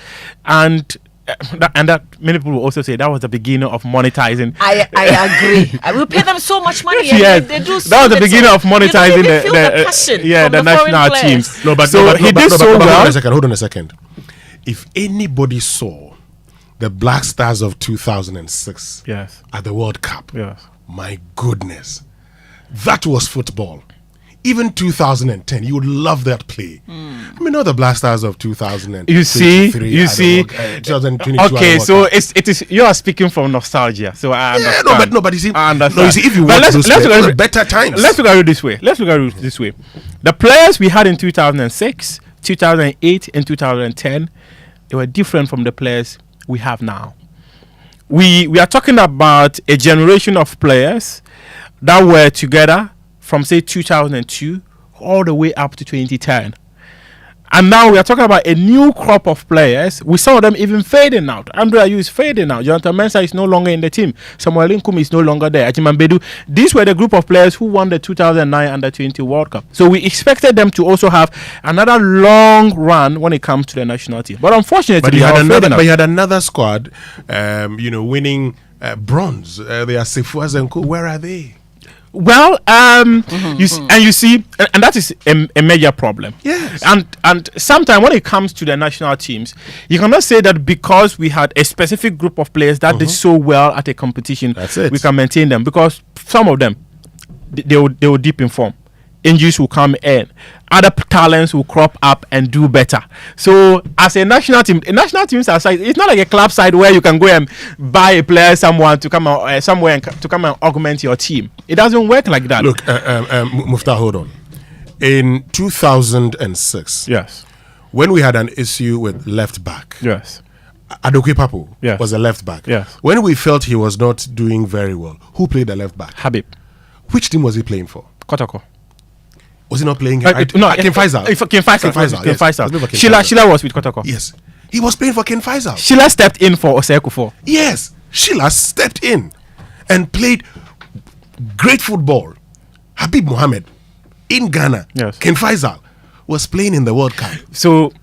and that many people will also say that was the beginning of monetizing. I agree. We pay them so much money. Yes, and they do so that was the beginning of monetizing the passion the national teams. No, but he did so well. Hold on a second. If anybody saw the Black Stars of 2006 at the World Cup, my goodness, that was football. Even 2010, you would love that play. I mean, not the Black Stars of 2000. You see. 2022. Okay, so it is you are speaking from nostalgia. So I understand. But you see, I understand. you see, if you want those players, better times. Let's look at it this way. The players we had in 2006, 2008, and 2010, they were different from the players we have now. We are talking about a generation of players that were together from say 2002 all the way up to 2010. And now we are talking about a new crop of players. We saw them even fading out. Andre Ayew is fading out. Jonathan Mensah is no longer in the team. Samuel Nkum is no longer there. Ajiman Bedu. These were the group of players who won the 2009 Under-20 World Cup. So we expected them to also have another long run when it comes to the national team. But unfortunately, you had another squad, winning bronze. They are Sefuaz and Co. Where are they? Well, you see, and that is a major problem. Yes. And sometimes when it comes to the national teams, you cannot say that because we had a specific group of players that did so well at a competition, we can maintain them, because some of them they will dip in form. Injuries will come in. Other talents will crop up and do better. So, as a national team side, it's not like a club side where you can go and buy a player somewhere to come and augment your team. It doesn't work like that. Look, Mufta, hold on. In 2006, when we had an issue with left back, Adoke Papo was a left back. When we felt he was not doing very well, who played the left back? Habib. Which team was he playing for? Kotoko. Was he not playing? Ken Faisal. Ken Faisal. Sheila was with Kotoko. Yes. He was playing for Ken Faisal. Sheila stepped in for Osei Kufuor. Yes. Sheila stepped in and played great football. Habib Mohammed in Ghana. Ken Faisal was playing in the World Cup. So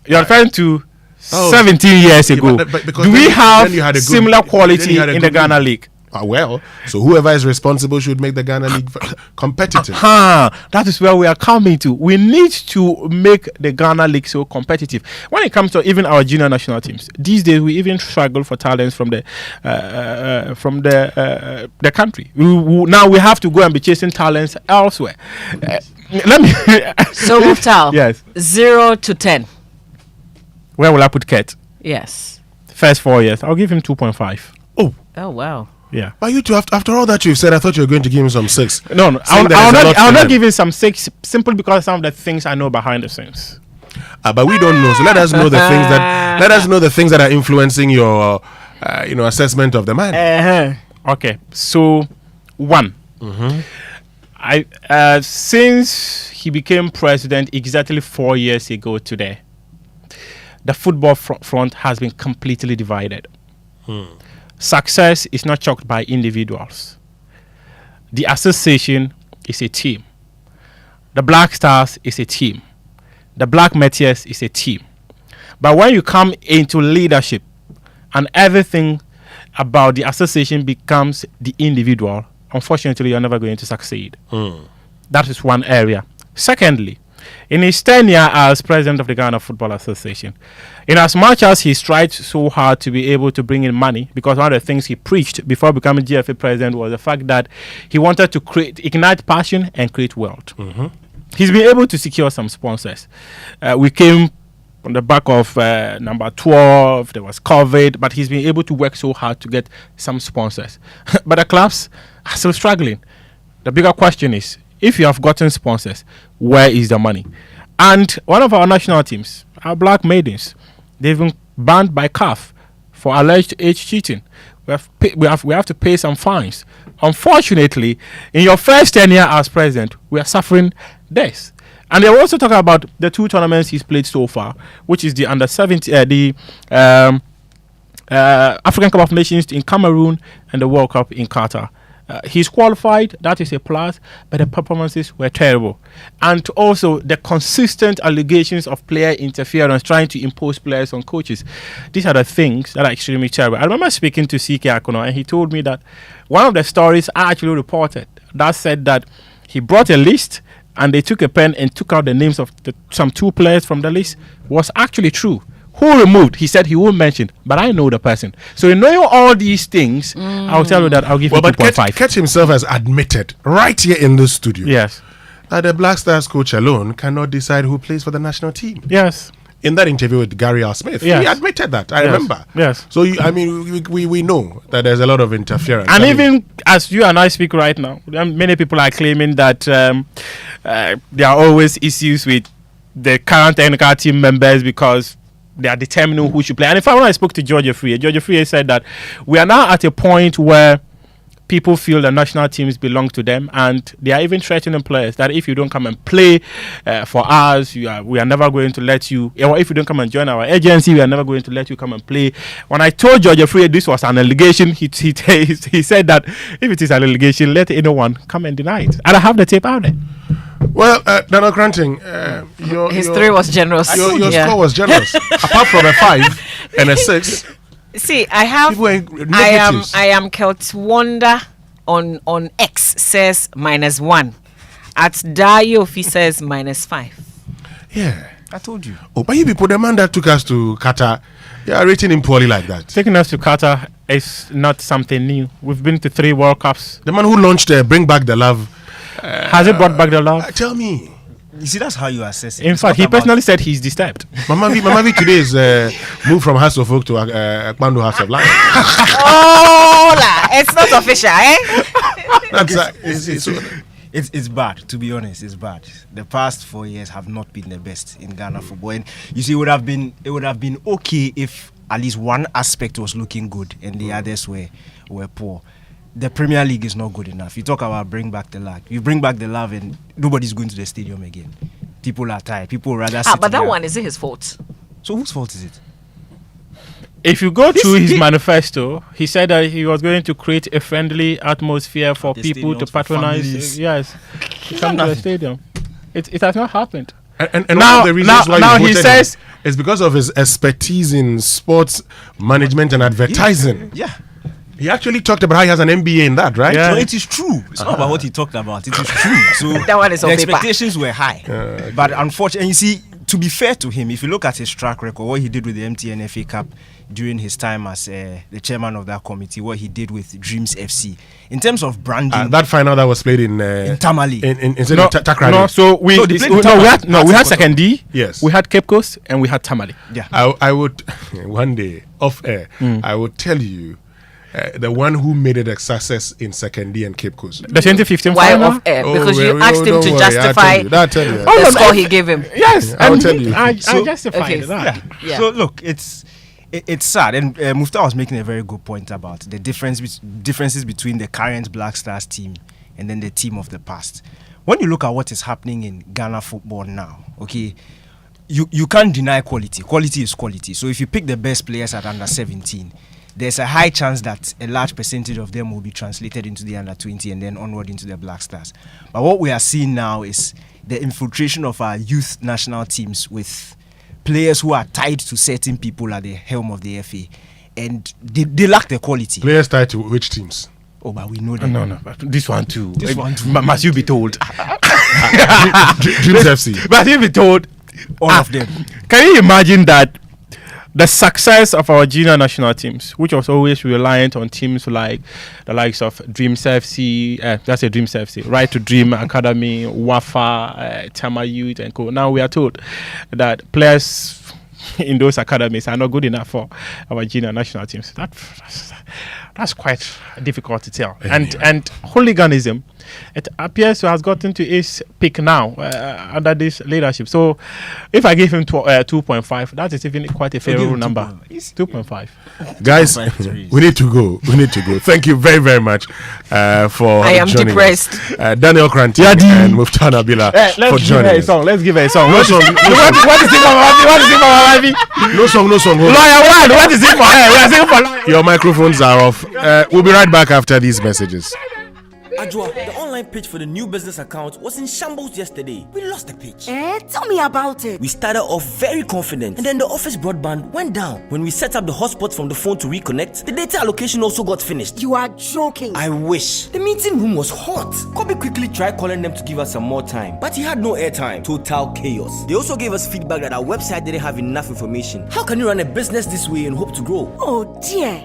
you're referring to 17 years ago. Do we have similar quality in the Ghana League? Well, so whoever is responsible should make the Ghana League competitive. That is where we are coming to. We need to make the Ghana League so competitive. When it comes to even our junior national teams, these days we even struggle for talents from the country. Now we have to go and be chasing talents elsewhere. Let me. So Muftal. Yes. 0 to 10. Where will I put Ket? Yes. First 4 years, I'll give him 2.5. Oh wow. Yeah. But you two, after all that you've said, I thought you were going to give him some 6. No. I'll not give him some 6 simply because some of the things I know behind the scenes. But we don't know. So let us know the things that are influencing your assessment of the man. Okay. So 1. Since he became president exactly 4 years ago today, the football front has been completely divided. Success is not chalked by individuals. The association is a team. The Black Stars is a team. The Black Meteors is a team. But when you come into leadership and everything about the association becomes the individual, unfortunately, you're never going to succeed. That is one area. Secondly, in his tenure as president of the Ghana Football Association, in as much as he tried so hard to be able to bring in money, because one of the things he preached before becoming GFA president was the fact that he wanted to ignite passion and create wealth. He's been able to secure some sponsors. We came on the back of number 12, there was COVID, but he's been able to work so hard to get some sponsors. But the clubs are still struggling. The bigger question is, if you have gotten sponsors, where is the money? And one of our national teams, our Black Maidens, they've been banned by CAF for alleged age cheating. We have to pay some fines. Unfortunately, in your first tenure as president, we are suffering this. And they also talk about the 2 tournaments he's played so far, which is the under-17, African Cup of Nations in Cameroon and the World Cup in Qatar. He's qualified, that is a plus, but the performances were terrible. And also the consistent allegations of player interference, trying to impose players on coaches. These are the things that are extremely terrible. I remember speaking to CK Akono, and he told me that one of the stories I actually reported that said that he brought a list and they took a pen and took out the names of some 2 players from the list was actually true. Who removed? He said he won't mention, but I know the person. So in knowing all these things, I'll tell you that I'll give you 2.5. But Ketch himself has admitted right here in the studio, yes, that the Black Stars coach alone cannot decide who plays for the national team. Yes. In that interview with Gary R. Smith, yes, he admitted that. I remember. Yes. So we know that there's a lot of interference. And even as you and I speak right now, many people are claiming that there are always issues with the current NK team members because they are determining who should play. And in fact, when I spoke to George Afriyie said that we are now at a point where people feel the national teams belong to them, and they are even threatening players that if you don't come and play for us, we are never going to let you, or if you don't come and join our agency, we are never going to let you come and play. When I told George Afriyie this was an allegation, he said that if it is an allegation, let anyone come and deny it. And I have the tape out there. Well, Donald Granting, his 3 was generous. Your score was generous. Apart from a 5 and a 6. See, I am Kelt Wonder on X says -1. At Dayo, he says -5. Yeah. I told you. Oh, but you people, the man that took us to Qatar, they are rating him poorly like that. Taking us to Qatar is not something new. We've been to 3 World Cups. The man who launched Bring Back the Love. Has it brought back the love? Tell me. You see, that's how you assess it. In fact, he personally said he's disturbed. Mama V today is moved from House of Folk to Akpando House of Life. It's not official, eh? It's bad, to be honest. It's bad. The past 4 years have not been the best in Ghana football. And you see, it would have been okay if at least one aspect was looking good and the others were poor. The Premier League is not good enough. You talk about bring back the love. You bring back the love and nobody's going to the stadium again. People are tired. People rather sit but that there. one, is it his fault? So whose fault is it? If you go through his manifesto, he said that he was going to create a friendly atmosphere for people to patronize. Yes, to come to the stadium. It has not happened. And now, one of the reasons why he says it's because of his expertise in sports management and advertising. Yeah. He actually talked about how he has an MBA in that, right? Yeah. So it is true. It's not about what he talked about. It is true. So that one is the on paper. expectations were high. But unfortunately, you see, to be fair to him, if you look at his track record, what he did with the MTN FA Cup during his time as the chairman of that committee, what he did with Dreams FC, in terms of branding, that final that was played in Tamale, instead of Takrady. No, so we had Second D. Yes, we had Cape Coast and we had Tamale. Yeah, I would one day off air. I would tell you. The one who made it a success in Second D and Cape Coast. The 2015 Why final? off air? Because you asked him to justify the score he gave him. Yes, I will tell you. I justified that. Yeah. So look, it's sad, and Mufta was making a very good point about the differences between the current Black Stars team and then the team of the past. When you look at what is happening in Ghana football now, okay, you can't deny quality. Quality is quality. So if you pick the best players at under 17, there's a high chance that a large percentage of them will be translated into the under 20 and then onward into the Black Stars. But what we are seeing now is the infiltration of our youth national teams with players who are tied to certain people at the helm of the FA, and they lack the quality. Players tied to which teams? Oh, but we know that. No, but this one too. This one too. Must you be told? Dreams FC. Must you be told? All of them. Can you imagine that the success of our junior national teams, which was always reliant on teams like the likes of Dreams FC, that's a Dreams FC, Right to Dream Academy, Wafa, Tama Youth and Co. Now we are told that players in those academies are not good enough for our junior national teams. That's quite difficult to tell. Anyway. And hooliganism, it appears to have gotten to its peak now under this leadership. So if I give him 2.5, that is even quite a favorable number. 2.5. Guys, we need to go. Thank you very, very much for I am joining depressed. us. Daniel Kranti and Muftan Abila for joining us. Let's give her a song. No song. What is it for Mama? No song. Lawyer one. What is it for her? We are singing for lawyer. Your microphones are off. We'll be right back after these messages. Ajwa, the online page for the new business account was in shambles yesterday. We lost the page. Tell me about it. We started off very confident, and then the office broadband went down. When we set up the hotspot from the phone to reconnect, the data allocation also got finished. You are joking. I wish. The meeting room was hot. Kobe quickly tried calling them to give us some more time, but he had no airtime. Total chaos. They also gave us feedback that our website didn't have enough information. How can you run a business this way and hope to grow? Oh dear.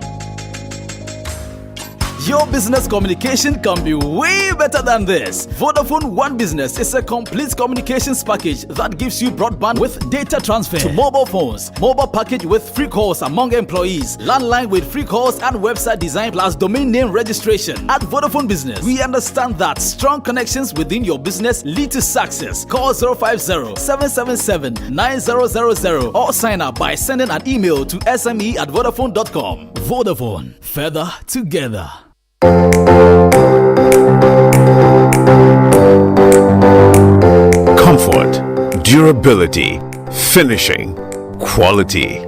Your business communication can be way better than this. Vodafone One Business is a complete communications package that gives you broadband with data transfer to mobile phones, mobile package with free calls among employees, landline with free calls and website design plus domain name registration. At Vodafone Business, we understand that strong connections within your business lead to success. Call 050-777-9000 or sign up by sending an email to sme@vodafone.com. Vodafone, further together. Comfort, durability, finishing, quality.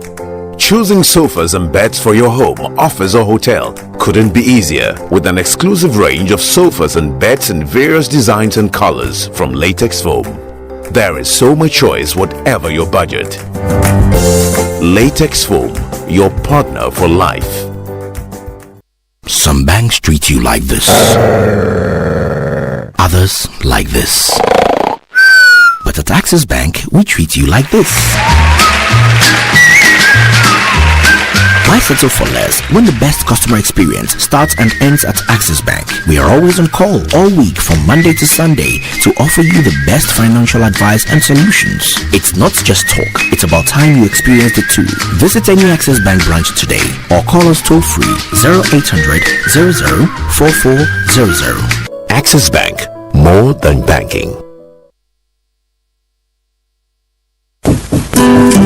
Choosing sofas and beds for your home, office or hotel couldn't be easier with an exclusive range of sofas and beds in various designs and colors from Latex Foam. There is so much choice whatever your budget. Latex Foam, your partner for life. Some banks treat you like this. Others like this. But at Axis Bank, we treat you like this. Why settle for less when the best customer experience starts and ends at Axis Bank? We are always on call all week from Monday to Sunday to offer you the best financial advice and solutions. It's not just talk, it's about time you experience it too. Visit any Axis Bank branch today or call us toll free 0800 00 4400. Axis Bank, more than banking.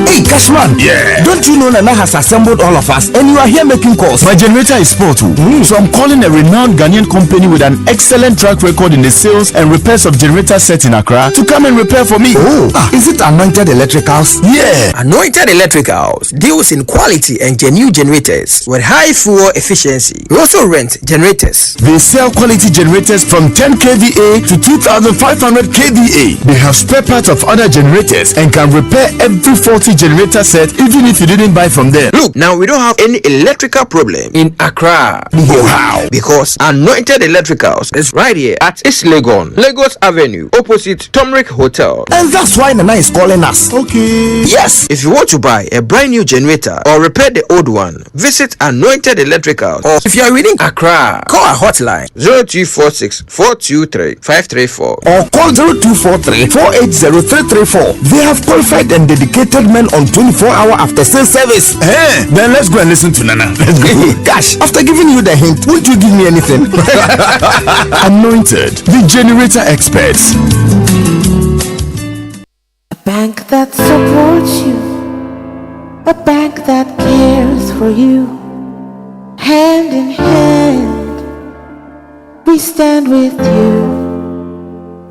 Hey, Cashman! Yeah! Don't you know Nana has assembled all of us and you are here making calls? My generator is spoiled too. So I'm calling a renowned Ghanaian company with an excellent track record in the sales and repairs of generator sets in Accra to come and repair for me. Is it Anointed Electricals? Yeah! Anointed Electricals deals in quality and genuine generators with high fuel efficiency. We also rent generators. They sell quality generators from 10 kVA to 2500 kVA. They have spare parts of other generators and can repair every faulty generator set even if you didn't buy from them. Look, now we don't have any electrical problem in Accra. Oh, how? Because Anointed Electricals is right here at East Legon, Lagos Avenue, opposite Tomric Hotel. And that's why Nana is calling us. Okay. Yes, if you want to buy a brand new generator or repair the old one, visit Anointed Electricals. Or if you are within Accra, call our hotline 0246 423 534 or call 0243 480 334. They have qualified and dedicated men on 24-hour after sales service. Hey, then let's go and listen to Nana. Let's go. Gosh, after giving you the hint, won't you give me anything? Anointed, the generator experts. A bank that supports you, a bank that cares for you. Hand in hand, we stand with you.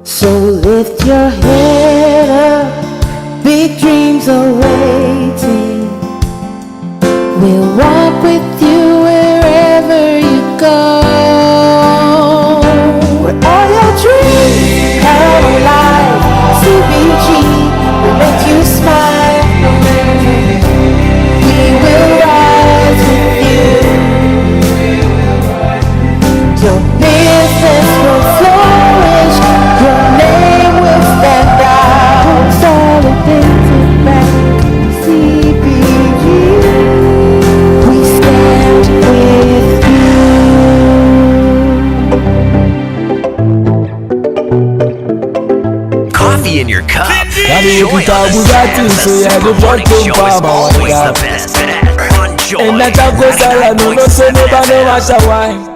So lift your head up, big dreams are waiting. We'll walk with you your cup. Daddy, you Join put our on the Bugatti, set. so The yeah, the Super blood Morning came Show is from our always God. the best bet. On Joy And that I go salad, no, no, say 99.7 nobody, no FM. matter why.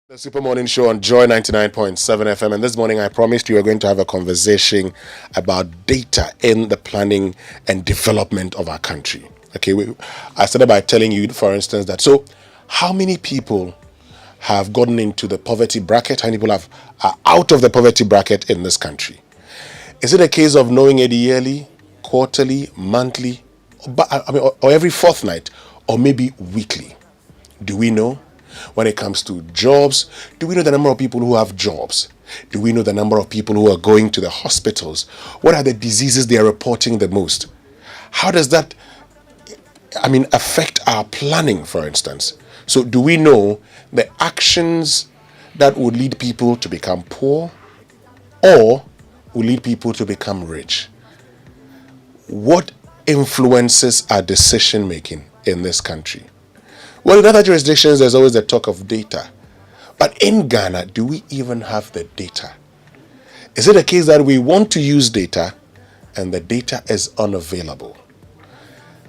The Super Morning Show on Joy 99.7 FM, and this morning I promised you were going to have a conversation about data in the planning and development of our country. Okay, I started by telling you, for instance, that how many people have gotten into the poverty bracket? How many people are out of the poverty bracket in this country? Is it a case of knowing it yearly, quarterly, monthly, or every fortnight, or maybe weekly? Do we know? When it comes to jobs, do we know the number of people who have jobs? Do we know the number of people who are going to the hospitals? What are the diseases they are reporting the most? How does that, affect our planning, for instance? So do we know the actions that would lead people to become poor or will lead people to become rich? What influences our decision making in this country? Well, in other jurisdictions, there's always the talk of data. But in Ghana, do we even have the data? Is it a case that we want to use data and the data is unavailable?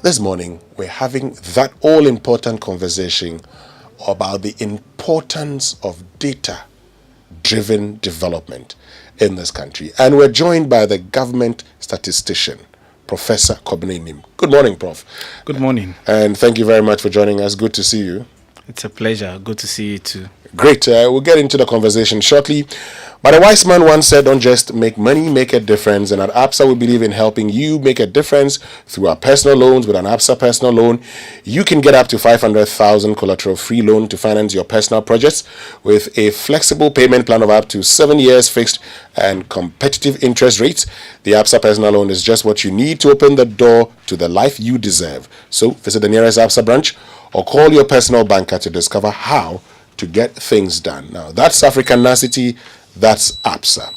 This morning, we're having that all-important conversation about the importance of data-driven development in this country. And we're joined by the government statistician, Professor Kobene Nim. Good morning, Prof. Good morning. And thank you very much for joining us. Good to see you. It's a pleasure. Good to see you too. Great. We'll get into the conversation shortly. But a wise man once said, don't just make money, make a difference. And at ABSA, we believe in helping you make a difference through our personal loans. With an ABSA personal loan, you can get up to 500,000 collateral-free loan to finance your personal projects with a flexible payment plan of up to 7 years fixed and competitive interest rates. The ABSA personal loan is just what you need to open the door to the life you deserve. So visit the nearest ABSA branch or call your personal banker to discover how to get things done. Now, that's Africanacity, that's ABSA.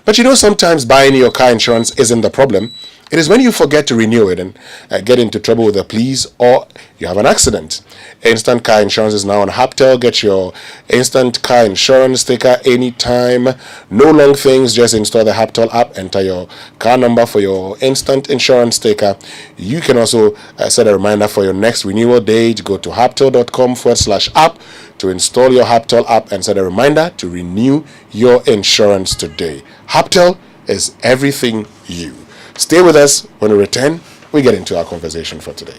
But sometimes buying your car insurance isn't the problem. It is when you forget to renew it and get into trouble with the police or you have an accident. Instant car insurance is now on Haptel. Get your instant car insurance sticker anytime. No long things, just install the Haptel app, enter your car number for your instant insurance sticker. You can also set a reminder for your next renewal date. Go to haptel.com/app to install your Haptel app and set a reminder to renew your insurance today. Haptel is everything you. Stay with us. When we return, we get into our conversation for today.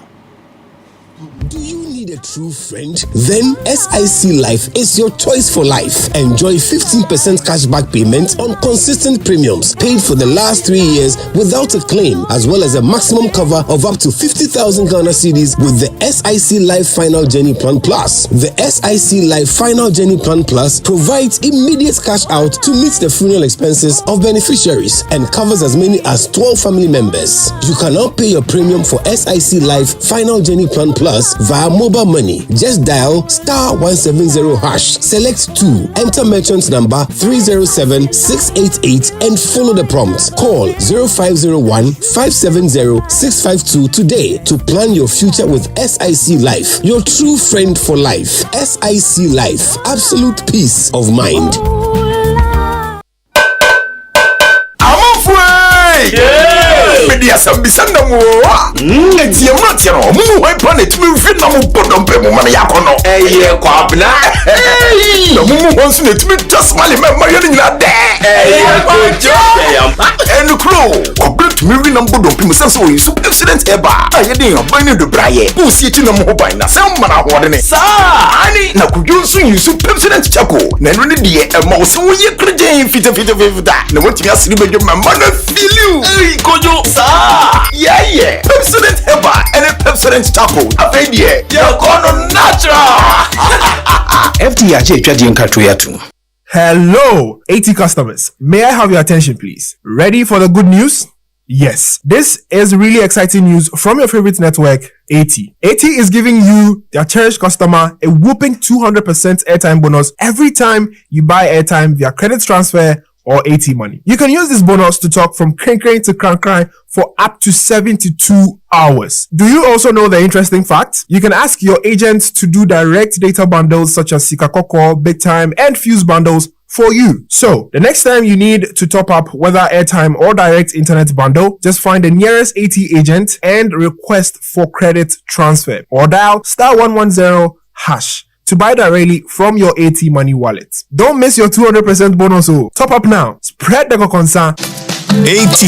Do you need a true friend? Then SIC Life is your choice for life. Enjoy 15% cashback payment on consistent premiums paid for the last 3 years without a claim, as well as a maximum cover of up to 50,000 Ghana cedis with the SIC Life Final Journey Plan Plus. The SIC Life Final Journey Plan Plus provides immediate cash out to meet the funeral expenses of beneficiaries and covers as many as 12 family members. You can now pay your premium for SIC Life Final Journey Plan Plus via mobile money. Just dial *170#, select 2, enter merchant number 307688 and follow the prompts. Call 0501-570-652 today to plan your future with SIC Life, your true friend for life. SIC Life, absolute peace of mind. Media Sambisanda Moa. It's your matino. Move upon it. Move in no bottom pemo maniacono. Eh, Quabna. No move wants me to be just my member in that day. And the crew. Complete moving number of people. So excellent ever. I didn't abandon the braille. Who see it in a mobile? Some man I want it. Sir, I na could you soon use excellent chaco. Then really the mouse. So you could fit that. No, what you ask me, your mother feel you. Kojo, sir. Yeah. Pepsodent Heba and a Pepsodent Chapo. A idea. You're gonna natural. FDIJ Trading Katuyatu. Hello, 80 customers. May I have your attention, please? Ready for the good news? Yes, this is really exciting news from your favorite network, 80. 80 is giving you, their cherished customer, a whopping 200% airtime bonus every time you buy airtime via credit transfer or 80 money. You can use this bonus to talk from Krenkren to Krankrai for up to 72 hours. Do you also know the interesting fact? You can ask your agent to do direct data bundles such as Sikakoko, BigTime, and Fuse bundles for you. So, the next time you need to top up whether airtime or direct internet bundle, just find the nearest 80 agent and request for credit transfer or dial *110# to buy directly from your AT Money wallet. Don't miss your 200% bonus. Oh, top up now. Spread the concern. AT.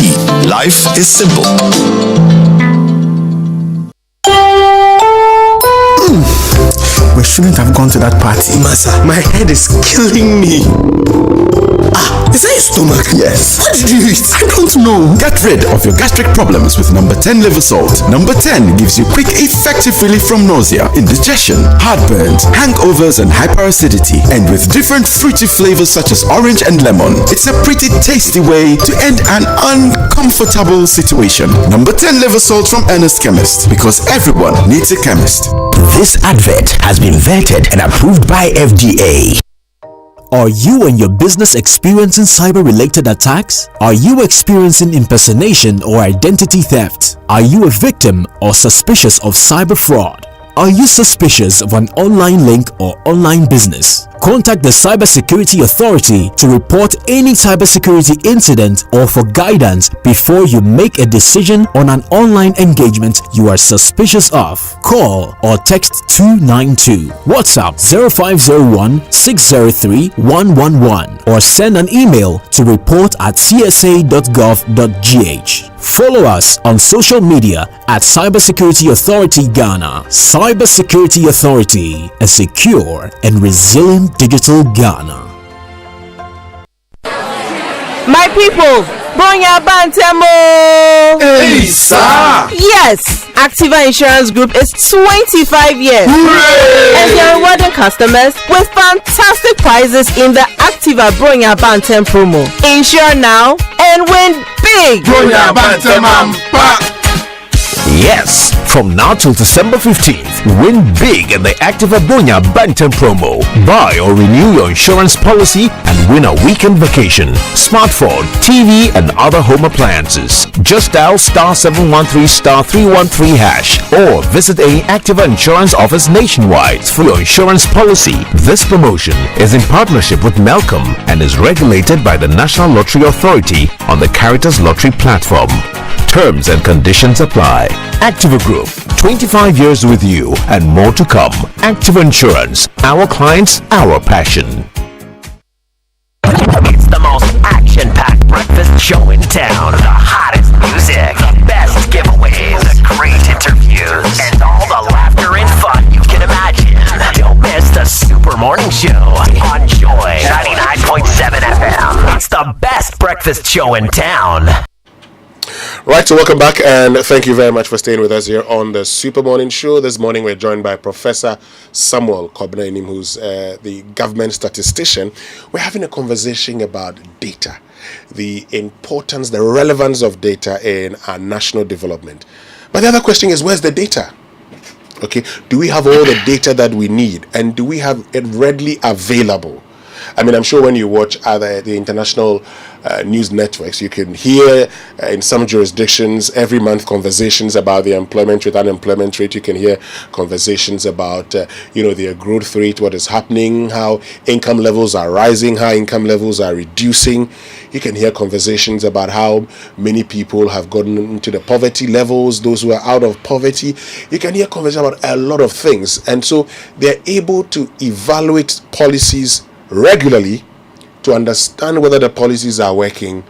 Life is simple. We shouldn't have gone to that party. Masa, my head is killing me. Is that your stomach? Yes. What did you eat? I don't know. Get rid of your gastric problems with number 10 liver salt. Number 10 gives you quick, effective relief from nausea, indigestion, heartburns, hangovers, and hyperacidity. And with different fruity flavors such as orange and lemon, it's a pretty tasty way to end an uncomfortable situation. Number 10 liver salt from Ernest Chemist, because everyone needs a chemist. This advert has been vetted and approved by FDA. Are you and your business experiencing cyber-related attacks? Are you experiencing impersonation or identity theft? Are you a victim or suspicious of cyber fraud? Are you suspicious of an online link or online business? Contact the Cybersecurity Authority to report any cybersecurity incident or for guidance before you make a decision on an online engagement you are suspicious of. Call or text 292, WhatsApp 0501-603-111 or send an email to report@csa.gov.gh. Follow us on social media at Cybersecurity Authority Ghana. Cybersecurity Authority, a secure and resilient digital Ghana. My people, bring your bantemo! Hey, sir! Yes! Activa Insurance Group is 25 years. Hooray! And they are rewarding customers with fantastic prizes in the Activa Bring Your Bantem promo. Insure now and win big! Bring your Bantem Yes, from now till December 15th, win big in the Activa Bonya Bantam promo. Buy or renew your insurance policy and win a weekend vacation, smartphone, TV and other home appliances. Just dial *713*313# or visit any Activa insurance office nationwide for your insurance policy. This promotion is in partnership with Malcolm and is regulated by the National Lottery Authority on the Caritas Lottery platform. Terms and conditions apply. Activa Group, 25 years with you and more to come. Activa Insurance, our clients, our passion. It's the most action-packed breakfast show in town. The hottest music, the best giveaways, the great interviews, and all the laughter and fun you can imagine. Don't miss the Super Morning Show on Joy 99.7 FM. It's the best breakfast show in town. Right, so welcome back and thank you very much for staying with us here on the Super Morning Show. This morning we're joined by Professor Samuel Kobnainim, who's the government statistician. We're having a conversation about data, the importance, the relevance of data in our national development. But the other question is, where's the data? Okay, do we have all the data that we need and do we have it readily available? I mean, I'm sure when you watch the international news networks, you can hear in some jurisdictions every month conversations about the employment rate, unemployment rate. You can hear conversations about, the growth rate, what is happening, how income levels are rising, how income levels are reducing. You can hear conversations about how many people have gotten into the poverty levels, those who are out of poverty. You can hear conversations about a lot of things. And so they're able to evaluate policies regularly to understand whether the policies are working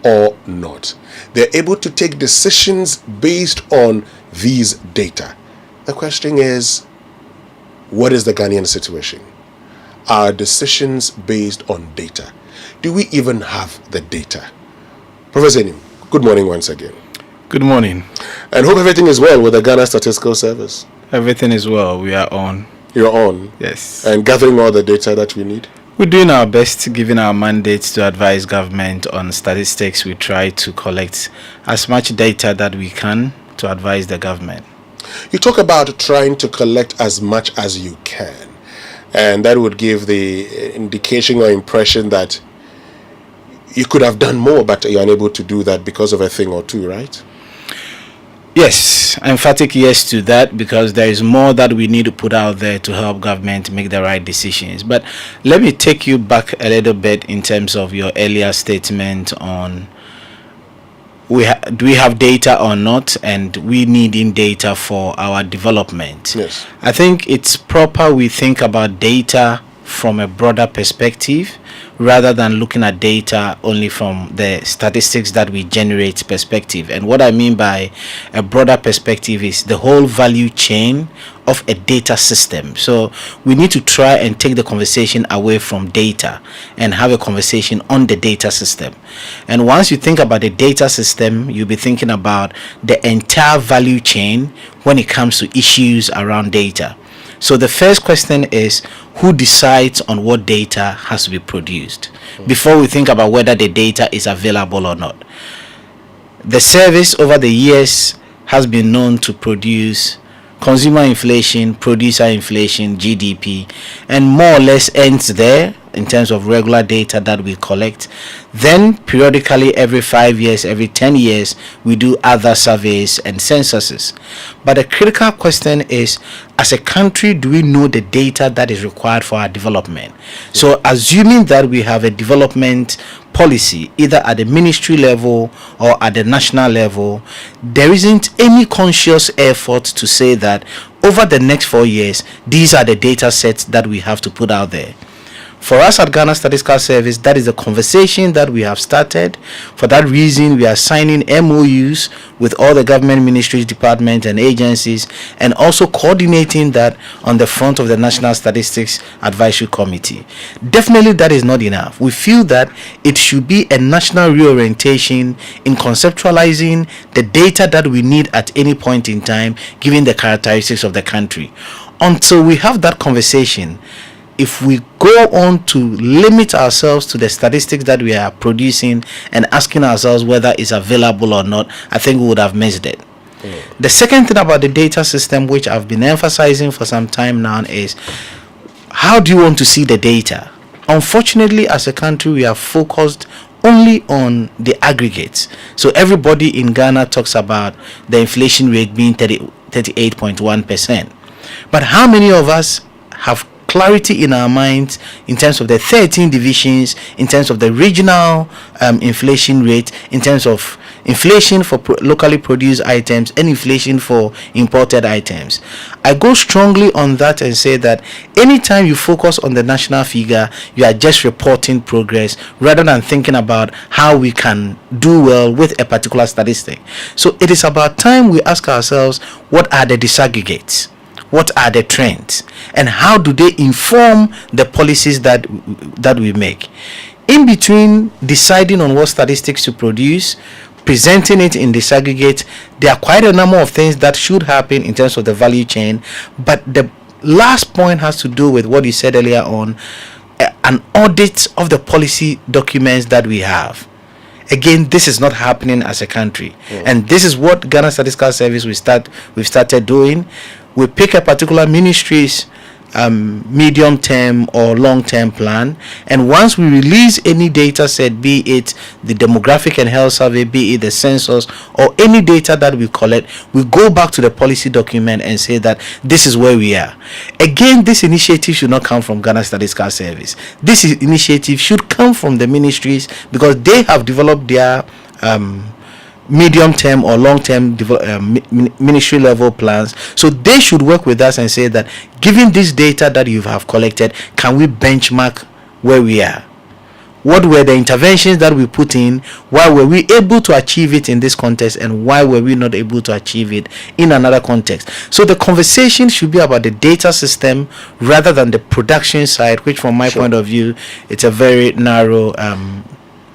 or not. They're able to take decisions based on these data. The question is, what is the Ghanaian situation? Are decisions based on data? Do we even have the data? Professor Enim, good morning once again. Good morning. And hope everything is well with the Ghana Statistical Service. Everything is well. We are on. You're on? Yes. And gathering all the data that we need? We're doing our best, given our mandates to advise government on statistics. We try to collect as much data that we can to advise the government. You talk about trying to collect as much as you can, and that would give the indication or impression that you could have done more, but you're unable to do that because of a thing or two, right? Yes, emphatic yes to that, because there is more that we need to put out there to help government make the right decisions. But let me take you back a little bit in terms of your earlier statement on do we have data or not, and we needing data for our development. Yes. I think it's proper we think about data from a broader perspective rather than looking at data only from the statistics that we generate perspective. And what I mean by a broader perspective is the whole value chain of a data system. So we need to try and take the conversation away from data and have a conversation on the data system. And once you think about the data system, you'll be thinking about the entire value chain when it comes to issues around data. So the first question is, who decides on what data has to be produced before we think about whether the data is available or not? The service over the years has been known to produce consumer inflation, producer inflation, GDP, and more or less ends there in terms of regular data that we collect. Then periodically every 5 years, every 10 years, we do other surveys and censuses. But the critical question is, as a country, do we know the data that is required for our development? So assuming that we have a development policy either at the ministry level or at the national level, there isn't any conscious effort to say that over the next 4 years, these are the data sets that we have to put out there. For us at Ghana Statistical Service, that is a conversation that we have started. For that reason, we are signing MOUs with all the government ministries, departments, and agencies, and also coordinating that on the front of the National Statistics Advisory Committee. Definitely, that is not enough. We feel that it should be a national reorientation in conceptualizing the data that we need at any point in time, given the characteristics of the country. Until we have that conversation, if we go on to limit ourselves to the statistics that we are producing and asking ourselves whether it's available or not, I think we would have missed it. The second thing about the data system, which I've been emphasizing for some time now, is how do you want to see the data? Unfortunately, as a country, we are focused only on the aggregates. So everybody in Ghana talks about the inflation rate being 38.1%. But how many of us have clarity in our minds in terms of the 13 divisions, in terms of the regional inflation rate, in terms of inflation for locally produced items and inflation for imported items? I go strongly on that and say that anytime you focus on the national figure, you are just reporting progress rather than thinking about how we can do well with a particular statistic. So it is about time we ask ourselves, what are the disaggregates? What are the trends, and how do they inform the policies that we make? In between deciding on what statistics to produce, presenting it in disaggregate, there are quite a number of things that should happen in terms of the value chain. But the last point has to do with what you said earlier on, an audit of the policy documents that we have. Again, this is not happening as a country, and this is what Ghana Statistical Service we've started doing. We pick a particular ministry's medium-term or long-term plan, and once we release any data set, be it the demographic and health survey, be it the census, or any data that we collect, we go back to the policy document and say that this is where we are. Again, this initiative should not come from Ghana Statistical Service. This initiative should come from the ministries, because they have developed their medium-term or long-term ministry level plans. So they should work with us and say that, given this data that you have collected, can we benchmark where we are? What were the interventions that we put in? Why were we able to achieve it in this context, and why were we not able to achieve it in another context? So the conversation should be about the data system rather than the production side, which from my point of view, it's a very narrow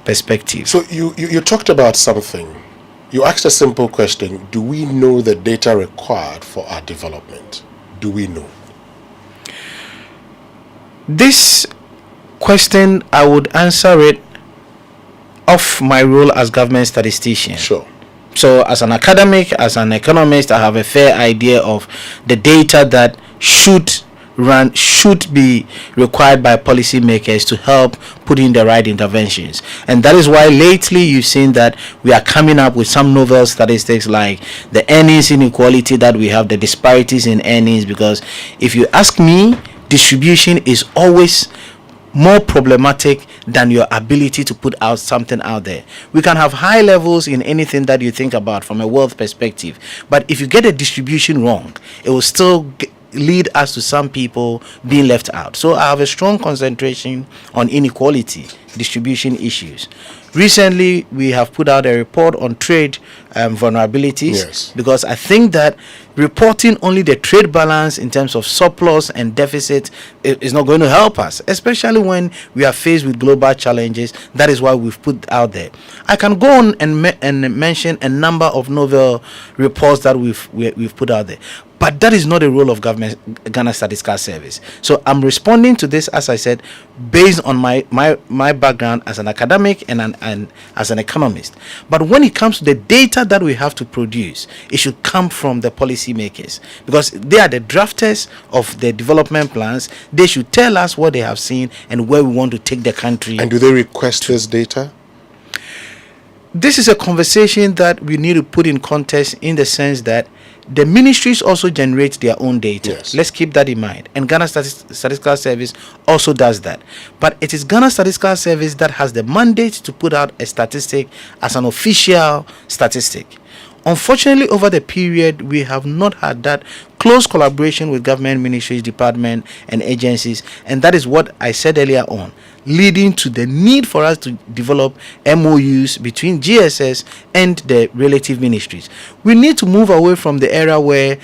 perspective. So you talked about something. You asked a simple question: do we know the data required for our development? Do we know? This question, I would answer it off my role as government statistician. Sure. So as an academic, as an economist, I have a fair idea of the data that should be required by policymakers to help put in the right interventions. And that is why lately you've seen that we are coming up with some novel statistics like the earnings inequality that we have, the disparities in earnings, because if you ask me, distribution is always more problematic than your ability to put out something out there. We can have high levels in anything that you think about from a wealth perspective, but if you get a distribution wrong, it will still lead us to some people being left out. So I have a strong concentration on inequality distribution issues. Recently, we have put out a report on trade vulnerabilities, because I think that reporting only the trade balance in terms of surplus and deficit is not going to help us, especially when we are faced with global challenges. That is why we've put out there. I can go on and mention a number of novel reports that we've put out there. But that is not the role of Ghana Statistical Service. So I'm responding to this, as I said, based on my background as an academic and as an economist. But when it comes to the data that we have to produce, it should come from the policymakers, because they are the drafters of the development plans. They should tell us what they have seen and where we want to take the country. And do they request this data? This is a conversation that we need to put in context, in the sense that the ministries also generate their own data. Yes. Let's keep that in mind. And Ghana Statistical Service also does that. But it is Ghana Statistical Service that has the mandate to put out a statistic as an official statistic. Unfortunately, over the period, we have not had that close collaboration with government ministries, departments, and agencies. And that is what I said earlier on, leading to the need for us to develop MOUs between GSS and the relative ministries. We need to move away from the era where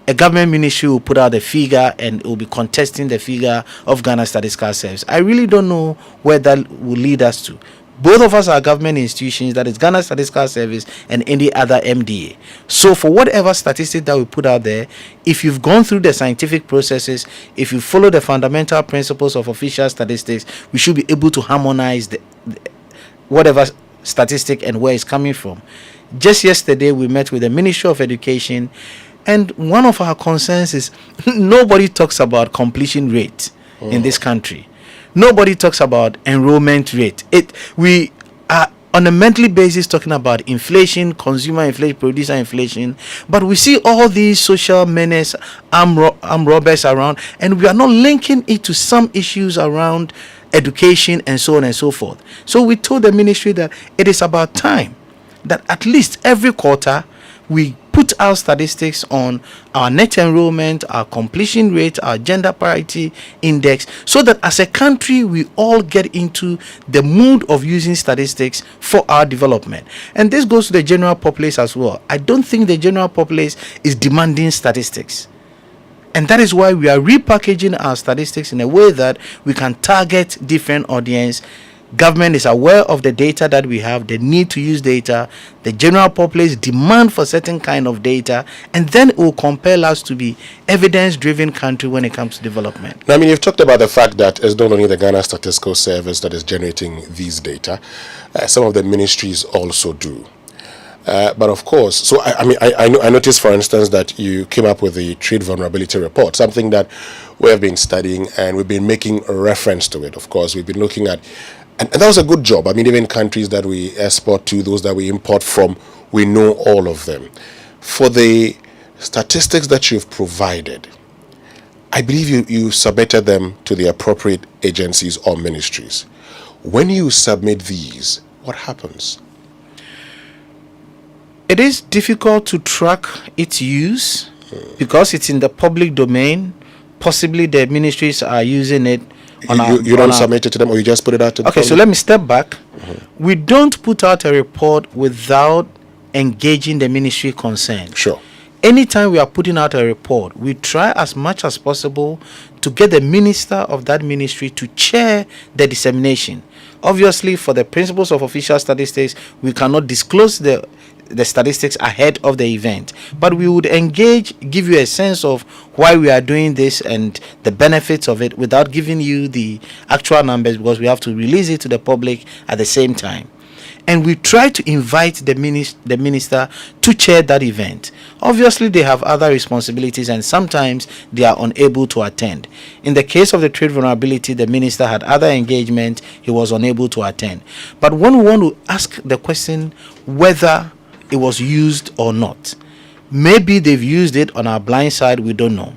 a government ministry will put out a figure and it will be contesting the figure of Ghana Statistical Service. I really don't know where that will lead us to. Both of us are government institutions, that is Ghana Statistical Service and any other MDA. So for whatever statistic that we put out there, if you've gone through the scientific processes, if you follow the fundamental principles of official statistics, we should be able to harmonize whatever statistic and where it's coming from. Just yesterday, we met with the Ministry of Education, and one of our concerns is nobody talks about completion rate in this country. Nobody talks about enrollment rate. We are on a monthly basis talking about inflation, consumer inflation, producer inflation, but we see all these social menace, armed robbers around, and we are not linking it to some issues around education and so on and so forth. So we told the ministry that it is about time that at least every quarter we put our statistics on our net enrollment, our completion rate, our gender parity index, so that as a country we all get into the mood of using statistics for our development. And this goes to the general populace as well. I don't think the general populace is demanding statistics. And that is why we are repackaging our statistics in a way that we can target different audience. Government is aware of the data that we have, the need to use data, the general populace demand for certain kind of data, and then it will compel us to be evidence-driven country when it comes to development. Now, I mean, you've talked about the fact that it's not only the Ghana Statistical Service that is generating these data, some of the ministries also do. But of course, so I noticed, for instance, that you came up with the trade vulnerability report, something that we have been studying, and we've been making a reference to it. Of course, we've been looking at, and that was a good job. I mean, even countries that we export to, those that we import from, we know all of them. For the statistics that you've provided, I believe you submitted them to the appropriate agencies or ministries. When you submit these, what happens? It is difficult to track its use because it's in the public domain. Possibly the ministries are using it. You don't submit it to them, or you just put it out to the Okay, so let me step back. We don't put out a report without engaging the ministry concerned. Sure. Anytime we are putting out a report, we try as much as possible to get the minister of that ministry to chair the dissemination. Obviously, for the principles of official statistics, we cannot disclose the statistics ahead of the event, but we would engage, give you a sense of why we are doing this and the benefits of it without giving you the actual numbers, because we have to release it to the public at the same time. And we try to invite the minister to chair that event. Obviously, they have other responsibilities and sometimes they are unable to attend. In the case of the trade vulnerability, the minister had other engagement, he was unable to attend. But when we want to ask the question whether it was used or not, maybe they've used it on our blind side, we don't know.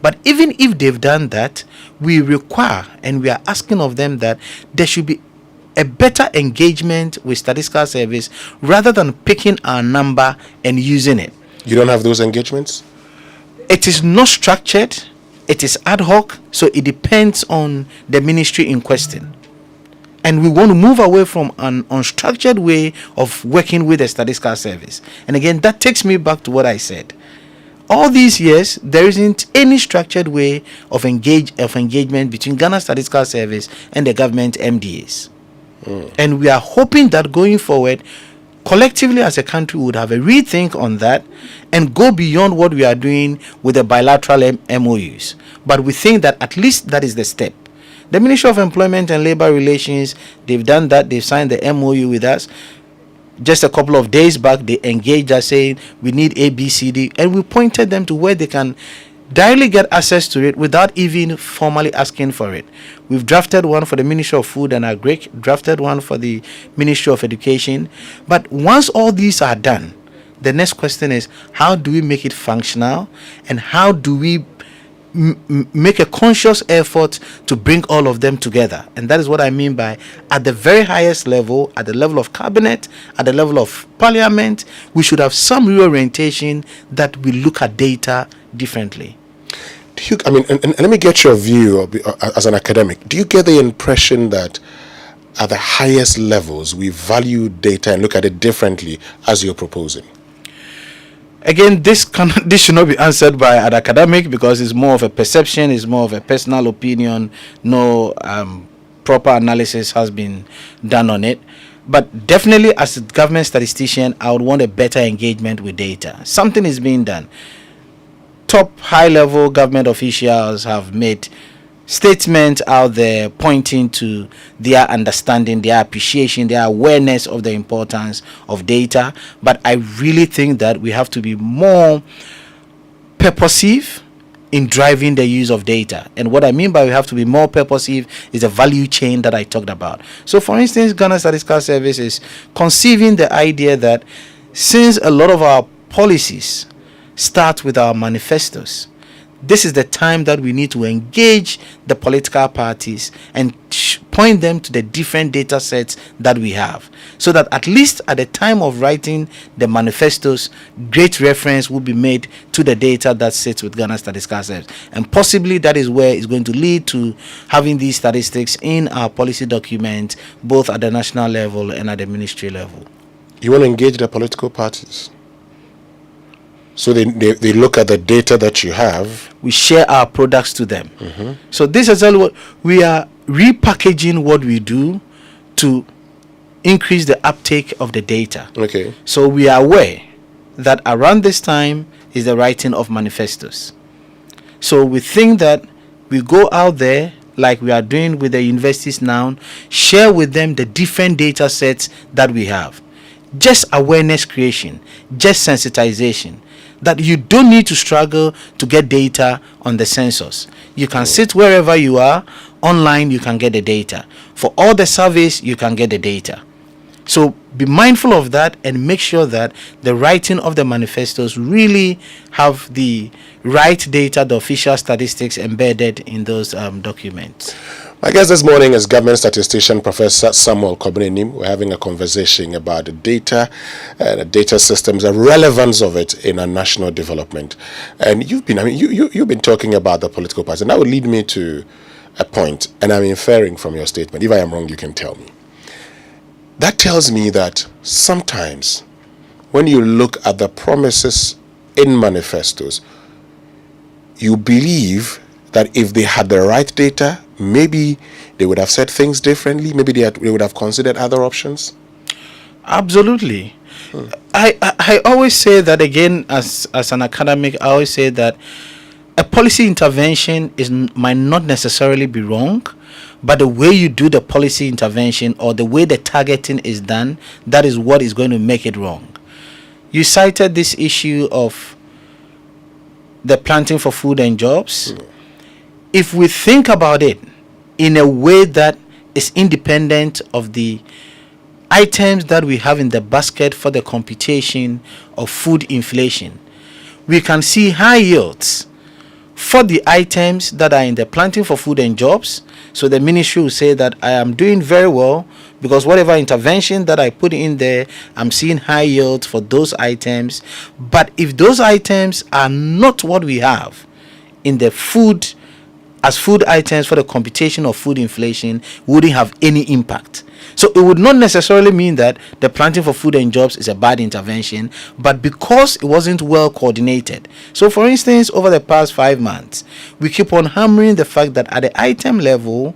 But even if they've done that, we require and we are asking of them that there should be a better engagement with statistical service rather than picking our number and using it. You don't have those engagements? It is not structured, it is ad hoc, so it depends on the ministry in question. And we want to move away from an unstructured way of working with the statistical service. And again, that takes me back to what I said. All these years, there isn't any structured way of engagement between Ghana Statistical Service and the government MDAs. And we are hoping that going forward, collectively as a country, we would have a rethink on that and go beyond what we are doing with the bilateral MOUs. But we think that at least that is the step. The Ministry of Employment and Labor Relations, they've done that. They've signed the MOU with us. Just a couple of days back, they engaged us saying we need ABCD, and we pointed them to where they can directly get access to it without even formally asking for it. We've drafted one for the Ministry of Food and Agric, drafted one for the Ministry of Education. But once all these are done, the next question is, how do we make it functional, and how do we make a conscious effort to bring all of them together? And that is what I mean by, at the very highest level, at the level of cabinet, at the level of parliament, we should have some reorientation that we look at data differently. Do you, I mean, and let me get your view as an academic. Do you get the impression that at the highest levels we value data and look at it differently as you're proposing? Again, this should not be answered by an academic, because it's more of a perception, it's more of a personal opinion. No proper analysis has been done on it. But definitely, as a government statistician, I would want a better engagement with data. Something is being done. Top high-level government officials have made statements out there pointing to their understanding, their appreciation, their awareness of the importance of data. But I really think that we have to be more purposive in driving the use of data. And what I mean by we have to be more purposive is the value chain that I talked about. So for instance, Ghana Statistical Service is conceiving the idea that since a lot of our policies start with our manifestos, this is the time that we need to engage the political parties and point them to the different data sets that we have, so that at least at the time of writing the manifestos, great reference will be made to the data that sits with Ghana Statistical Service. And possibly that is where it's going to lead to having these statistics in our policy documents, both at the national level and at the ministry level. You want to engage the political parties? So they look at the data that you have. We share our products to them. So this is all what we are repackaging what we do to increase the uptake of the data. Okay. So we are aware that around this time is the writing of manifestos. So we think that we go out there like we are doing with the universities now, share with them the different data sets that we have. Just awareness creation, just sensitization, that you don't need to struggle to get data on the census. You can sit wherever you are, online you can get the data. For all the surveys, you can get the data. So be mindful of that and make sure that the writing of the manifestos really have the right data, the official statistics embedded in those documents. My guest this morning is government statistician Professor Samuel Kobene-Nim. We're having a conversation about the data, the data systems, the relevance of it in our national development. And you've been talking about the political parties, and that would lead me to a point, and I'm inferring from your statement. If I am wrong, you can tell me. That tells me that sometimes when you look at the promises in manifestos, you believe that if they had the right data, maybe they would have said things differently. Maybe they would have considered other options. Absolutely. I always say that, again, as an academic, I always say that a policy intervention might not necessarily be wrong, but the way you do the policy intervention or the way the targeting is done, that is what is going to make it wrong. You cited this issue of the planting for food and jobs. If we think about it in a way that is independent of the items that we have in the basket for the computation of food inflation, we can see high yields for the items that are in the planting for food and jobs. So the ministry will say that I am doing very well because whatever intervention that I put in there, I'm seeing high yield for those items. But if those items are not what we have in the food, as food items for the computation of food inflation, wouldn't have any impact. So it would not necessarily mean that the planting for food and jobs is a bad intervention, but because it wasn't well coordinated. So for instance, over the past 5 months, we keep on hammering the fact that at the item level,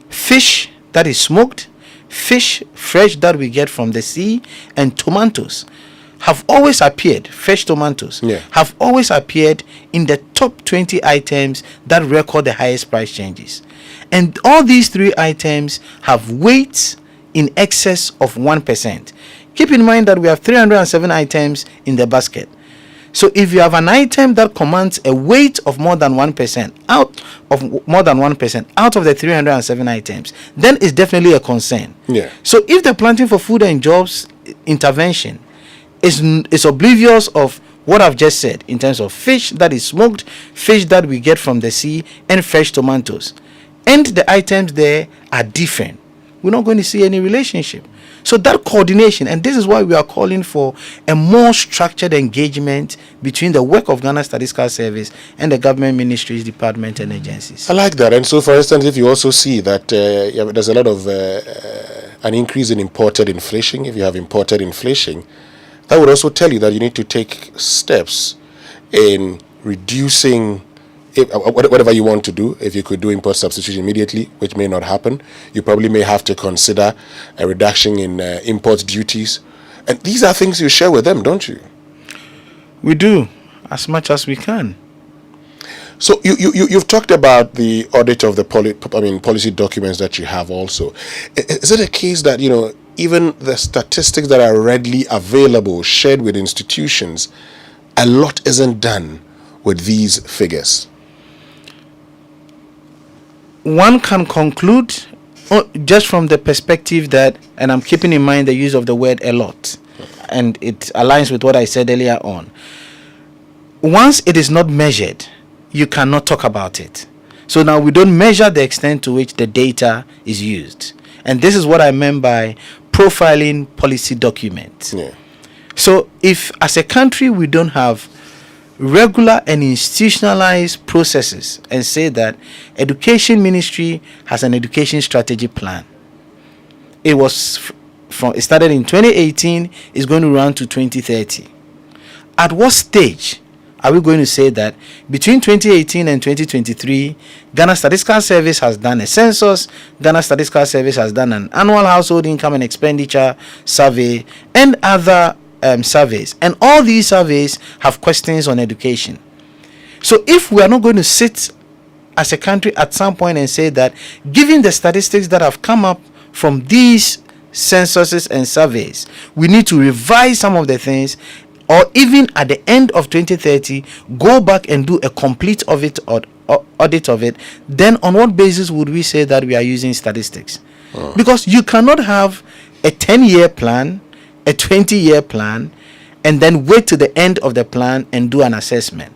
fish that is smoked, fish fresh that we get from the sea, and tomatoes have always appeared, fresh tomatoes, have always appeared in the top 20 items that record the highest price changes. And all these 3 items have weights in excess of 1%. Keep in mind that we have 307 items in the basket. So if you have an item that commands a weight of more than 1% out of the 307 items, then it's definitely a concern. So if the planting for food and jobs intervention is oblivious of what I've just said in terms of fish that is smoked, fish that we get from the sea, and fresh tomatoes, and the items there are different, we're not going to see any relationship. So that coordination, and this is why we are calling for a more structured engagement between the work of Ghana Statistical Service and the government ministries, departments, and agencies. I like that. And so, for instance, if you also see that there's a lot of an increase in imported inflation, if you have imported inflation, that would also tell you that you need to take steps in reducing whatever you want to do. If you could do import substitution immediately, which may not happen, you probably may have to consider a reduction in import duties. And these are things you share with them, don't you? We do, as much as we can. So you've talked about the audit of the policy documents that you have also. Is it a case that, even the statistics that are readily available, shared with institutions, a lot isn't done with these figures? One can conclude just from the perspective that, and I'm keeping in mind the use of the word a lot, and it aligns with what I said earlier on. Once it is not measured, you cannot talk about it. So now we don't measure the extent to which the data is used. And this is what I meant by profiling policy documents. So if as a country we don't have regular and institutionalized processes and say that education ministry has an education strategy plan, it started in 2018, is going to run to 2030. At what stage are we going to say that between 2018 and 2023, Ghana Statistical Service has done a census, Ghana Statistical Service has done an annual household income and expenditure survey, and other surveys, and all these surveys have questions on education? So if we are not going to sit as a country at some point and say that, given the statistics that have come up from these censuses and surveys, we need to revise some of the things, or even at the end of 2030 go back and do a complete audit of it, then on what basis would we say that we are using statistics? Because you cannot have a 10-year plan, a 20-year plan, and then wait to the end of the plan and do an assessment.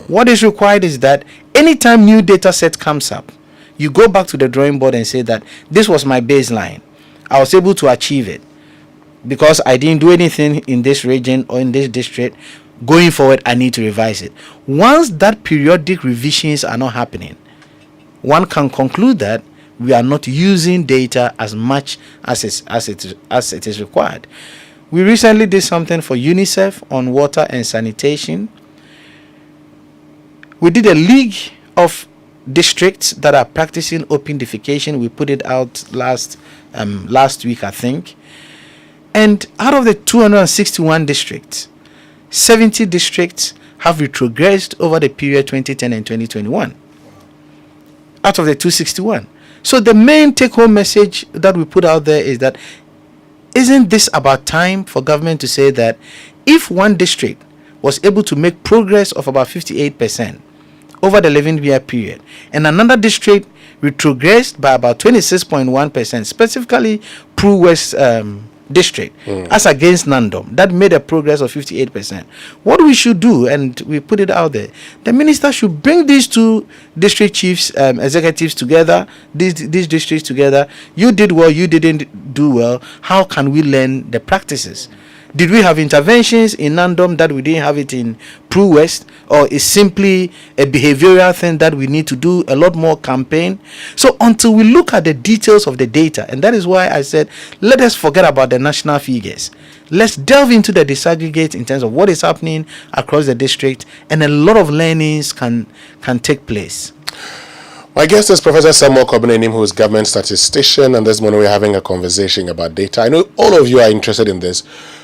What is required is that anytime new data set comes up, you go back to the drawing board and say that this was my baseline, I was able to achieve it because I didn't do anything in this region or in this district. Going forward, I need to revise it. Once that periodic revisions are not happening, one can conclude that we are not using data as much as it is required. We recently did something for UNICEF on water and sanitation. We did a league of districts that are practicing open defecation. We put it out last week, I think. And out of the 261 districts, 70 districts have retrogressed over the period 2010 and 2021 out of the 261. So the main take-home message that we put out there is that, isn't this about time for government to say that if one district was able to make progress of about 58% over the 11-year period, and another district retrogressed by about 26.1%, specifically Peru West district as against Nandom that made a progress of 58%. What we should do, and we put it out there, the minister should bring these two district chiefs, executives together, these districts together. You did well, you didn't do well. How can we learn the practices? Did we have interventions in Nandom that we didn't have it in Pru West? Or is simply a behavioral thing that we need to do a lot more campaign? So until we look at the details of the data, and that is why I said, let us forget about the national figures. Let's delve into the disaggregate in terms of what is happening across the district, and a lot of learnings can take place. My guest is Professor Samuel Kobina-Anim, who is government statistician, and this morning we're having a conversation about data. I know all of you are interested in this,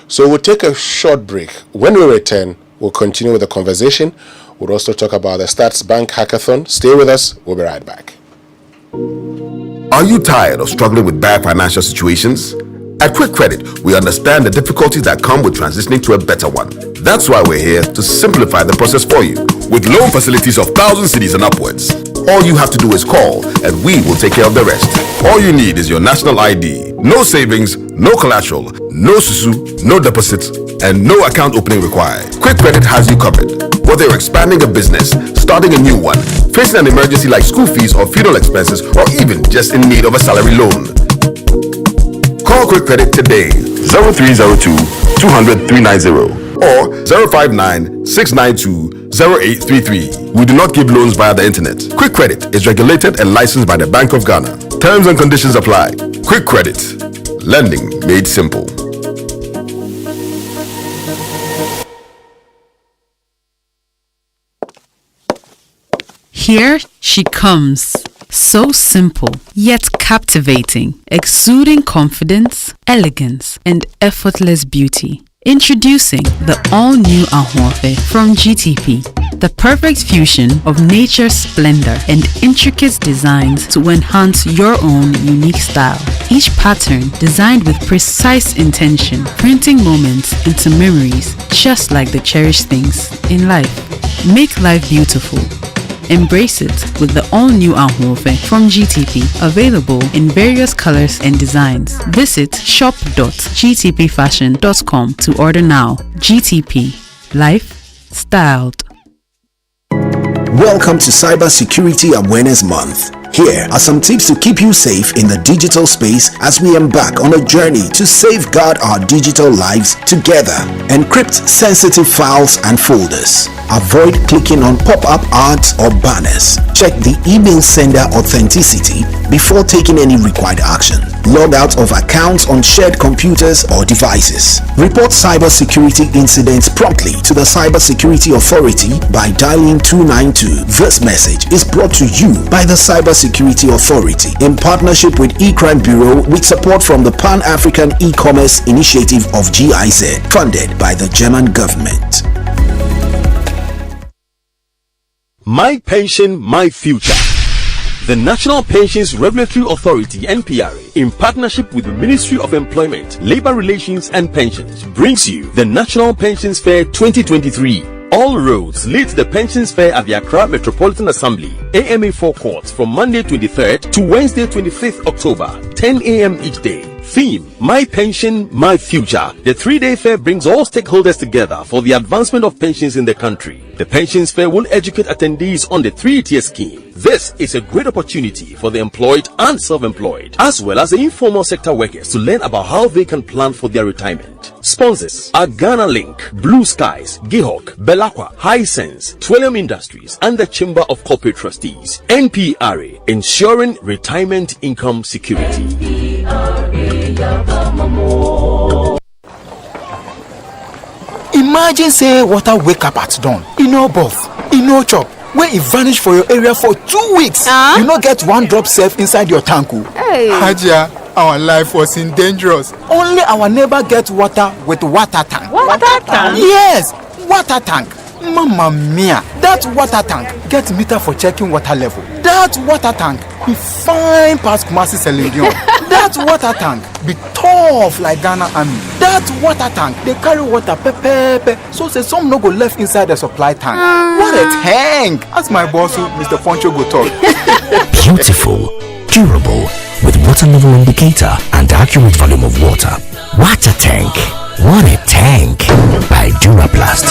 so we'll take a short break. When we return, we'll continue with the conversation. We'll also talk about the Stats Bank Hackathon. Stay with us. We'll be right back. Are you tired of struggling with bad financial situations? At Quick Credit, we understand the difficulties that come with transitioning to a better one. That's why we're here to simplify the process for you. With loan facilities of 1,000 cedis and upwards, all you have to do is call and we will take care of the rest. All you need is your national ID. No savings, no collateral, no susu, no deposits, and no account opening required. Quick Credit has you covered. Whether you're expanding a business, starting a new one, facing an emergency like school fees or funeral expenses, or even just in need of a salary loan. Call Quick Credit today, 0302 200 390 or 059 692 0833. We do not give loans via the internet. Quick Credit is regulated and licensed by the Bank of Ghana. Terms and conditions apply. Quick Credit. Lending made simple. Here she comes. So simple, yet captivating, exuding confidence, elegance, and effortless beauty. Introducing the all-new Ahorfe from GTP, the perfect fusion of nature's splendor and intricate designs to enhance your own unique style. Each pattern designed with precise intention, printing moments into memories, just like the cherished things in life. Make life beautiful. Embrace it with the all-new Ahorfe from GTP, available in various colors and designs. Visit shop.gtpfashion.com to order now. GTP, life styled. Welcome to Cybersecurity Awareness Month. Here are some tips to keep you safe in the digital space as we embark on a journey to safeguard our digital lives together. Encrypt sensitive files and folders. Avoid clicking on pop-up ads or banners. Check the email sender authenticity before taking any required action. Log out of accounts on shared computers or devices. Report cybersecurity incidents promptly to the Cybersecurity Authority by dialing 292. This message is brought to you by the Cybersecurity Authority in partnership with eCrime Bureau with support from the Pan-African E-Commerce Initiative of GIZ, funded by the German government. My Pension, My Future. The National Pensions Regulatory Authority, NPRA, in partnership with the Ministry of Employment, Labor Relations and Pensions, brings you the National Pensions Fair 2023. All roads lead to the Pensions Fair at the Accra Metropolitan Assembly, AMA 4 Courts, from Monday 23rd to Wednesday 25th October, 10 a.m. each day. Theme: My Pension, My Future. The 3-day fair brings all stakeholders together for the advancement of pensions in the country. The Pensions Fair will educate attendees on the 3-tier scheme. This is a great opportunity for the employed and self-employed, as well as the informal sector workers, to learn about how they can plan for their retirement. Sponsors are Ghana Link, Blue Skies, Gihawk, Belacqua, Hisense, Twillium Industries, and the Chamber of Corporate Trustees. NPRA, ensuring retirement income security. Imagine say water wake up at dawn, e no bath, e no chop, wey e vanish for your area for 2 weeks. You no get one drop safe inside your tank. Hey. Hajia, our life was in dangerous. Only our neighbor get water with water tank. Water tank? Yes, water tank. Mamma mia, that water tank get meter for checking water level. That water tank be fine past Kumasi Selenium. That water tank be tough like Ghana Army. That water tank they carry water pepe, so say some no go left inside the supply tank. What a tank! As my boss, Mr. Poncho, go talk. Beautiful, durable, with water level indicator and accurate volume of water. Water Tank. What a tank. By Duraplast.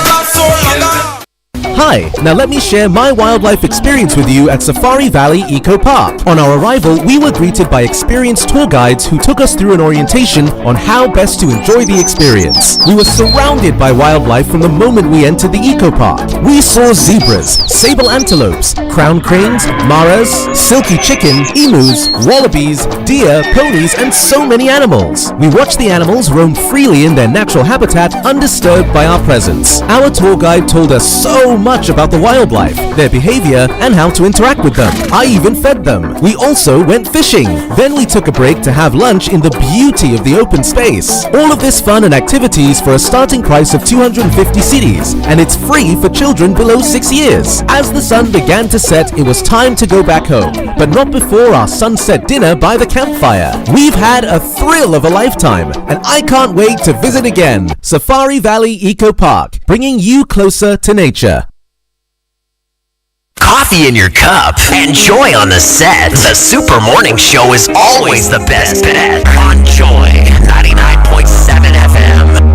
Hi, now let me share my wildlife experience with you at Safari Valley Eco Park. On our arrival, we were greeted by experienced tour guides who took us through an orientation on how best to enjoy the experience. We were surrounded by wildlife from the moment we entered the Eco Park. We saw zebras, sable antelopes, crown cranes, maras, silky chicken, emus, wallabies, deer, ponies, and so many animals. We watched the animals roam freely in their natural habitat undisturbed by our presence. Our tour guide told us so much about the wildlife, their behavior, and how to interact with them. I even fed them. We also went fishing. Then we took a break to have lunch in the beauty of the open space. All of this fun and activities for a starting price of 250 cedis, and it's free for children below 6 years. As the sun began to set, it was time to go back home, but not before our sunset dinner by the campfire. We've had a thrill of a lifetime, and I can't wait to visit again. Safari Valley Eco Park, bringing you closer to nature. Coffee in your cup and joy on the set. The Super Morning Show is always the best bet on Joy 99.7 FM.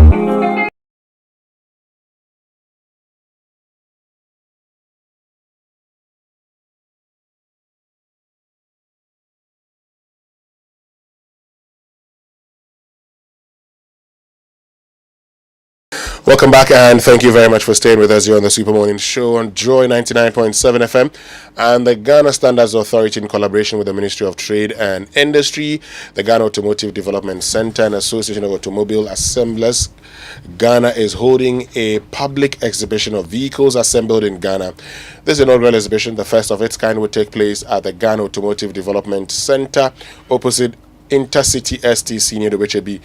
Welcome back, and thank you very much for staying with us here on the Super Morning Show on Joy 99.7 FM and the Ghana Standards Authority, in collaboration with the Ministry of Trade and Industry, the Ghana Automotive Development Center, and Association of Automobile Assemblers. Ghana is holding a public exhibition of vehicles assembled in Ghana. This inaugural exhibition, the first of its kind, will take place at the Ghana Automotive Development Center opposite Intercity STC near the Wichebi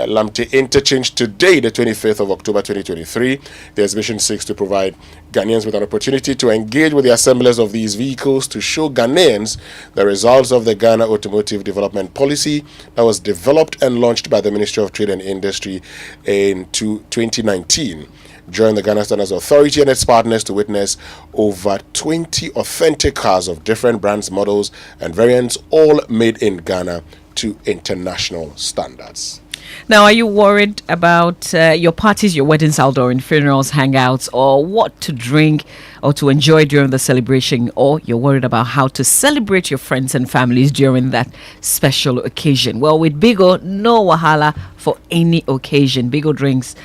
Lamte Interchange today, the 25th of October 2023. The exhibition seeks to provide Ghanaians with an opportunity to engage with the assemblers of these vehicles to show Ghanaians the results of the Ghana Automotive Development Policy that was developed and launched by the Ministry of Trade and Industry in 2019. Join the Ghana Standards Authority and its partners to witness over 20 authentic cars of different brands, models, and variants, all made in Ghana to international standards. Now, are you worried about your parties, your weddings, outdoor funerals, hangouts, or what to drink or to enjoy during the celebration? Or you're worried about how to celebrate your friends and families during that special occasion? Well, with Bigo, no wahala for any occasion. Bigo drinks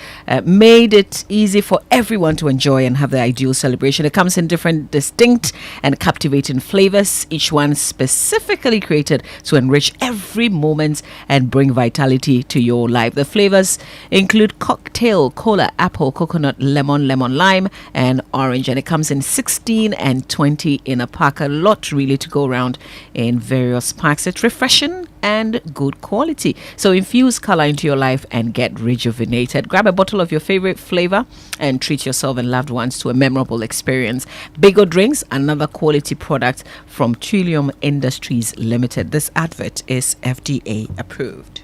made it easy for everyone to enjoy and have the ideal celebration. It comes in different, distinct, and captivating flavors, each one specifically created to enrich every moment and bring vitality to your life. The flavors include cocktail, cola, apple, coconut, lemon, lemon lime, and orange. And it comes in 16 and 20 in a pack. A lot really to go around in various packs. It's refreshing and good quality. So infuse color into your life and get rejuvenated. Grab a bottle of your favorite flavor and treat yourself and loved ones to a memorable experience. Bigo Drinks, another quality product from Trillium Industries Limited. This advert is FDA approved.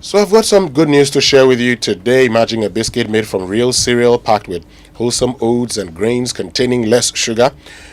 So I've got some good news to share with you today. Imagine a biscuit made from real cereal packed with wholesome oats and grains containing less sugar.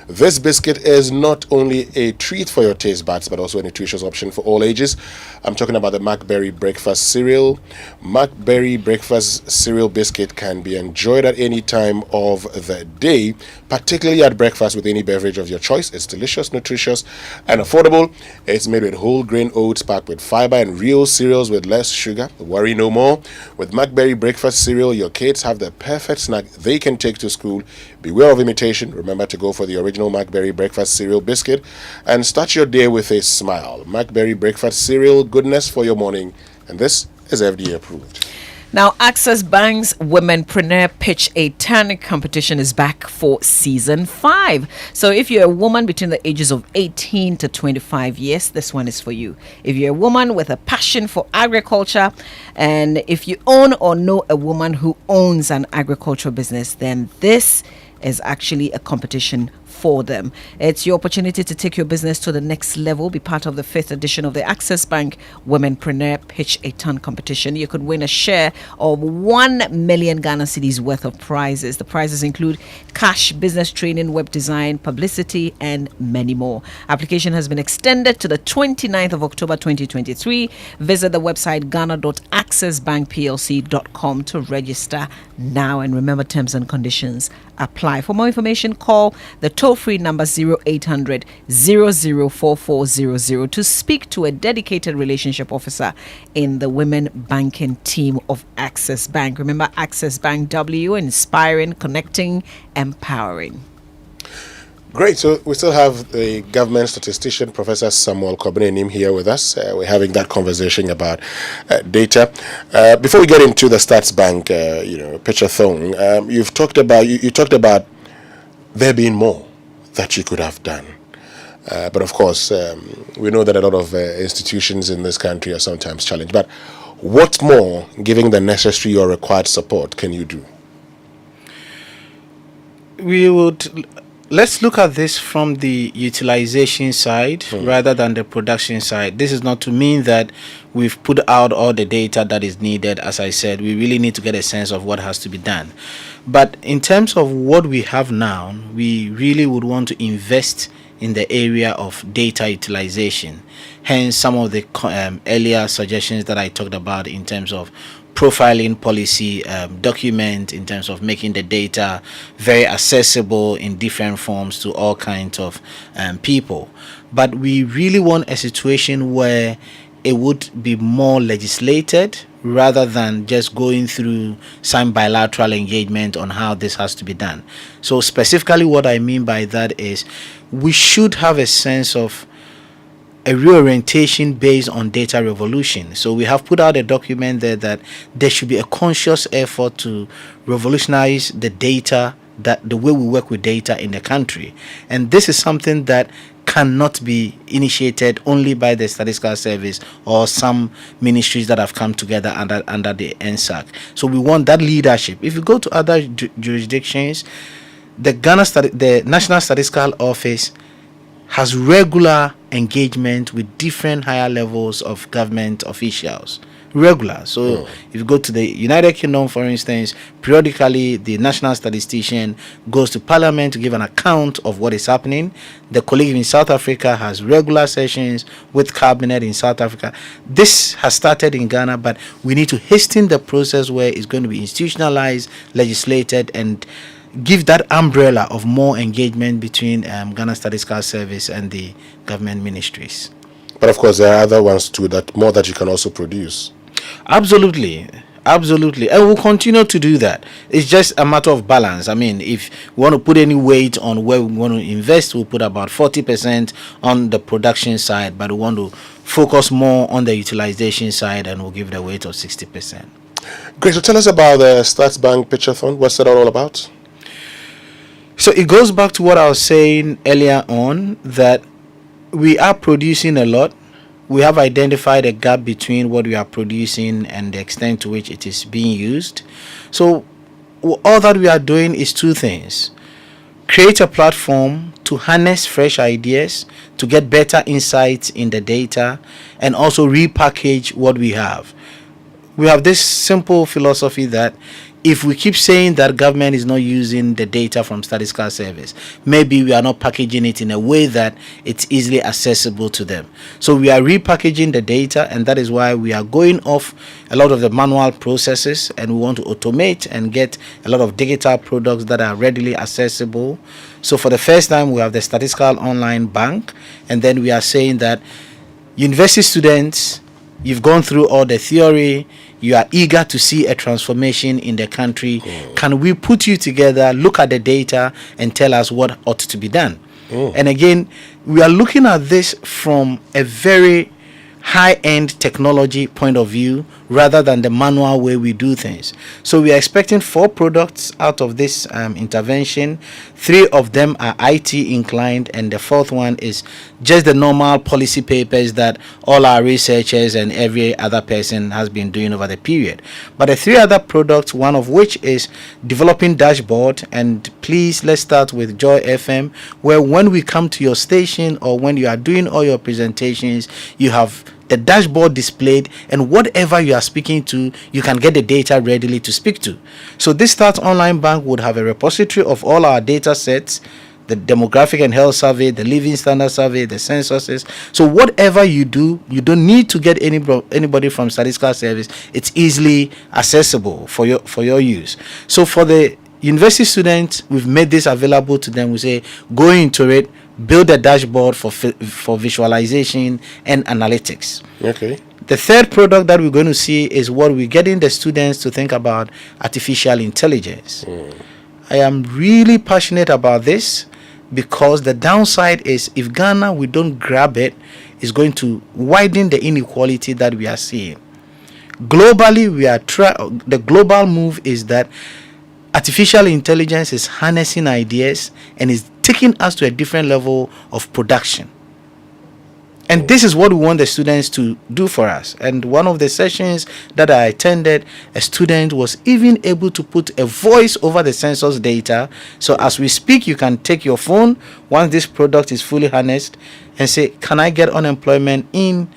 This biscuit is not only a treat for your taste buds, but also a nutritious option for all ages. I'm talking about the McBerry Breakfast Cereal. McBerry Breakfast Cereal Biscuit can be enjoyed at any time of the day, particularly at breakfast with any beverage of your choice. It's delicious, nutritious, and affordable. It's made with whole grain oats packed with fiber and real cereals with less sugar. Worry no more. With McBerry Breakfast Cereal, your kids have the perfect snack they can take to school. Beware of imitation. Remember to go for the original McBerry Breakfast Cereal Biscuit and start your day with a smile. McBerry Breakfast Cereal, goodness for your morning. And this is FDA approved. Now, Access Bank's Womenpreneur Pitch a Tent competition is back for season 5. So if you're a woman between the ages of 18 to 25 years, this one is for you. If you're a woman with a passion for agriculture, and if you own or know a woman who owns an agricultural business, then this is actually a competition for them. It's your opportunity to take your business to the next level. Be part of the 5th edition of the Access Bank Womenpreneur Pitch a Ton competition. You could win a share of 1 million Ghana cedis worth of prizes. The prizes include cash, business training, web design, publicity, and many more. Application has been extended to the 29th of October 2023. Visit the website ghana.accessbankplc.com to register now, and remember, terms and conditions apply. For more information, call the toll-free number 0800 004400 to speak to a dedicated relationship officer in the women banking team of Access Bank. Remember, Access Bank W, inspiring, connecting, empowering. Great. So we still have the government statistician, Professor Samuel Kobene here with us. We're having that conversation about data. Before we get into the Stats Bank, pitch-a-thon, you talked about there being more that you could have done. But of course, we know that a lot of institutions in this country are sometimes challenged. But what more, given the necessary or required support, can you do? Let's look at this from the utilization side rather than the production side. This is not to mean that we've put out all the data that is needed. As I said, we really need to get a sense of what has to be done. But in terms of what we have now, we really would want to invest in the area of data utilization. Hence, some of the earlier suggestions that I talked about in terms of profiling policy document, in terms of making the data very accessible in different forms to all kinds of people. But we really want a situation where it would be more legislated rather than just going through some bilateral engagement on how this has to be done. So specifically what I mean by that is we should have a sense of a reorientation based on data revolution. So we have put out a document there that there should be a conscious effort to revolutionize the data, that the way we work with data in the country. And this is something that cannot be initiated only by the Statistical Service or some ministries that have come together under the NSAC. So we want that leadership. If you go to other jurisdictions, the National Statistical Office has regular engagement with different higher levels of government officials. Regular. So if you go to the United Kingdom, for instance, periodically the national statistician goes to Parliament to give an account of what is happening. The colleague in South Africa has regular sessions with Cabinet in South Africa. This has started in Ghana, but we need to hasten the process where it's going to be institutionalized, legislated, and give that umbrella of more engagement between Ghana Statistical Service and the government ministries. But of course, there are other ones too, that you can also produce. Absolutely. And we'll continue to do that. It's just a matter of balance. I mean, if we want to put any weight on where we want to invest, we'll put about 40% on the production side, but we want to focus more on the utilization side, and we'll give the weight of 60%. Great. So tell us about the Stats Bank Pitch-a-thon. What's that all about? So it goes back to what I was saying earlier on, that we are producing a lot. We have identified a gap between what we are producing and the extent to which it is being used. So all that we are doing is two things: create a platform to harness fresh ideas, to get better insights in the data, and also repackage what we have. We have this simple philosophy that if we keep saying that government is not using the data from Statistical Service, maybe we are not packaging it in a way that it's easily accessible to them. So we are repackaging the data, and that is why we are going off a lot of the manual processes, and we want to automate and get a lot of digital products that are readily accessible. So for the first time, we have the Statistical Online Bank, and then we are saying that university students, you've gone through all the theory, you are eager to see a transformation in the country. Can we put you together, look at the data, and tell us what ought to be done? And again, we are looking at this from a very high-end technology point of view rather than the manual way we do things. So we are expecting 4 products out of this intervention. 3 of them are IT inclined, and the 4th one is just the normal policy papers that all our researchers and every other person has been doing over the period. But the 3 other products, one of which is developing dashboard, and please let's start with Joy FM, where when we come to your station or when you are doing all your presentations, you have the dashboard displayed, and whatever you are speaking to, you can get the data readily to speak to. So this Start Online Bank would have a repository of all our data sets, the demographic and health survey, the living standard survey, the censuses. So whatever you do, you don't need to get anybody from Statistical Service. It's easily accessible for your use. So for the university students, we've made this available to them. We say go into it, build a dashboard for visualization and analytics. Okay. The 3rd product that we're going to see is what we're getting the students to think about: artificial intelligence. I am really passionate about this because the downside is if Ghana, we don't grab it, it's going to widen the inequality that we are seeing. Globally, the global move is that artificial intelligence is harnessing ideas and is taking us to a different level of production. And this is what we want the students to do for us. And one of the sessions that I attended, a student was even able to put a voice over the census data. So as we speak, you can take your phone once this product is fully harnessed and say, can I get unemployment in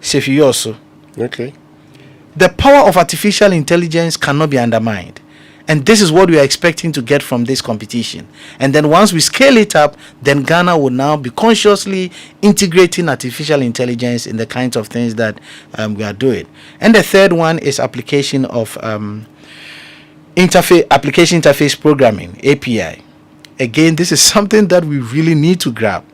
Sefioso? Okay. The power of artificial intelligence cannot be undermined. And this is what we are expecting to get from this competition. And then once we scale it up, then Ghana will now be consciously integrating artificial intelligence in the kinds of things that we are doing. And the 3rd one is application of application interface programming, API. Again, this is something that we really need to grab.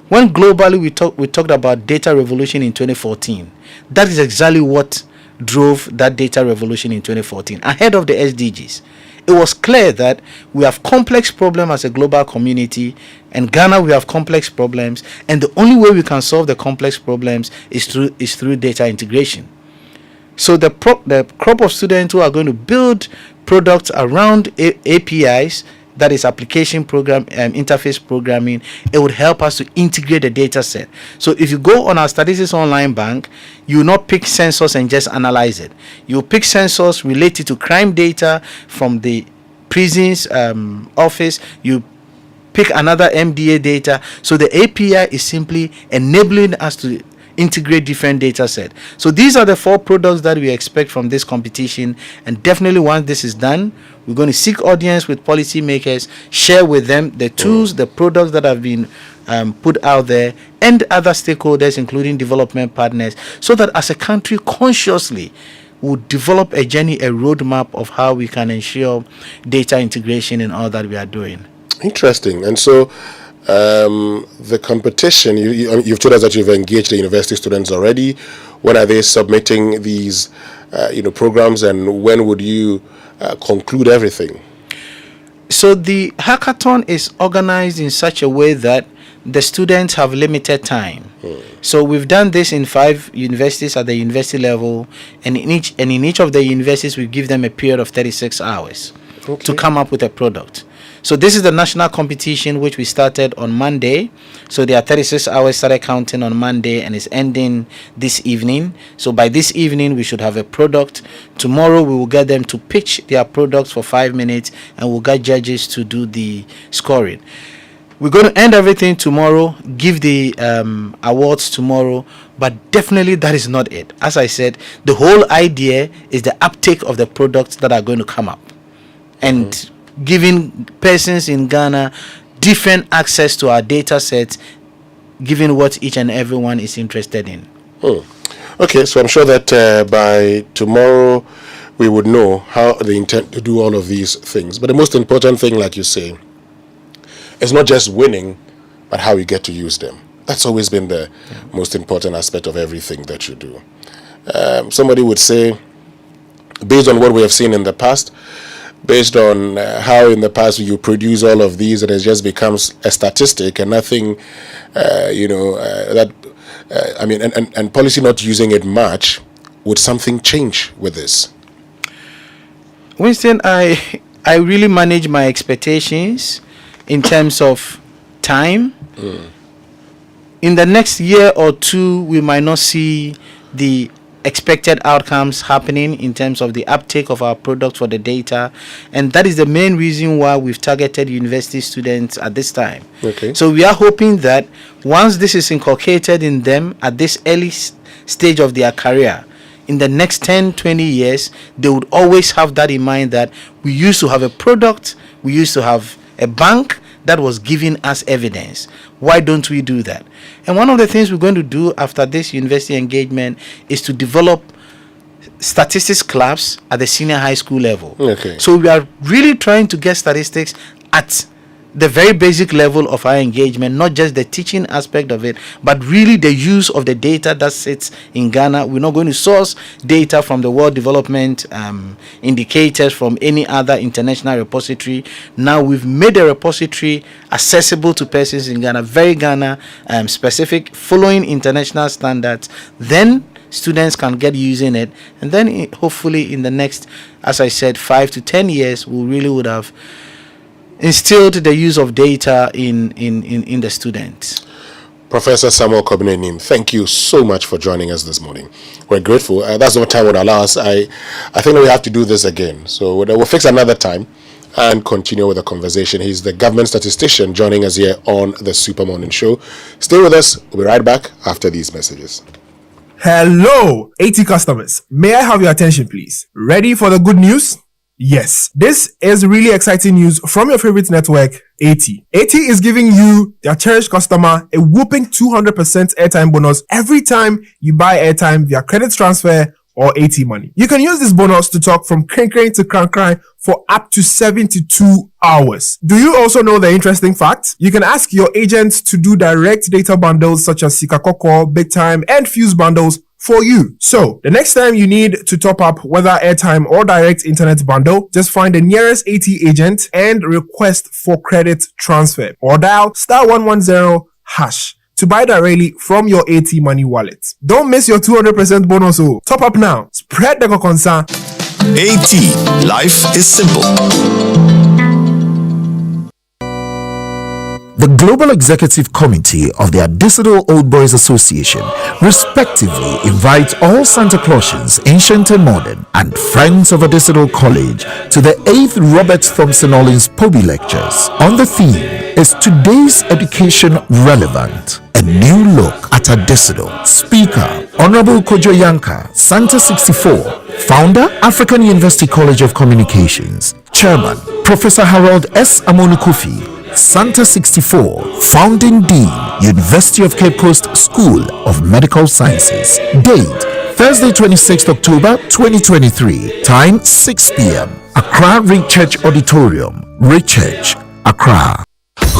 When globally we talked about data revolution in 2014, that is exactly what drove that data revolution in 2014 ahead of the SDGs. It was clear that we have complex problems as a global community, and Ghana, we have complex problems, and the only way we can solve the complex problems is through data integration. So the crop of students who are going to build products around APIs, that is application program interface programming, it would help us to integrate the data set. So if you go on our Statistics Online Bank, you will not pick census and just analyze it. You pick census related to crime data from the prisons office. You pick another MDA data. So the API is simply enabling us to integrate different data set. So these are the 4 products that we expect from this competition, and definitely once this is done, we're going to seek audience with policymakers, share with them the tools, the products that have been put out there, and other stakeholders, including development partners, so that as a country consciously we'll develop a journey, a roadmap of how we can ensure data integration in all that we are doing. Interesting. And so the competition, you've told us that you've engaged the university students already. When are they submitting these programs, and when would you conclude everything? So the hackathon is organized in such a way that the students have limited time. So we've done this in 5 universities at the university level, and in each of the universities we give them a period of 36 hours to come up with a product. So this is the national competition, which we started on Monday. So there are 36 hours started counting on Monday, and it's ending this evening. So by this evening, we should have a product. Tomorrow, we will get them to pitch their products for 5 minutes, and we'll get judges to do the scoring. We're going to end everything tomorrow, give the awards tomorrow, but definitely that is not it. As I said, the whole idea is the uptake of the products that are going to come up, and giving persons in Ghana different access to our data sets, given what each and everyone is interested in. Okay, so I'm sure that by tomorrow we would know how they intend to do all of these things. But the most important thing, like you say, is not just winning, but how you get to use them. That's always been the most important aspect of everything that you do. Somebody would say, based on what we have seen in the past, based on how in the past you produce all of these, it has just becomes a statistic and nothing, that and policy not using it much, would something change with this? Winston, I really manage my expectations in terms of time. In the next year or two, we might not see the expected outcomes happening in terms of the uptake of our product for the data, and that is the main reason why we've targeted university students at this time. Okay. So we are hoping that once this is inculcated in them at this early stage of their career, in the next 10-20 years, they would always have that in mind, that we used to have a product, we used to have a bank that was giving us evidence. Why don't we do that? And one of the things we're going to do after this university engagement is to develop statistics clubs at the senior high school level. Okay. So we are really trying to get statistics at the very basic level of our engagement, not just the teaching aspect of it, but really the use of the data that sits in Ghana. We're not going to source data from the World Development Indicators, from any other international repository. Now we've made a repository accessible to persons in Ghana, very Ghana specific, following international standards. Then students can get using it, and then hopefully in the next, as I said, 5 to 10 years, we really would have instilled the use of data in the students. Professor Samuel Kobine-Nim, thank you so much for joining us this morning. We're grateful. That's what time would allow us. I think that we have to do this again. So we'll fix another time and continue with the conversation. He's the government statistician joining us here on the Super Morning Show. Stay with us. We'll be right back after these messages. Hello, AT customers. May I have your attention, please? Ready for the good news? Yes, this is really exciting news from your favorite network, AT. AT is giving you, their cherished customer, a whopping 200% airtime bonus every time you buy airtime via credit transfer or AT Money. You can use this bonus to talk from Krenkren to Krankran for up to 72 hours. Do you also know the interesting fact? You can ask your agent to do direct data bundles such as Sikakoko, Big Time, and Fuse bundles for you. So, the next time you need to top up whether airtime or direct internet bundle, just find the nearest AT agent and request for credit transfer, or dial *110# to buy directly from your AT Money wallet. Don't miss your 200% bonus. Top up now. Spread the concern. AT. Life is simple. The Global Executive Committee of the Additional Old Boys Association respectively invites all Santa Clausians, ancient and modern, and friends of Additional College to the 8th Robert Thompson Ollins Poby Lectures. On the theme is Today's Education Relevant? A new look at Additional. Speaker, Honorable Kojo Yanka, Santa 64. Founder, African University College of Communications. Chairman, Professor Harold S. Amonu Kofi, Santa 64, Founding Dean, University of Cape Coast School of Medical Sciences. Date, Thursday 26th October 2023. Time 6 p.m. Accra Ring Church Auditorium, Ring Church, Accra.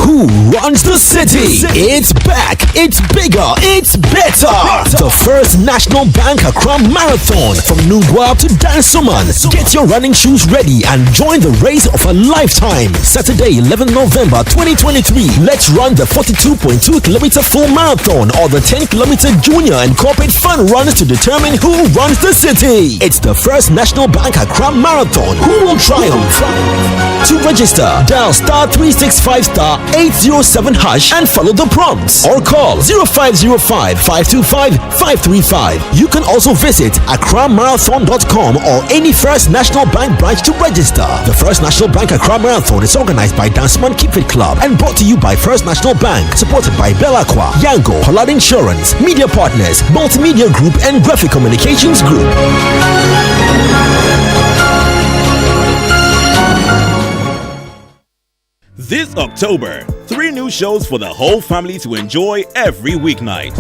Who runs the city? It's back, it's bigger, it's better. The first National Bank Accra Marathon from Nugua to Dansoman. Get your running shoes ready and join the race of a lifetime. Saturday, 11 November 2023. Let's run the 42.2 kilometer full marathon or the 10 kilometer junior and corporate fun runs to determine who runs the city. It's the first National Bank Accra Marathon. Who will triumph? To register, dial *365*807# and follow the prompts, or call 0505-525-535. You can also visit accramarathon.com or any First National Bank branch to register. The First National Bank Accra Marathon is organized by Danceman Keep Fit Club and brought to you by First National Bank, supported by Belacqua, Yango, Pollard Insurance, Media Partners, Multimedia Group, and Graphic Communications Group. This October, 3 new shows for the whole family to enjoy every weeknight.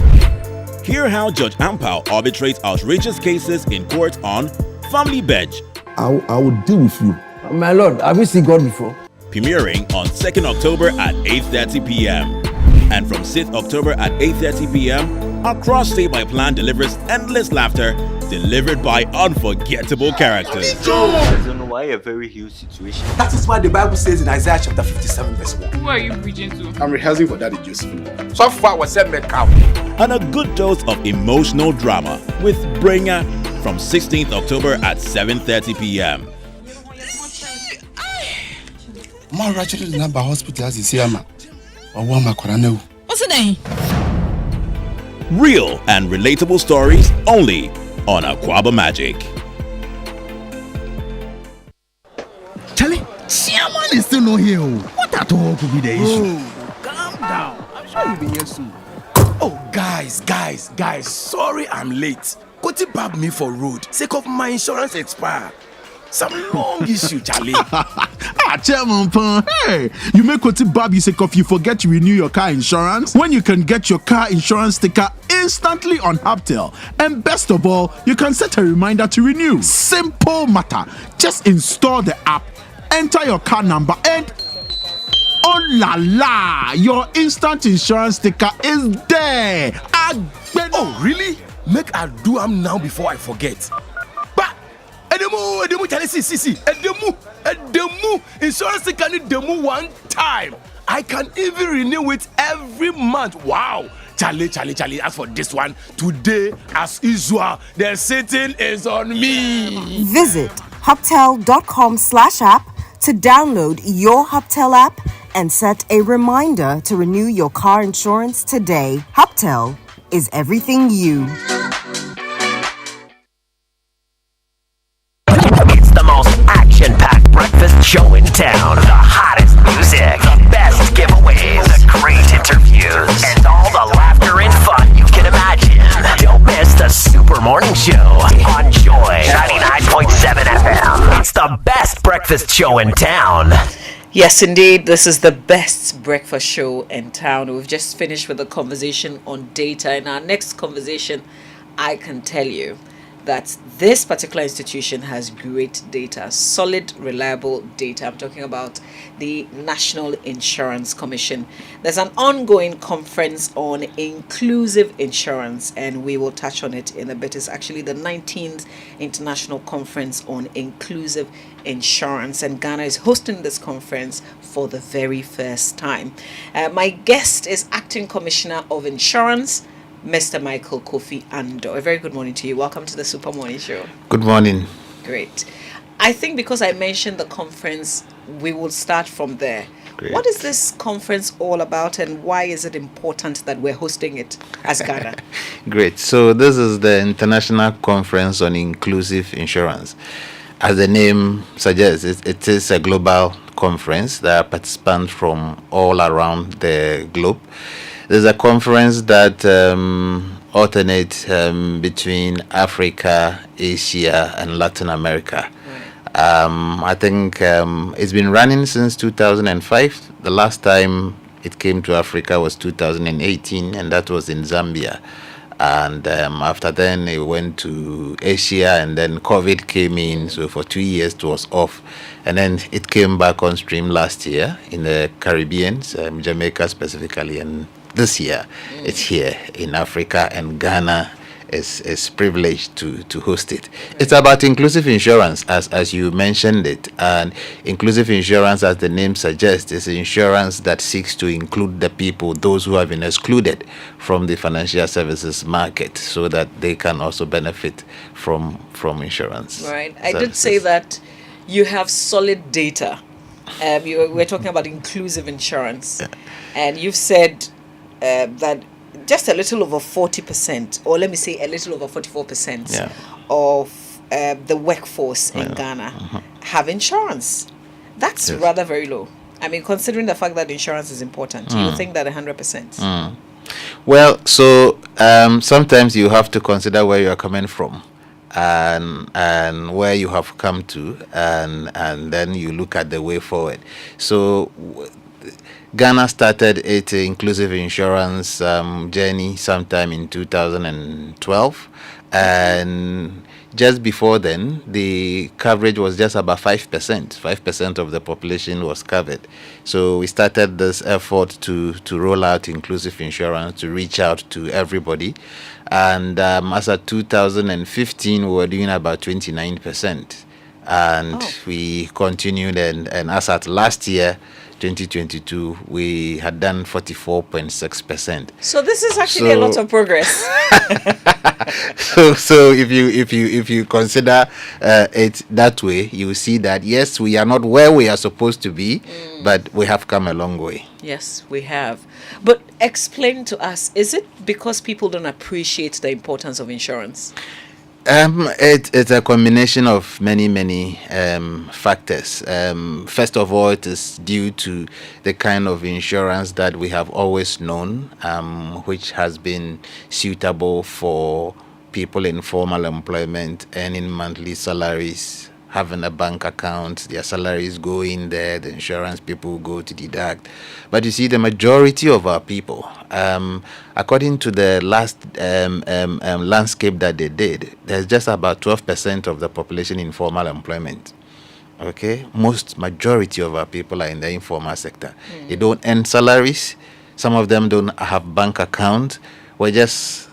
Hear how Judge Ampao arbitrates outrageous cases in court on Family Bench. I will deal with you. My lord, have you seen God before? Premiering on 2nd October at 8:30 p.m. And from 6th October at 8:30 p.m., our Cross Stay by Plan delivers endless laughter delivered by unforgettable characters. Why a very huge situation? That is why the Bible says in Isaiah chapter 57 verse 1. Who are you preaching to? I'm rehearsing for Daddy Joseph. So far, was said me cow. And a good dose of emotional drama with Bringer from 16th October at 7:30 p.m. Ma Rachel is not by hospital as you see, ma. Or one macaroni. What's the name? Real and relatable stories only on Aquaba Magic. Charlie, Chairman is still not here. What at all could be the issue? Calm down. I'm sure you'll be here soon. Oh, guys. Sorry I'm late. Koti bab me for road. Sake of my insurance expire. Some long issue, Charlie. Chairman Pan. Hey, you make Koti bab you sake of you forget to renew your car insurance when you can get your car insurance sticker instantly on Hubtel. And best of all, you can set a reminder to renew. Simple matter. Just install the app, enter your car number, and oh la la, your instant insurance sticker is there. Oh, really? Make I do am now before I forget. But Edemu, Charlie, see. Edemu, insurance sticker need demu one time. I can even renew it every month. Wow. Charlie, as for this one, today, as usual, the sitting is on me. Visit hubtel.com/app to download your Hubtel app and set a reminder to renew your car insurance today. Hubtel is everything you. It's the most action-packed breakfast show in town. The hottest music, the best giveaways, the great interviews, and all the laughter and fun you can imagine. Don't miss the Super Morning Show on Joy 99.7 FM. It's the best breakfast show in town. Yes, indeed, this is the best breakfast show in town. We've just finished with a conversation on data. In our next conversation, I can tell you that this particular institution has great data, solid, reliable data. I'm talking about the National Insurance Commission. There's an ongoing conference on inclusive insurance, and we will touch on it in a bit. It's actually the 19th International Conference on Inclusive Insurance, and Ghana is hosting this conference for the very first time. My guest is Acting Commissioner of Insurance, Mr. Michael Kofi Ando. A very good morning to you. Welcome to the Super Morning Show. Good morning. Great. I think because I mentioned the conference, we will start from there. Great. What is this conference all about, and why is it important that we're hosting it as Ghana? Great. So this is the International Conference on Inclusive Insurance. As the name suggests, it is a global conference. There are participants from all around the globe. There's a conference that alternates between Africa, Asia, and Latin America. I think it's been running since 2005. The last time it came to Africa was 2018, and that was in Zambia. And after then, it went to Asia, and then COVID came in. So for 2 years, it was off. And then it came back on stream last year in the Caribbean, Jamaica specifically, and this year it's here in Africa, and Ghana is privileged to host it. It's about inclusive insurance, as you mentioned it, and inclusive insurance, as the name suggests, is insurance that seeks to include the people, those who have been excluded from the financial services market, so that they can also benefit from insurance. Right. I did say that you have solid data. We're talking about inclusive insurance, and you've said that just a little over 40%, or let me say a little over 44% of the workforce in Ghana have insurance. That's rather very low. I mean, considering the fact that insurance is important, you think that 100%? Well, so sometimes you have to consider where you are coming from, and where you have come to, and then you look at the way forward. So Ghana started its inclusive insurance journey sometime in 2012, and just before then, the coverage was just about 5%. 5% of the population was covered. So we started this effort to roll out inclusive insurance, to reach out to everybody. And as of 2015, we were doing about 29%. And we continued, and as at last year, 2022, we had done 44.6%. So this is actually a lot of progress. So if you consider it that way, you see that yes, we are not where we are supposed to be, but we have come a long way. Yes, we have. But explain to us, is it because people don't appreciate the importance of insurance? It's a combination of many factors. First of all, it is due to the kind of insurance that we have always known, which has been suitable for people in formal employment, earning monthly salaries, having a bank account, their salaries go in there, the insurance people go to deduct. But you see, the majority of our people, according to the last landscape that they did, there's just about 12% of the population in formal employment. Okay, majority of our people are in the informal sector. They don't earn salaries. Some of them don't have bank account. We're just,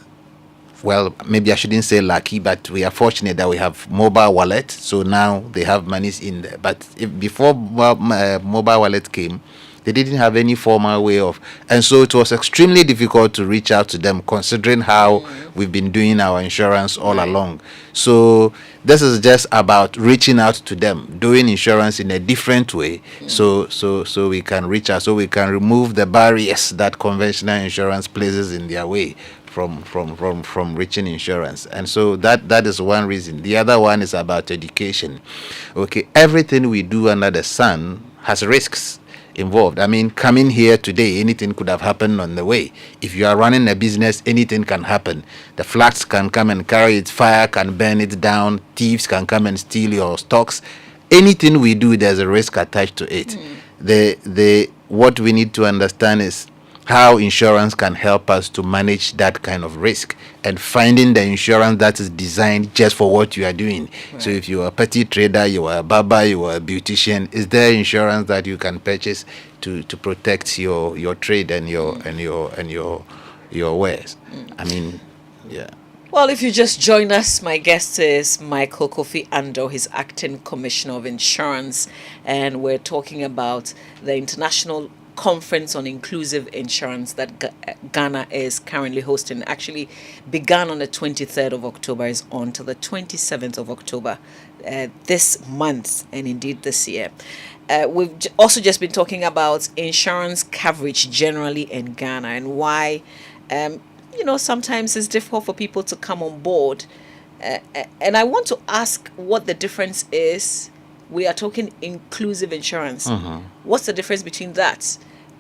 well, maybe I shouldn't say lucky, but we are fortunate that we have mobile wallet. So now they have monies in there. But before mobile wallet came, they didn't have any formal way of, and so it was extremely difficult to reach out to them, considering how we've been doing our insurance all along. So this is just about reaching out to them, doing insurance in a different way, so we can reach out, so we can remove the barriers that conventional insurance places in their way from reaching insurance. And so that is one reason. The other one is about education. Okay, everything we do under the sun has risks involved. I mean, coming here today, anything could have happened on the way. If you are running a business, anything can happen. The floods can come and carry it, fire can burn it down, thieves can come and steal your stocks. Anything we do, there's a risk attached to it. What we need to understand is how insurance can help us to manage that kind of risk, and finding the insurance that is designed just for what you are doing. Right. So if you are a petty trader, you are a barber, you are a beautician, is there insurance that you can purchase to protect your trade and your wares? I mean, yeah. Well, if you just joined us, my guest is Michael Kofi Ando. He's Acting Commissioner of Insurance, and we're talking about the International Conference on Inclusive Insurance that Ghana is currently hosting. Actually began on the 23rd of October, is on to the 27th of October this month, and indeed this year. We've also just been talking about insurance coverage generally in Ghana, and why sometimes it's difficult for people to come on board. And I want to ask what the difference is. We are talking inclusive insurance. What's the difference between that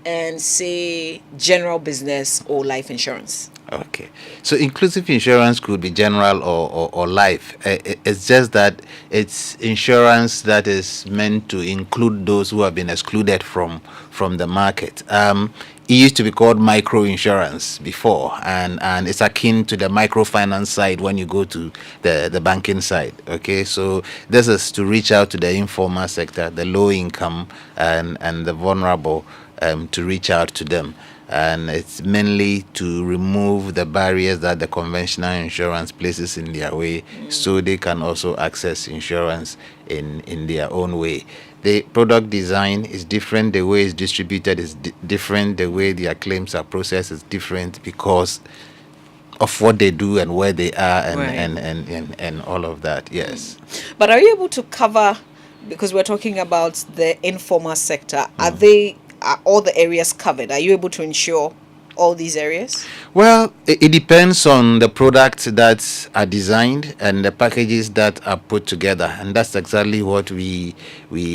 and, say, general business or life insurance? Okay. So inclusive insurance could be general or life. It's just that it's insurance that is meant to include those who have been excluded from the market. It used to be called micro insurance before, and it's akin to the microfinance side when you go to the banking side. Okay, so this is to reach out to the informal sector, the low income and the vulnerable, to reach out to them. And it's mainly to remove the barriers that the conventional insurance places in their way, so they can also access insurance in their own way. The product design is different, the way it's distributed is different, the way their claims are processed is different because of what they do and where they are and all of that. Yes. But are you able to cover, because we're talking about the informal sector, are all the areas covered? Are you able to insure all these areas? Well, it depends on the products that are designed and the packages that are put together, and that's exactly what we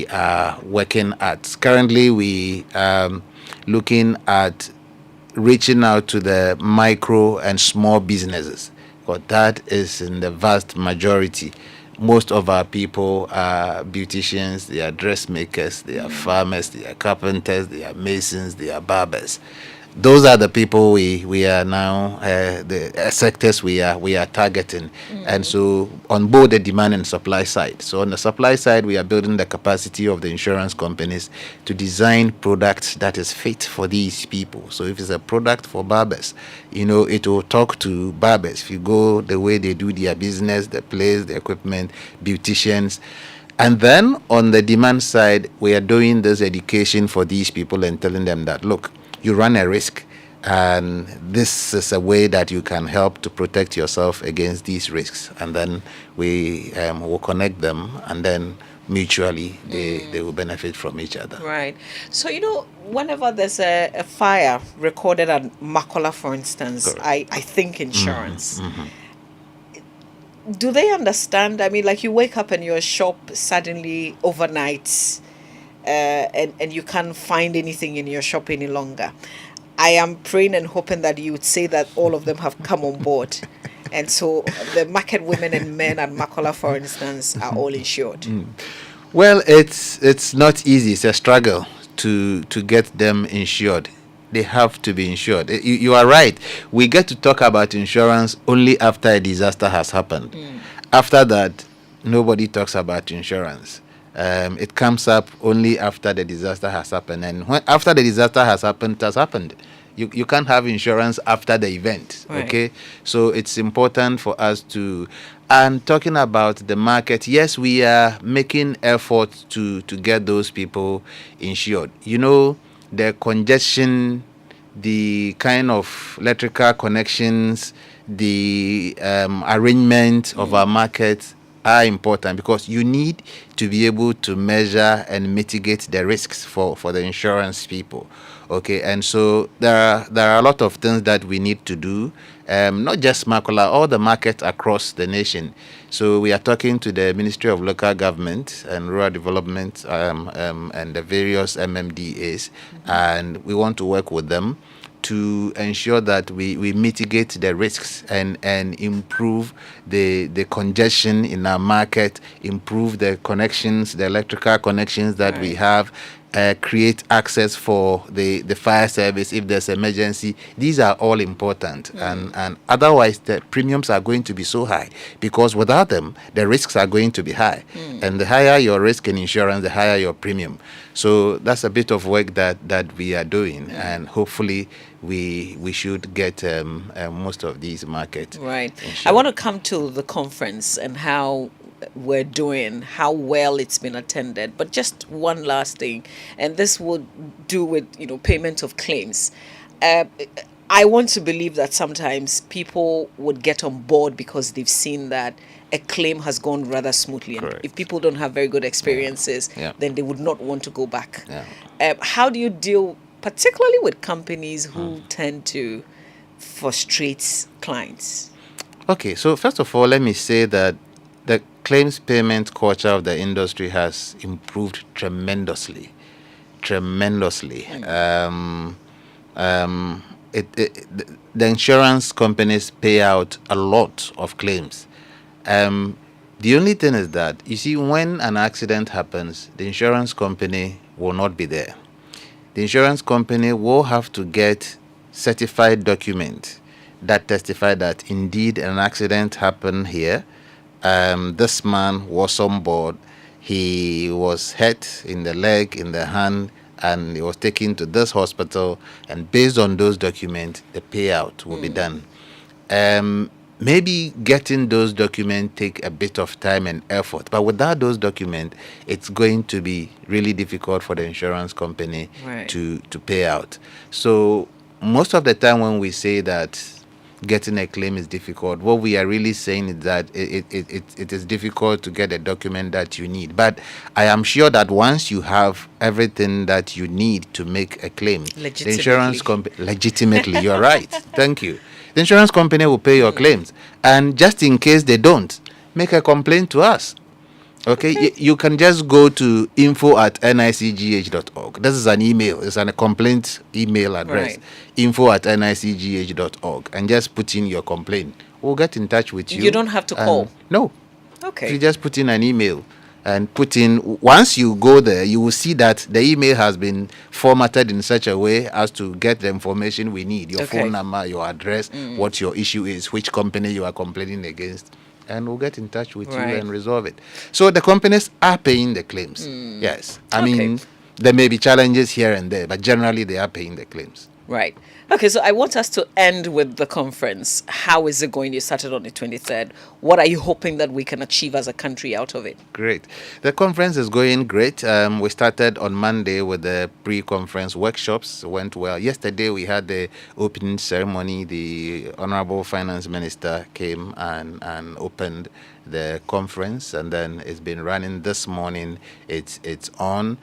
are working at. Currently, we are looking at reaching out to the micro and small businesses, because that is in the vast majority. Most of our people are beauticians, they are dressmakers, they are farmers, they are carpenters, they are masons, they are barbers. those are the people we are now the sectors we are targeting, and so on both the demand and supply side. So on the supply side, we are building the capacity of the insurance companies to design products that is fit for these people. So if it's a product for barbers, it will talk to barbers. If you go the way they do their business, the place, the equipment, beauticians. And then on the demand side, we are doing this education for these people and telling them that, look, you run a risk, and this is a way that you can help to protect yourself against these risks. And then we will connect them, and then mutually they will benefit from each other. Right. So, whenever there's a fire recorded at Makola, for instance, I think insurance. Do they understand? I mean, like, you wake up and your shop suddenly overnight, and you can't find anything in your shop any longer. I am praying and hoping that you would say that all of them have come on board. And so the market women and men at Makola, for instance, are all insured. Well, it's not easy. It's a struggle to get them insured. They have to be insured. You are right. We get to talk about insurance only after a disaster has happened. After that, nobody talks about insurance. It comes up only after the disaster has happened. And after the disaster has happened, it has happened. You can't have insurance after the event. Right. Okay? So it's important for us to... And talking about the market, yes, we are making efforts to get those people insured. The congestion, the kind of electrical connections, the arrangement of our market are important, because you need to be able to measure and mitigate the risks for the insurance people. Okay, and so there are a lot of things that we need to do, not just Makola, all the markets across the nation. So we are talking to the Ministry of Local Government and Rural Development and the various MMDAs, and we want to work with them to ensure that we mitigate the risks and improve the congestion in our market, improve the connections, the electrical connections that we have, create access for the fire service if there's emergency. These are all important, and otherwise the premiums are going to be so high, because without them the risks are going to be high, and the higher your risk in insurance, the higher your premium. So that's a bit of work that we are doing, and hopefully we should get most of these markets. Right. I want to come to the conference and how we're doing, how well it's been attended. But just one last thing, and this would do with payment of claims. I want to believe that sometimes people would get on board because they've seen that a claim has gone rather smoothly. And if people don't have very good experiences, then they would not want to go back. How do you deal particularly with companies who tend to frustrate clients? Okay, so first of all, let me say that the claims payment culture of the industry has improved tremendously. The insurance companies pay out a lot of claims. The only thing is that, you see, when an accident happens, the insurance company will not be there. The insurance company will have to get certified documents that testify that indeed an accident happened here. This man was on board. He was hit in the leg, in the hand, and he was taken to this hospital. And based on those documents, the payout will be done. Maybe getting those documents take a bit of time and effort, but without those documents, it's going to be really difficult for the insurance company to pay out. So most of the time when we say that getting a claim is difficult, what we are really saying is that it is difficult to get a document that you need. But I am sure that once you have everything that you need to make a claim, the insurance company, legitimately, you're right. Thank you. The insurance company will pay your claims. And just in case they don't, make a complaint to us. Okay? You can just go to info@nicgh.org. This is an email. It's a complaint email address. info@nicgh.org. And just put in your complaint. We'll get in touch with you. You don't have to call. No. Okay. You just put in an email. and put in. Once you go there, you will see that the email has been formatted in such a way as to get the information we need: your phone number, your address, what your issue is, which company you are complaining against, and we'll get in touch with you and resolve it. So the companies are paying the claims. Yes, I mean, there may be challenges here and there, but generally they are paying the claims. Right. Okay, so I want us to end with the conference. How is it going? You started on the 23rd. What are you hoping that we can achieve as a country out of it? Great. The conference is going great. We started on Monday with the pre-conference workshops. Went well. Yesterday we had the opening ceremony. The Honorable Finance Minister came and opened the conference, and then it's been running this morning. It's on.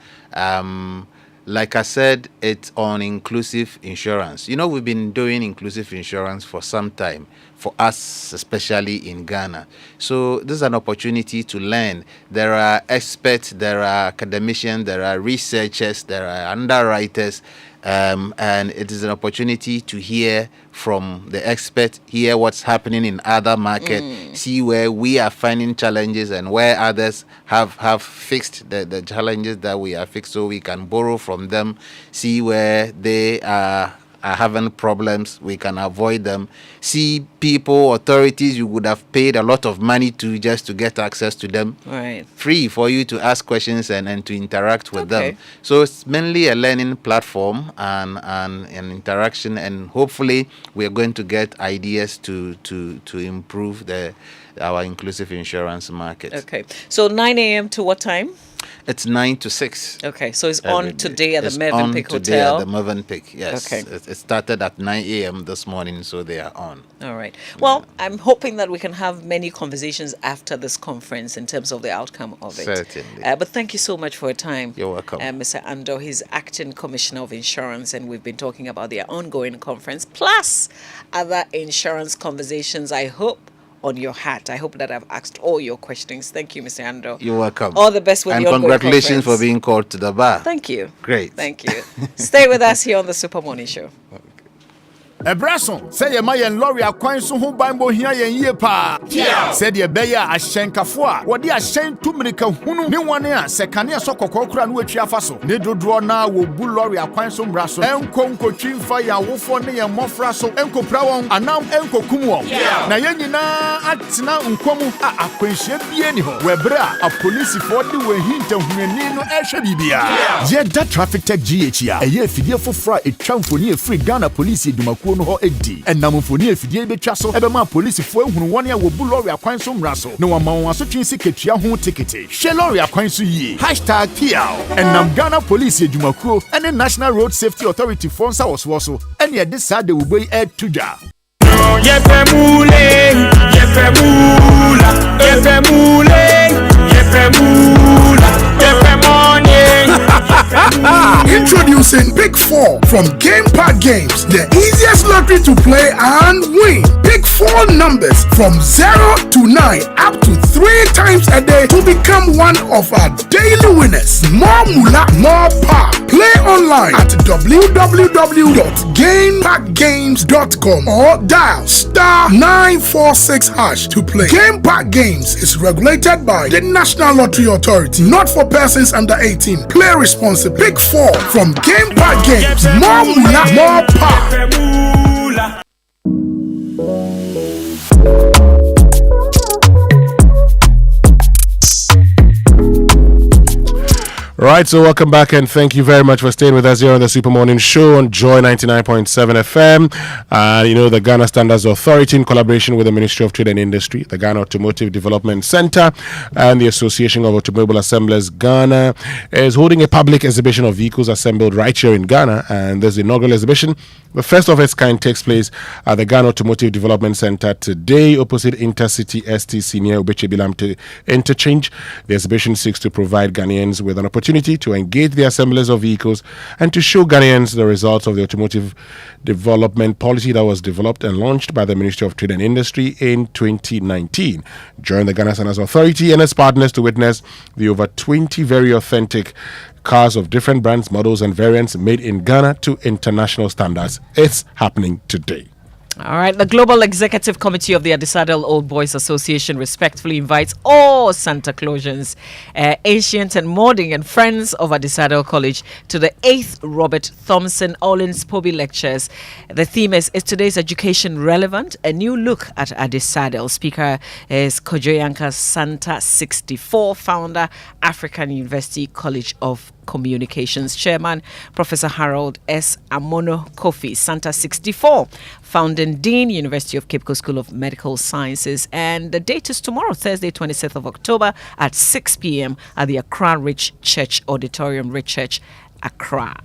Like I said, it's on inclusive insurance. You know, we've been doing inclusive insurance for some time, for us, especially in Ghana. So this is an opportunity to learn. There are experts, there are academicians, there are researchers, there are underwriters, and it is an opportunity to hear from the experts, hear what's happening in other markets, see where we are finding challenges and where others have fixed the challenges that we are fixed, so we can borrow from them, see where they are having problems, we can avoid them, see people, authorities you would have paid a lot of money to just to get access to them, free for you to ask questions and to interact with them. So it's mainly a learning platform and an interaction, and hopefully we are going to get ideas to improve our inclusive insurance market. Okay, so 9 a.m. to what time? It's 9 to 6. Okay, so it's on today at the Mervyn Hotel. Today at the Mervyn Pick, yes. Okay. It started at 9 a.m. this morning, so they are on. All right. Well, I'm hoping that we can have many conversations after this conference in terms of the outcome of it. Certainly. But thank you so much for your time. You're welcome. Mr. Ando, he's Acting Commissioner of Insurance, and we've been talking about their ongoing conference, plus other insurance conversations, I hope, on your hat. I hope that I've asked all your questions. Thank you, Mr. Ando. You're welcome. All the best with your congratulations for being called to the bar. Thank you. Great. Thank you. Stay with us here on the Super Morning Show. Ebrason, say ye ma yen lorry akwan so ho ban bo hia yen yie pa. Said ye be ya ahyenkafo a wo de ahyen tumirika hunu ne wone a sekane so kokokora no atwi afa so. Ne dodro na wo bu lorry akwan so mra so. Enkonkotwi mfa ya wofo ne ye mofra so. Enkopra won anam enkokum won. Na yen nyina atena nkomu a akwanhye bie ni ho. Webra a police for de we hinta hunani no ehwe bibia. Ye da traffic tech GH a ye fidie fofra etwa mfoni e free Ghana police edumaku no ho edi enamfoni afidie betwa so ebema police fo ehunu won ya wo bu lorry akwan so mra so ne wama won aso twin siketua ho tikete she lorry akwan so yi #PL enam Ghana police edumakuo ene National Road Safety Authority for nsa woso so ene e de sa de wo boy etudwa Introducing Pick 4 from Game Park Games, the easiest lottery to play and win. Pick 4 numbers from 0 to 9 up to 3 times a day to become one of our daily winners. More moolah, more power. Play online at www.gameparkgames.com or dial *946# to play. Game Park Games is regulated by the National Lottery Authority, not for persons under 18. Play responsibly. Pick 4 from Game Park Games. More moolah, more power. Right, so welcome back and thank you very much for staying with us here on the Super Morning Show on Joy 99.7 FM. The Ghana Standards Authority, in collaboration with the Ministry of Trade and Industry, the Ghana Automotive Development Center, and the Association of Automobile Assemblers Ghana, is holding a public exhibition of vehicles assembled right here in Ghana. And this inaugural exhibition, the first of its kind, takes place at the Ghana Automotive Development Center today, opposite Intercity STC near Obeche Bilam Interchange. The exhibition seeks to provide Ghanaians with an opportunity to engage the assemblers of vehicles and to show Ghanaians the results of the automotive development policy that was developed and launched by the Ministry of Trade and Industry in 2019. Join the Ghana Standards Authority and its partners to witness the over 20 very authentic cars of different brands, models, and variants made in Ghana to international standards. It's happening today. All right. The Global Executive Committee of the Adisadel Old Boys Association respectfully invites all Santa Clausians, ancient and modern, and friends of Adisadel College to the 8th Robert Thompson Ollins Poby Lectures. The theme is today's education relevant? A new look at Adisadel. Speaker is Kojoyanka Santa 64, founder, African University College of Communications. Chairman, Professor Harold S. Amono Kofi, Santa 64, founding Dean, University of Cape Coast School of Medical Sciences. And the date is tomorrow, Thursday, 26th of October at 6 p.m. at the Accra Rich Church Auditorium, Rich Church, Accra.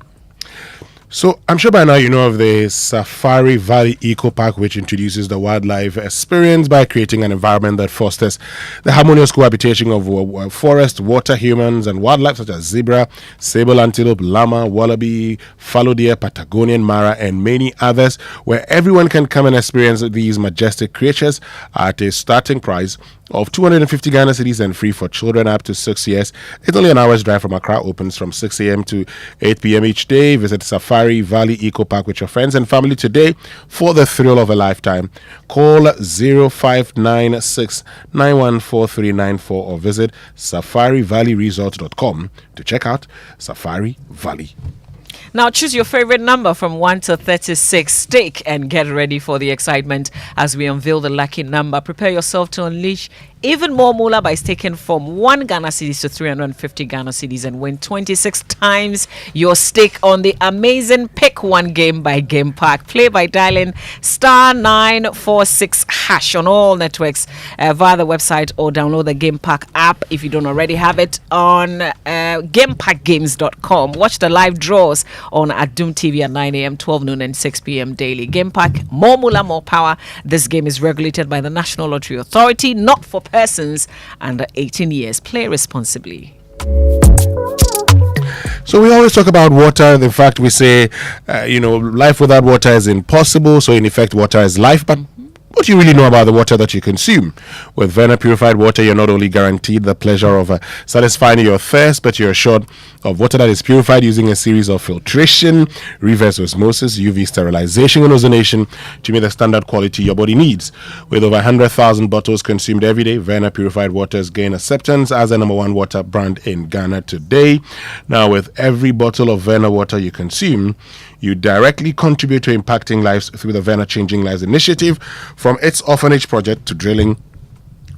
So I'm sure by now you know of the Safari Valley Eco Park, which introduces the wildlife experience by creating an environment that fosters the harmonious cohabitation of forest, water, humans, and wildlife such as zebra, sable antelope, llama, wallaby, fallow deer, Patagonian mara, and many others, where everyone can come and experience these majestic creatures at a starting price of 250 Ghana cedis and free for children up to 6 years. It's only an hour's drive from Accra. Opens from 6 a.m. to 8 p.m. each day. Visit Safari Valley Eco Park with your friends and family today for the thrill of a lifetime. Call 0596 914394 or visit safarivalleyresort.com to check out Safari Valley. Now choose your favorite number from 1 to 36. Stake and get ready for the excitement as we unveil the lucky number. Prepare yourself to unleash even more moolah by staking from 1 Ghana cedis to 350 Ghana cedis and win 26 times your stake on the amazing Pick One game by Game Park. Play by dialing *946# on all networks via the website, or download the Game Park app if you don't already have it on gameparkgames.com. Watch the live draws on Adum TV at 9 a.m., 12 noon, and 6 p.m. daily. Game Park, more moolah, more power. This game is regulated by the National Lottery Authority, not for persons under 18 years. Play responsibly. So we always talk about water. In fact, we say, life without water is impossible. So in effect, water is life. But what do you really know about the water that you consume? With Verna Purified Water, you're not only guaranteed the pleasure of satisfying your thirst, but you're assured of water that is purified using a series of filtration, reverse osmosis, UV sterilization, and ozonation to meet the standard quality your body needs. With over 100,000 bottles consumed every day, Verna Purified Waters gain acceptance as the #1 water brand in Ghana today. Now, with every bottle of Verna water you consume, you directly contribute to impacting lives through the Verna Changing Lives initiative. From its orphanage project to drilling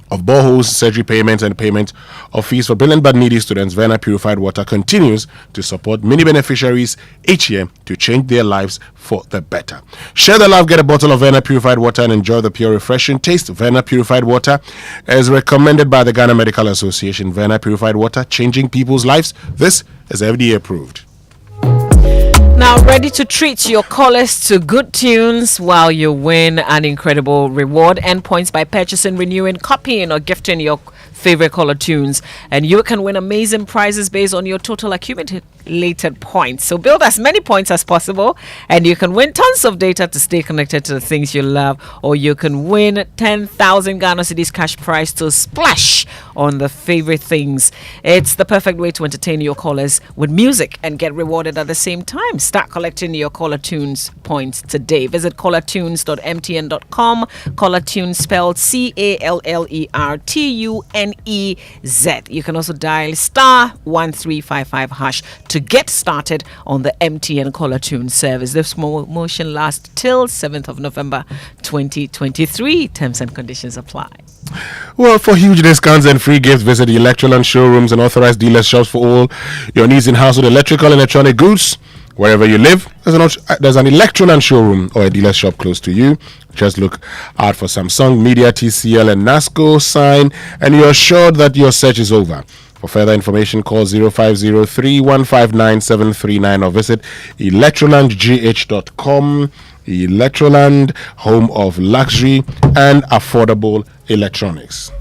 of boreholes, surgery payments, and payment of fees for brilliant but needy students, Verna Purified Water continues to support many beneficiaries each year to change their lives for the better. Share the love, get a bottle of Verna Purified Water, and enjoy the pure, refreshing taste. Verna Purified Water is recommended by the Ghana Medical Association. Verna Purified Water, changing people's lives. This is FDA approved. Now, ready to treat your callers to good tunes while you win an incredible reward and points by purchasing, renewing, copying, or gifting your favorite caller tunes. And you can win amazing prizes based on your total accumulated points. So build as many points as possible, and you can win tons of data to stay connected to the things you love, or you can win 10,000 Ghana cedis cash prize to splash on the favorite things. It's the perfect way to entertain your callers with music and get rewarded at the same time. Start collecting your caller tunes points today. Visit callertunes.mtn.com. Caller tunes spelled CALLERTUNEZ. You can also dial *1355# to get started on the MTN Caller Tune service. This promotion lasts till 7th of November 2023. Terms and conditions apply. Well, for huge discounts and free gifts, visit the Electroland showrooms and authorized dealer shops for all your needs in household electrical and electronic goods. Wherever you live, there's an Electroland showroom or a dealer shop close to you. Just look out for Samsung, Media, TCL, and NASCO sign, and you're assured that your search is over. For further information, call 0503-159-739 or visit electrolandgh.com. Electroland, home of luxury and affordable electronics.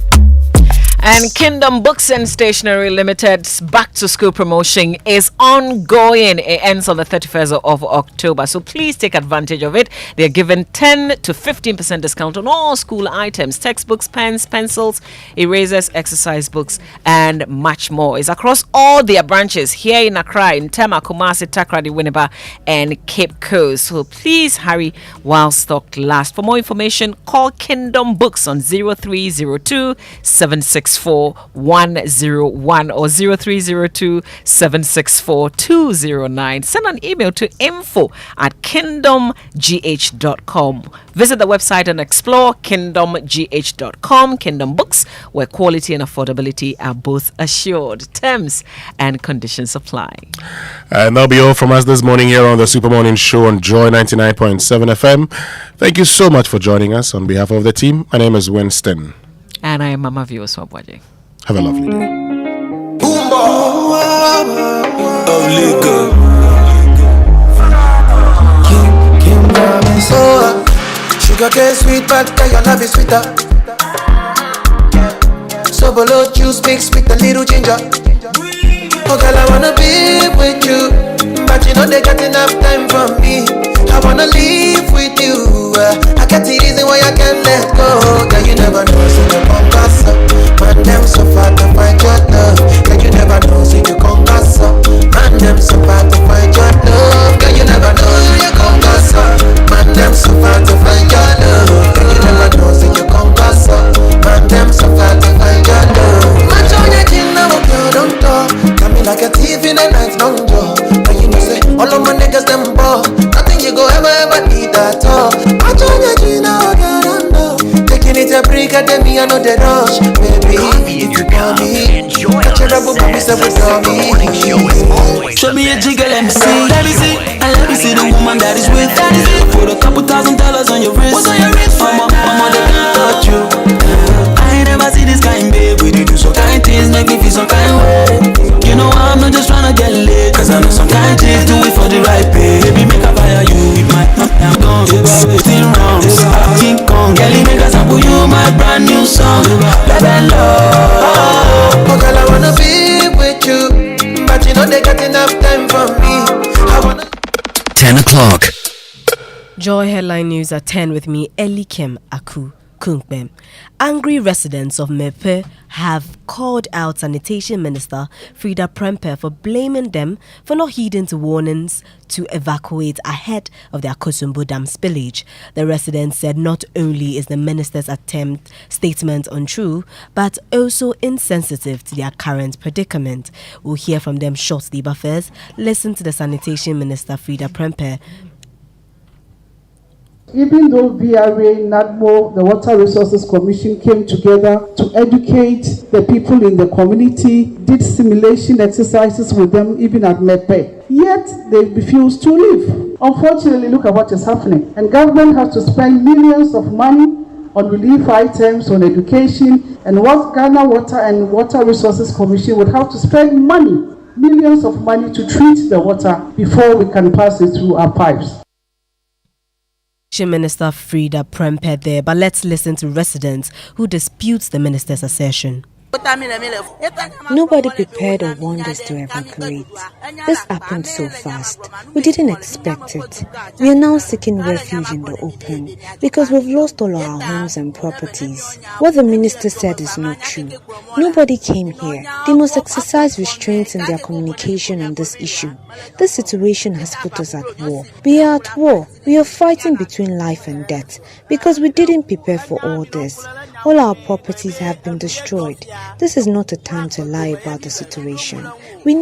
And Kingdom Books and Stationery Limited's back to school promotion is ongoing. It ends on the 31st of October. So please take advantage of it. They're giving 10 to 15% discount on all school items, textbooks, pens, pencils, erasers, exercise books, and much more. It's across all their branches here in Accra, in Tema, Kumasi, Takrady, Winneba, and Cape Coast. So please hurry while stock lasts. For more information, call Kingdom Books on 0302 764 101 or 0302 764 209. Send an email to info@kingdomgh.com. Visit the website and explore kingdomgh.com. Kingdom Books, where quality and affordability are both assured. Terms and conditions apply. And that'll be all from us this morning here on the Super Morning Show on Joy 99.7 FM. Thank you so much for joining us. On behalf of the team, my name is Winston. And I am Mama Vio Swabwaje. Have a lovely day. Sugar cane sweet, but your love is sweeter. So below juice mixed with a little ginger. Oh girl, I wanna be with you, but you know they got enough time for me. I wanna live with you. I got the reason why I can't let go. Girl, you never know, so you conquer up. Man, them so far to find your love. Girl, you never know, so you conquer up. Man, them so far to find your love. Girl, you never know, so you conquer up. Man, them so far to find your love. Girl, you never know, so you conquer up. Man, them so far to find your love. Man, join your chin now, girl, don't talk. Got me like a thief in the night, long jaw. But you know, say, all of my niggas, them ball. Nothing you go ever need at all. I join your chin now, girl, don't know. Taking it a break, and then me, I know the rush. Baby, if you call me, catch a rubber, baby, say we call me. Show me a jiggle, let me see. Let me see. And let me see the woman that is with. Put a couple $1,000 on your wrist. What's on your wrist? Mama, they can't touch you. I ain't never see this kind, babe. We do so kind things, make me feel some kind way. You know I'm not just tryna get laid, cause I know some kind things do it for the right pay. Baby, make a fire you with my I'm gone. Everything wrong, King Kong. Kelly, make a sample you my brand new song. Baby, love. Oh girl, I wanna be with you, but you know they got enough time for me. I wanna 10 o'clock. Joy headline news at 10 with me, Elikem Aku Kunkbem. Angry residents of Mepe have called out Sanitation Minister Frida Prempeh for blaming them for not heeding to warnings to evacuate ahead of the Akosombo Dam spillage. The residents said not only is the minister's statement untrue, but also insensitive to their current predicament. We'll hear from them shortly, but first, listen to the Sanitation Minister Frida Prempeh. Even though VRA, NADMO, the Water Resources Commission came together to educate the people in the community, did simulation exercises with them even at MEPE, yet they refused to leave. Unfortunately, look at what is happening. And government has to spend millions of money on relief items, on education, and what Ghana Water and Water Resources Commission would have to spend money, millions of money to treat the water before we can pass it through our pipes. Minister Frida Prempeh there, but let's listen to residents who dispute the minister's assertion. Nobody prepared or warned us to evacuate. This happened so fast. We didn't expect it. We are now seeking refuge in the open because we've lost all our homes and properties. What the minister said is not true. Nobody came here. They must exercise restraints in their communication on this issue. This situation has put us at war. We are at war. We are fighting between life and death because we didn't prepare for all this. All our properties have been destroyed. This is not a time to lie about the situation. We